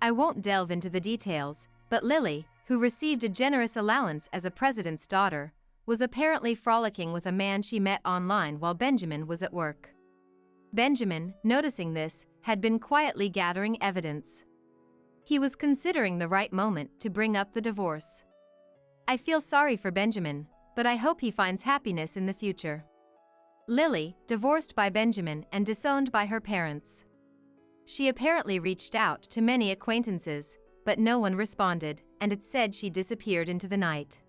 I won't delve into the details, but Lily, who received a generous allowance as a president's daughter, was apparently frolicking with a man she met online while Benjamin was at work. Benjamin, noticing this, had been quietly gathering evidence. He was considering the right moment to bring up the divorce. I feel sorry for Benjamin, but I hope he finds happiness in the future. Lily, divorced by Benjamin and disowned by her parents. She apparently reached out to many acquaintances, but no one responded, and it said she disappeared into the night.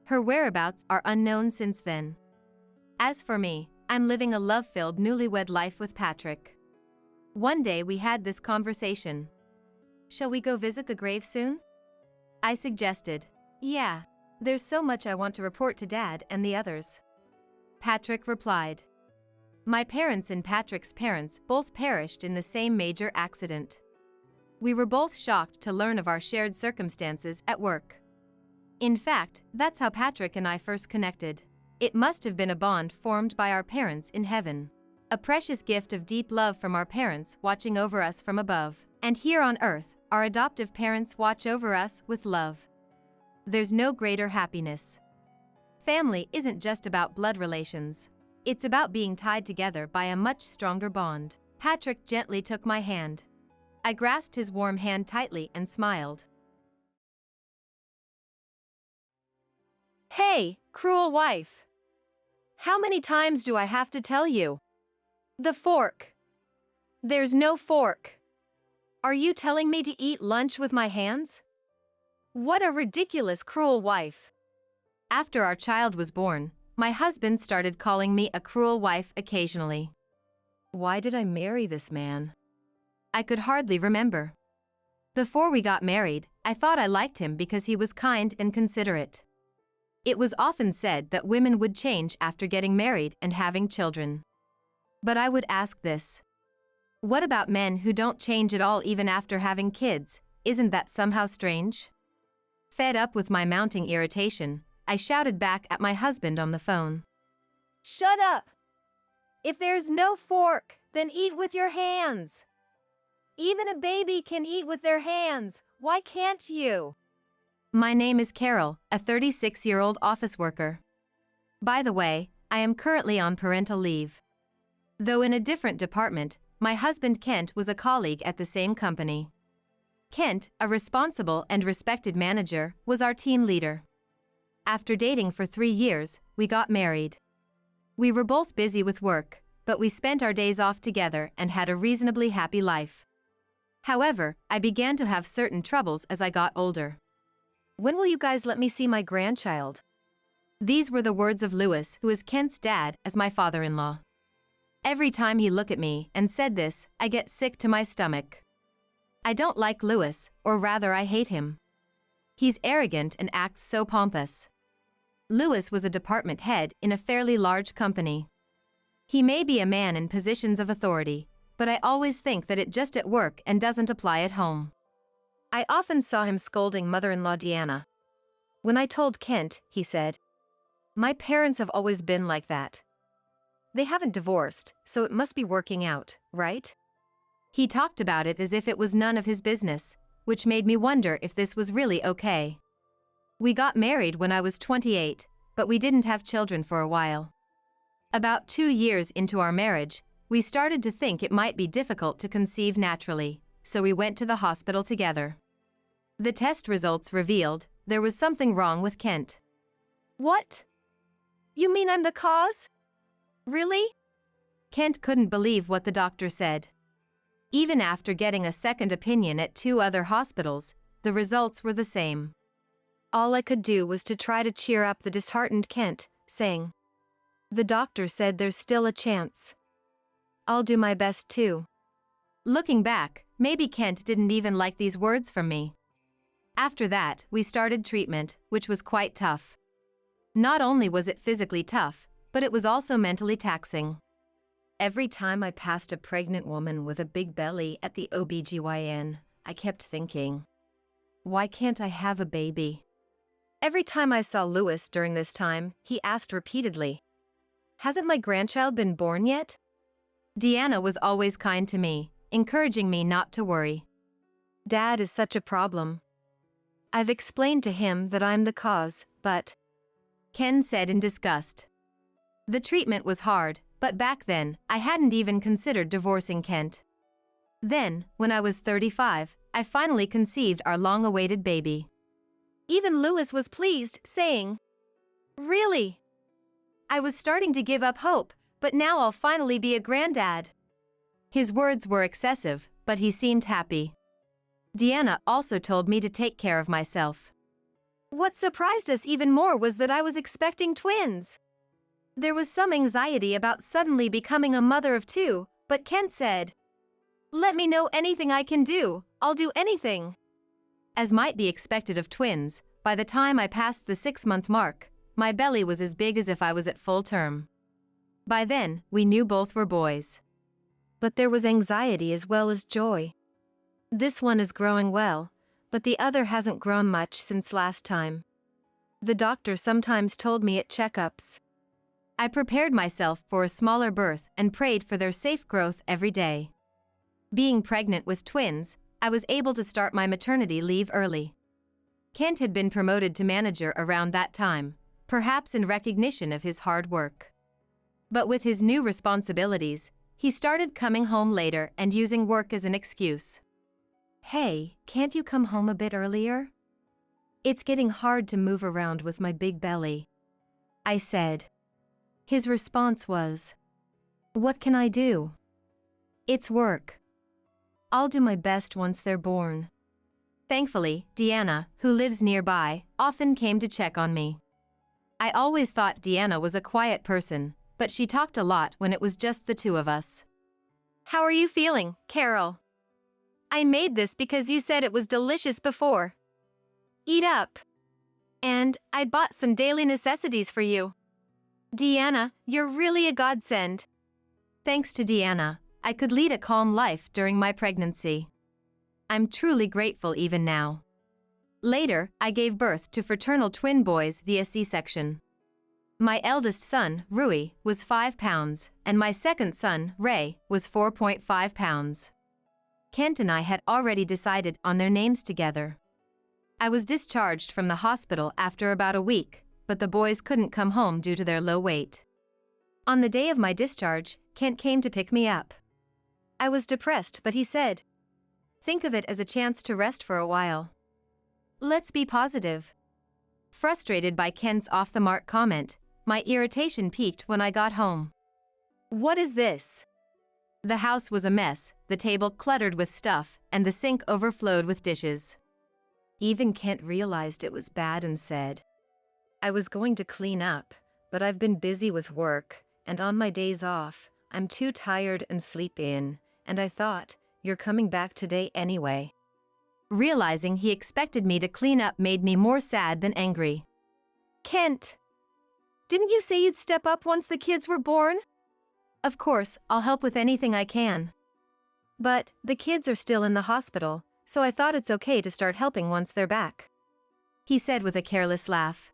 Her whereabouts are unknown since then. As for me, I'm living a love-filled newlywed life with Patrick. One day we had this conversation. Shall we go visit the grave soon? I suggested. Yeah, there's so much I want to report to Dad and the others. Patrick replied. My parents and Patrick's parents both perished in the same major accident. We were both shocked to learn of our shared circumstances at work. In fact, that's how Patrick and I first connected. It must have been a bond formed by our parents in heaven. A precious gift of deep love from our parents watching over us from above. And here on earth, our adoptive parents watch over us with love. There's no greater happiness. Family isn't just about blood relations. It's about being tied together by a much stronger bond. Patrick gently took my hand. I grasped his warm hand tightly and smiled. Hey, cruel wife. How many times do I have to tell you? The fork. There's no fork. Are you telling me to eat lunch with my hands? What a ridiculous, cruel wife. After our child was born, my husband started calling me a cruel wife occasionally. Why did I marry this man? I could hardly remember. Before we got married, I thought I liked him because he was kind and considerate. It was often said that women would change after getting married and having children. But I would ask this. What about men who don't change at all even after having kids? Isn't that somehow strange? Fed up with my mounting irritation, I shouted back at my husband on the phone. Shut up! If there's no fork, then eat with your hands. Even a baby can eat with their hands. Why can't you? My name is Carol, a 36-year-old office worker. By the way, I am currently on parental leave. Though in a different department, my husband Kent was a colleague at the same company. Kent, a responsible and respected manager, was our team leader. After dating for 3 years, we got married. We were both busy with work, but we spent our days off together and had a reasonably happy life. However, I began to have certain troubles as I got older. When will you guys let me see my grandchild? These were the words of Louis, who is Kent's dad, as my father-in-law. Every time he looked at me and said this, I get sick to my stomach. I don't like Louis, or rather I hate him. He's arrogant and acts so pompous. Louis was a department head in a fairly large company. He may be a man in positions of authority, but I always think that it just at work and doesn't apply at home. I often saw him scolding mother-in-law Deanna. When I told Kent, he said, "My parents have always been like that. They haven't divorced, so it must be working out, right?" He talked about it as if it was none of his business, which made me wonder if this was really okay. We got married when I was 28, but we didn't have children for a while. About 2 years into our marriage, we started to think it might be difficult to conceive naturally, so we went to the hospital together. The test results revealed there was something wrong with Kent. What? You mean I'm the cause? Really? Kent couldn't believe what the doctor said. Even after getting a second opinion at 2 other hospitals, the results were the same. All I could do was to try to cheer up the disheartened Kent, saying, "The doctor said there's still a chance. I'll do my best too." Looking back, maybe Kent didn't even like these words from me. After that, we started treatment, which was quite tough. Not only was it physically tough, but it was also mentally taxing. Every time I passed a pregnant woman with a big belly at the OBGYN, I kept thinking, why can't I have a baby? Every time I saw Louis during this time, he asked repeatedly, "Hasn't my grandchild been born yet?" Deanna was always kind to me, encouraging me not to worry. "Dad is such a problem. I've explained to him that I'm the cause, but..." Ken said in disgust. The treatment was hard, but back then, I hadn't even considered divorcing Kent. Then, when I was 35, I finally conceived our long-awaited baby. Even Louis was pleased, saying, "Really?" I was starting to give up hope, but now I'll finally be a granddad. His words were excessive, but he seemed happy. Deanna also told me to take care of myself. What surprised us even more was that I was expecting twins. There was some anxiety about suddenly becoming a mother of 2, but Kent said, "Let me know anything I can do, I'll do anything." As might be expected of twins, by the time I passed the 6-month mark, my belly was as big as if I was at full term. By then, we knew both were boys. But there was anxiety as well as joy. This one is growing well, but the other hasn't grown much since last time. The doctor sometimes told me at checkups. I prepared myself for a smaller birth and prayed for their safe growth every day. Being pregnant with twins, I was able to start my maternity leave early. Kent had been promoted to manager around that time, perhaps in recognition of his hard work. But with his new responsibilities, he started coming home later and using work as an excuse. "Hey, can't you come home a bit earlier? It's getting hard to move around with my big belly," I said. His response was, "What can I do? It's work. I'll do my best once they're born." Thankfully, Deanna, who lives nearby, often came to check on me. I always thought Deanna was a quiet person, but she talked a lot when it was just the two of us. How are you feeling, Carol? I made this because you said it was delicious before. Eat up. And I bought some daily necessities for you. Deanna, you're really a godsend. Thanks to Deanna, I could lead a calm life during my pregnancy. I'm truly grateful even now. Later, I gave birth to fraternal twin boys via C-section. My eldest son, Rui, was 5 pounds, and my second son, Ray, was 4.5 pounds. Kent and I had already decided on their names together. I was discharged from the hospital after about a week, but the boys couldn't come home due to their low weight. On the day of my discharge, Kent came to pick me up. I was depressed, but he said, "Think of it as a chance to rest for a while. Let's be positive." Frustrated by Kent's off-the-mark comment, my irritation peaked when I got home. What is this? The house was a mess, the table cluttered with stuff, and the sink overflowed with dishes. Even Kent realized it was bad and said, "I was going to clean up, but I've been busy with work, and on my days off, I'm too tired and sleep in, and I thought, you're coming back today anyway." Realizing he expected me to clean up made me more sad than angry. Kent, didn't you say you'd step up once the kids were born? Of course, I'll help with anything I can. But the kids are still in the hospital, so I thought it's okay to start helping once they're back. He said with a careless laugh.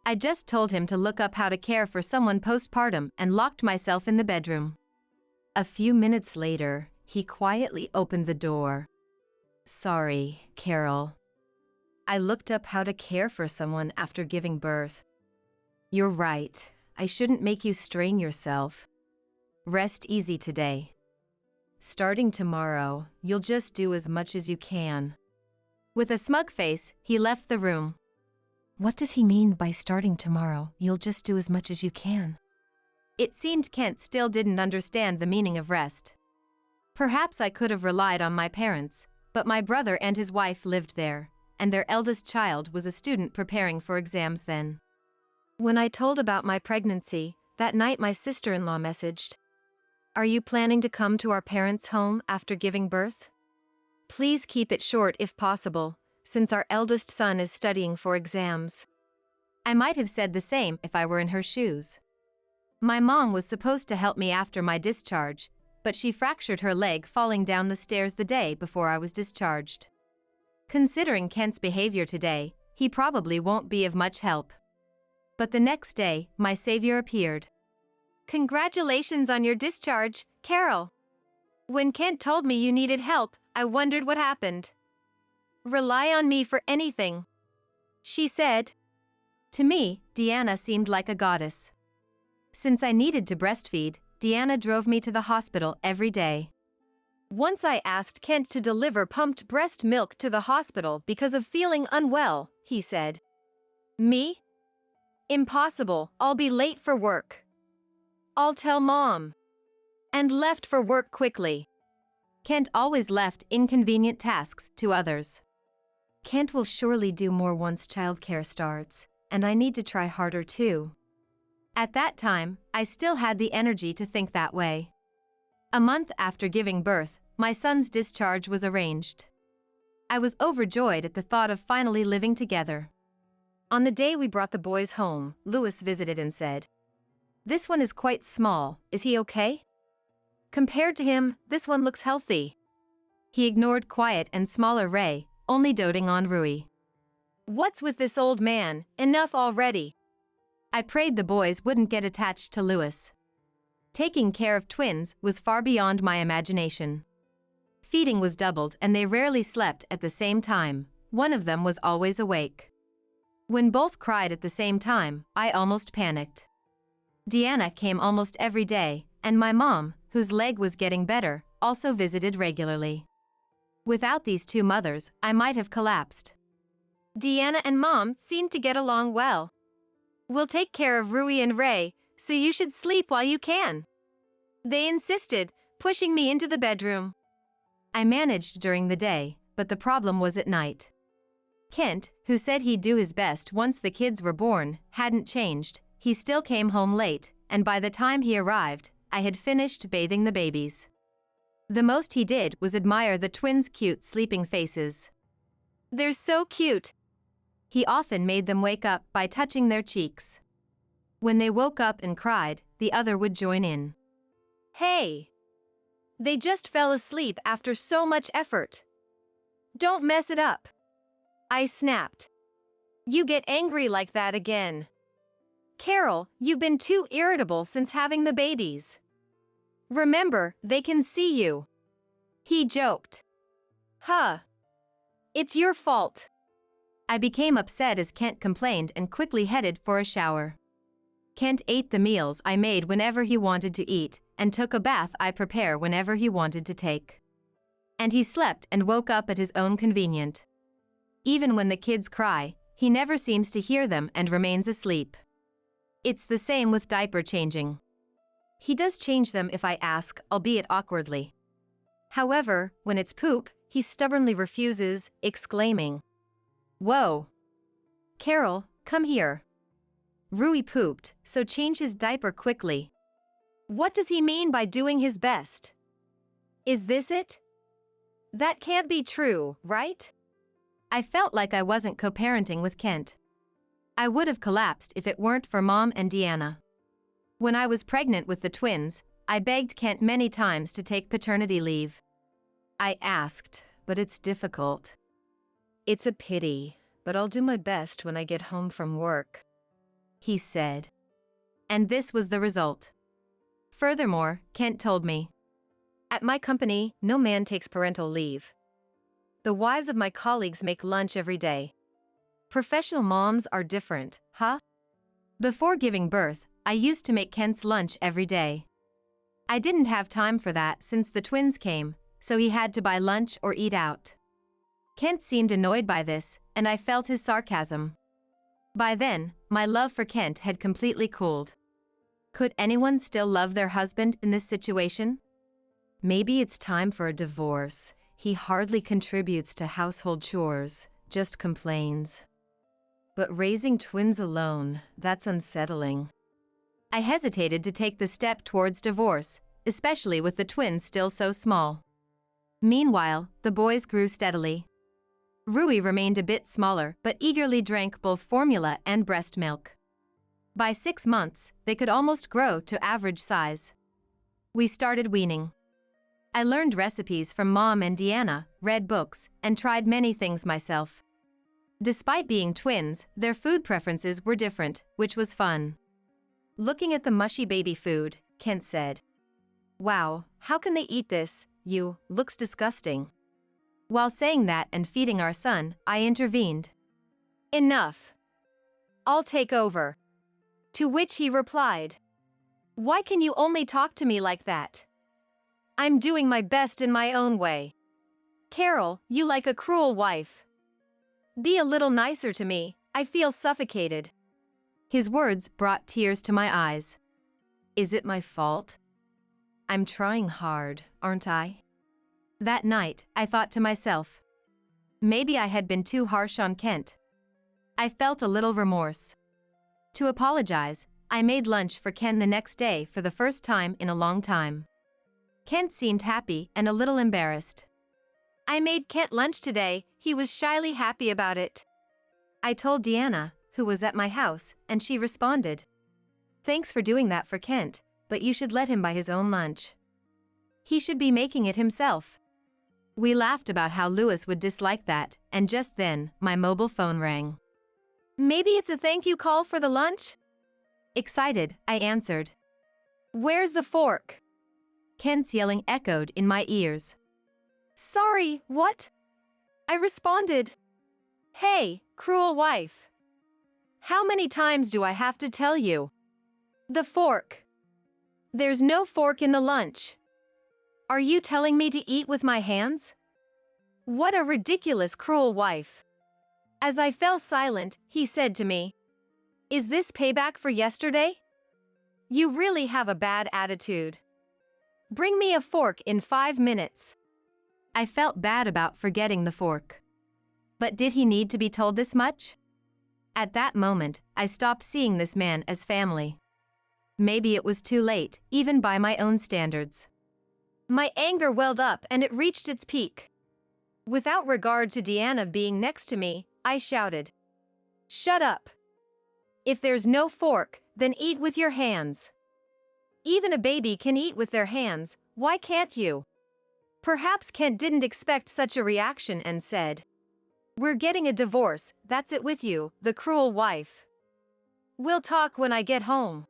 I just told him to look up how to care for someone postpartum and locked myself in the bedroom. A few minutes later, he quietly opened the door. "Sorry, Carol. I looked up how to care for someone after giving birth. You're right, I shouldn't make you strain yourself. Rest easy today. Starting tomorrow, you'll just do as much as you can." With a smug face, he left the room. What does he mean by starting tomorrow, you'll just do as much as you can? It seemed Kent still didn't understand the meaning of rest. Perhaps I could have relied on my parents, but my brother and his wife lived there, and their eldest child was a student preparing for exams then. When I told about my pregnancy, that night my sister-in-law messaged, "Are you planning to come to our parents' home after giving birth? Please keep it short if possible, since our eldest son is studying for exams." I might have said the same if I were in her shoes. My mom was supposed to help me after my discharge, but she fractured her leg falling down the stairs the day before I was discharged. Considering Kent's behavior today, he probably won't be of much help. But the next day, my savior appeared. Congratulations on your discharge, Carol. When Kent told me you needed help, I wondered what happened. Rely on me for anything, she said. To me, Deanna seemed like a goddess. Since I needed to breastfeed, Deanna drove me to the hospital every day. Once I asked Kent to deliver pumped breast milk to the hospital because of feeling unwell, he said. "Me? Impossible, I'll be late for work. I'll tell Mom." And left for work quickly. Kent always left inconvenient tasks to others. Kent will surely do more once childcare starts, and I need to try harder too. At that time, I still had the energy to think that way. A month after giving birth, my son's discharge was arranged. I was overjoyed at the thought of finally living together. On the day we brought the boys home, Louis visited and said, "This one is quite small, is he okay?" Compared to him, this one looks healthy. He ignored quiet and smaller Ray, only doting on Rui. "What's with this old man? Enough already." I prayed the boys wouldn't get attached to Louis. Taking care of twins was far beyond my imagination. Feeding was doubled and they rarely slept at the same time. One of them was always awake. When both cried at the same time, I almost panicked. Deanna came almost every day, and my mom, whose leg was getting better, also visited regularly. Without these two mothers, I might have collapsed. Deanna and Mom seem to get along well. "We'll take care of Rui and Ray, so you should sleep while you can," they insisted, pushing me into the bedroom. I managed during the day, but the problem was at night. Kent, who said he'd do his best once the kids were born, hadn't changed. He still came home late, and by the time he arrived, I had finished bathing the babies. The most he did was admire the twins' cute sleeping faces. They're so cute. He often made them wake up by touching their cheeks. When they woke up and cried, the other would join in. Hey! They just fell asleep after so much effort. Don't mess it up. I snapped. You get angry like that again. Carol, you've been too irritable since having the babies. Remember, they can see you. He joked. Huh. It's your fault. I became upset as Kent complained and quickly headed for a shower. Kent ate the meals I made whenever he wanted to eat, and took a bath I prepare whenever he wanted to take. And he slept and woke up at his own convenience. Even when the kids cry, he never seems to hear them and remains asleep. It's the same with diaper changing. He does change them if I ask, albeit awkwardly. However, when it's poop, he stubbornly refuses, exclaiming, "Whoa! Carol, come here." Rui pooped, so change his diaper quickly. What does he mean by doing his best? Is this it? That can't be true, right? I felt like I wasn't co-parenting with Kent. I would have collapsed if it weren't for Mom and Deanna. When I was pregnant with the twins, I begged Kent many times to take paternity leave. I asked, but it's difficult. It's a pity, but I'll do my best when I get home from work, he said. And this was the result. Furthermore, Kent told me, at my company, no man takes parental leave. The wives of my colleagues make lunch every day. Professional moms are different, huh? Before giving birth, I used to make Kent's lunch every day. I didn't have time for that since the twins came, so he had to buy lunch or eat out. Kent seemed annoyed by this, and I felt his sarcasm. By then, my love for Kent had completely cooled. Could anyone still love their husband in this situation? Maybe it's time for a divorce. He hardly contributes to household chores, just complains. But raising twins alone, that's unsettling. I hesitated to take the step towards divorce, especially with the twins still so small. Meanwhile, the boys grew steadily. Rui remained a bit smaller but eagerly drank both formula and breast milk. By 6 months, they could almost grow to average size. We started weaning. I learned recipes from Mom and Deanna, read books, and tried many things myself. Despite being twins, their food preferences were different, which was fun. Looking at the mushy baby food, Kent said, "Wow, how can they eat this? Looks disgusting." While saying that and feeding our son, I intervened. Enough. I'll take over. To which he replied, "Why can you only talk to me like that? I'm doing my best in my own way. Carol, you like a cruel wife. Be a little nicer to me, I feel suffocated." His words brought tears to my eyes. Is it my fault? I'm trying hard, aren't I? That night, I thought to myself, maybe I had been too harsh on Kent. I felt a little remorse. To apologize, I made lunch for Ken the next day for the first time in a long time. Kent seemed happy and a little embarrassed. I made Kent lunch today, he was shyly happy about it. I told Deanna, who was at my house, and she responded, "Thanks for doing that for Kent, but you should let him buy his own lunch. He should be making it himself." We laughed about how Louis would dislike that, and just then, my mobile phone rang. Maybe it's a thank you call for the lunch? Excited, I answered. Where's the fork? Kent's yelling echoed in my ears. Sorry, what? I responded. Hey, cruel wife. How many times do I have to tell you? The fork. There's no fork in the lunch. Are you telling me to eat with my hands? What a ridiculous cruel wife. As I fell silent, he said to me, "Is this payback for yesterday? You really have a bad attitude. Bring me a fork in 5 minutes." I felt bad about forgetting the fork. But did he need to be told this much? At that moment, I stopped seeing this man as family. Maybe it was too late, even by my own standards. My anger welled up and it reached its peak. Without regard to Deanna being next to me, I shouted, "Shut up! If there's no fork, then eat with your hands. Even a baby can eat with their hands, why can't you?" Perhaps Kent didn't expect such a reaction and said, "We're getting a divorce, that's it with you, the cruel wife. We'll talk when I get home."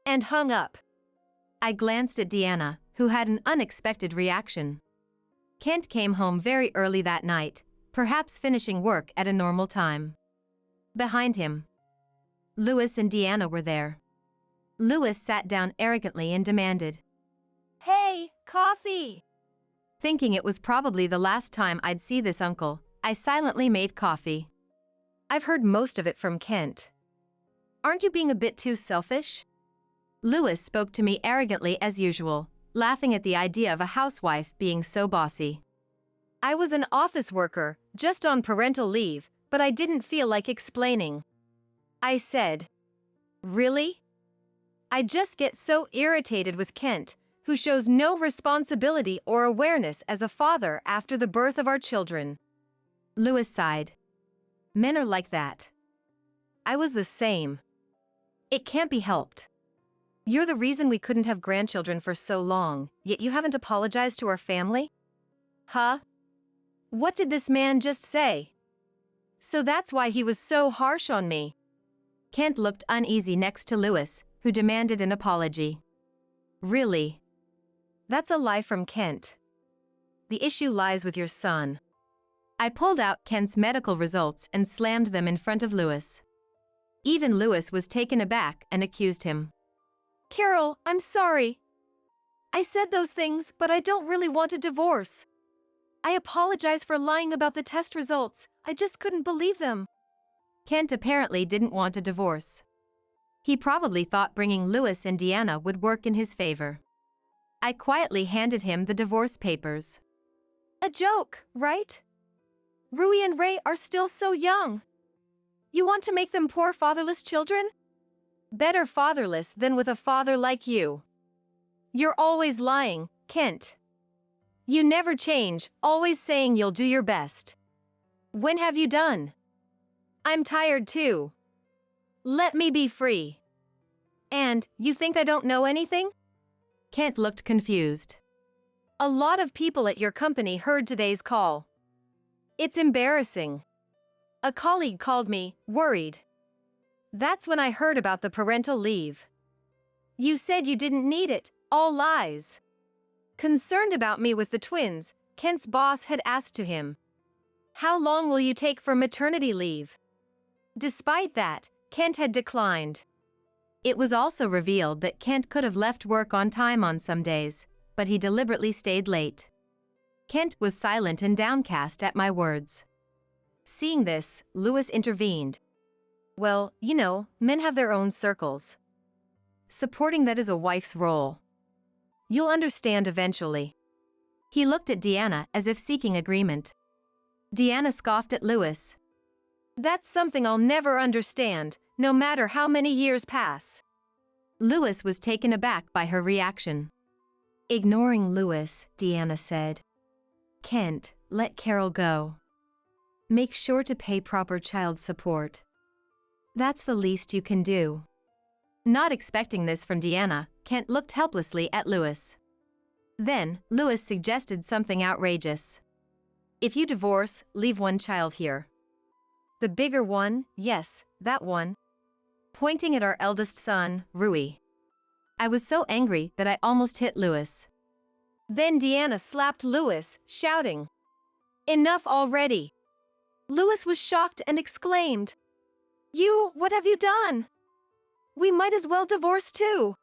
And hung up. I glanced at Deanna, who had an unexpected reaction. Kent came home very early that night, perhaps finishing work at a normal time. Behind him, Louis and Deanna were there. Louis sat down arrogantly and demanded, "Hey, coffee!" Thinking it was probably the last time I'd see this uncle, I silently made coffee. I've heard most of it from Kent. Aren't you being a bit too selfish? Louis spoke to me arrogantly as usual, laughing at the idea of a housewife being so bossy. I was an office worker, just on parental leave, but I didn't feel like explaining. I said, "Really? I just get so irritated with Kent, who shows no responsibility or awareness as a father after the birth of our children." Louis sighed. Men are like that. I was the same. It can't be helped. You're the reason we couldn't have grandchildren for so long, yet you haven't apologized to our family? Huh? What did this man just say? So that's why he was so harsh on me. Kent looked uneasy next to Louis, who demanded an apology. Really? That's a lie from Kent. The issue lies with your son. I pulled out Kent's medical results and slammed them in front of Louis. Even Louis was taken aback and accused him. "Carol, I'm sorry. I said those things, but I don't really want a divorce. I apologize for lying about the test results, I just couldn't believe them." Kent apparently didn't want a divorce. He probably thought bringing Louis and Deanna would work in his favor. I quietly handed him the divorce papers. "A joke, right? Rui and Ray are still so young. You want to make them poor fatherless children? Better fatherless than with a father like you. You're always lying, Kent. You never change, always saying you'll do your best. When have you done? I'm tired too. Let me be free. And, you think I don't know anything?" Kent looked confused. "A lot of people at your company heard today's call. It's embarrassing. A colleague called me, worried. That's when I heard about the parental leave. You said you didn't need it, all lies." Concerned about me with the twins, Kent's boss had asked to him, "How long will you take for maternity leave?" Despite that, Kent had declined. It was also revealed that Kent could have left work on time on some days, but he deliberately stayed late. Kent was silent and downcast at my words. Seeing this, Louis intervened. "Well, you know, men have their own circles. Supporting that is a wife's role. You'll understand eventually." He looked at Deanna as if seeking agreement. Deanna scoffed at Louis. "That's something I'll never understand, no matter how many years pass." Louis was taken aback by her reaction. Ignoring Louis, Deanna said, "Kent, let Carol go. Make sure to pay proper child support. That's the least you can do." Not expecting this from Deanna, Kent looked helplessly at Louis. Then, Louis suggested something outrageous. "If you divorce, leave one child here." "The bigger one, yes, that one." Pointing at our eldest son, Rui. I was so angry that I almost hit Louis. Then Deanna slapped Louis, shouting, "Enough already!" Louis was shocked and exclaimed, What have you done? We might as well divorce too."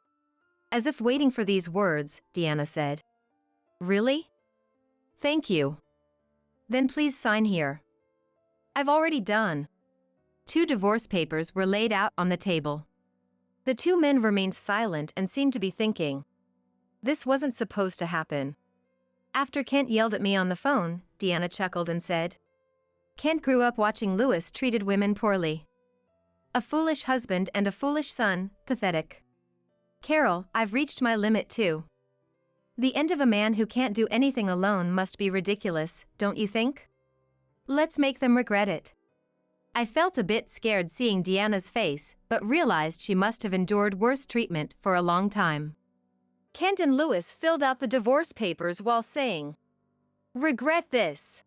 As if waiting for these words, Deanna said, "Really? Thank you. Then please sign here." I've already done. 2 divorce papers were laid out on the table. The 2 men remained silent and seemed to be thinking. This wasn't supposed to happen. After Kent yelled at me on the phone, Deanna chuckled and said, Kent grew up watching Louis treated women poorly. A foolish husband and a foolish son, pathetic. Carol, I've reached my limit too. The end of a man who can't do anything alone must be ridiculous, don't you think? Let's make them regret it. I felt a bit scared seeing Deanna's face, but realized she must have endured worse treatment for a long time. Kent and Louis filled out the divorce papers while saying, "Regret this,"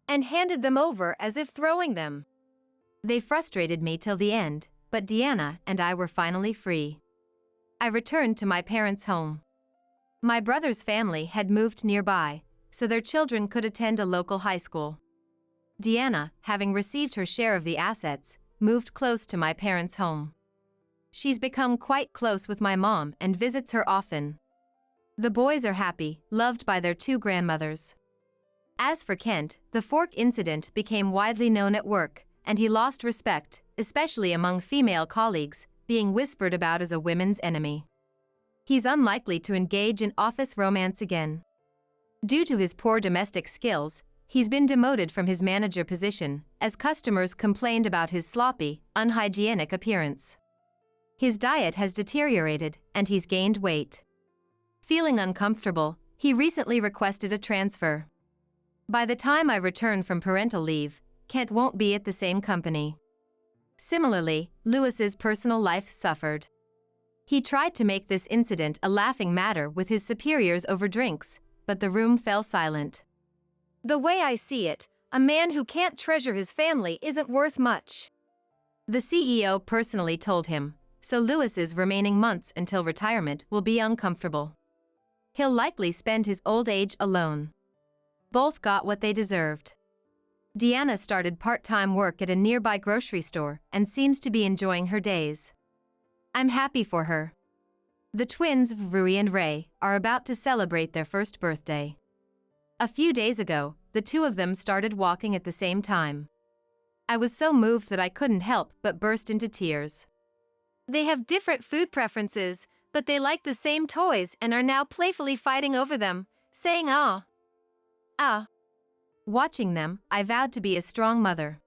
and handed them over as if throwing them. They frustrated me till the end, but Deanna and I were finally free. I returned to my parents' home. My brother's family had moved nearby, so their children could attend a local high school. Deanna, having received her share of the assets, moved close to my parents' home. She's become quite close with my mom and visits her often. The boys are happy, loved by their two grandmothers. As for Kent, the fork incident became widely known at work, and he lost respect, especially among female colleagues, being whispered about as a women's enemy. He's unlikely to engage in office romance again. Due to his poor domestic skills, he's been demoted from his manager position, as customers complained about his sloppy, unhygienic appearance. His diet has deteriorated, and he's gained weight. Feeling uncomfortable, he recently requested a transfer. By the time I return from parental leave, Kent won't be at the same company. Similarly, Louis's personal life suffered. He tried to make this incident a laughing matter with his superiors over drinks, but the room fell silent. "The way I see it, a man who can't treasure his family isn't worth much," the CEO personally told him, so Louis's remaining months until retirement will be uncomfortable. He'll likely spend his old age alone. Both got what they deserved. Deanna started part-time work at a nearby grocery store and seems to be enjoying her days. I'm happy for her. The twins, Rui and Ray, are about to celebrate their first birthday. A few days ago, the two of them started walking at the same time. I was so moved that I couldn't help but burst into tears. They have different food preferences, but they like the same toys and are now playfully fighting over them, saying "ah, ah." Watching them, I vowed to be a strong mother.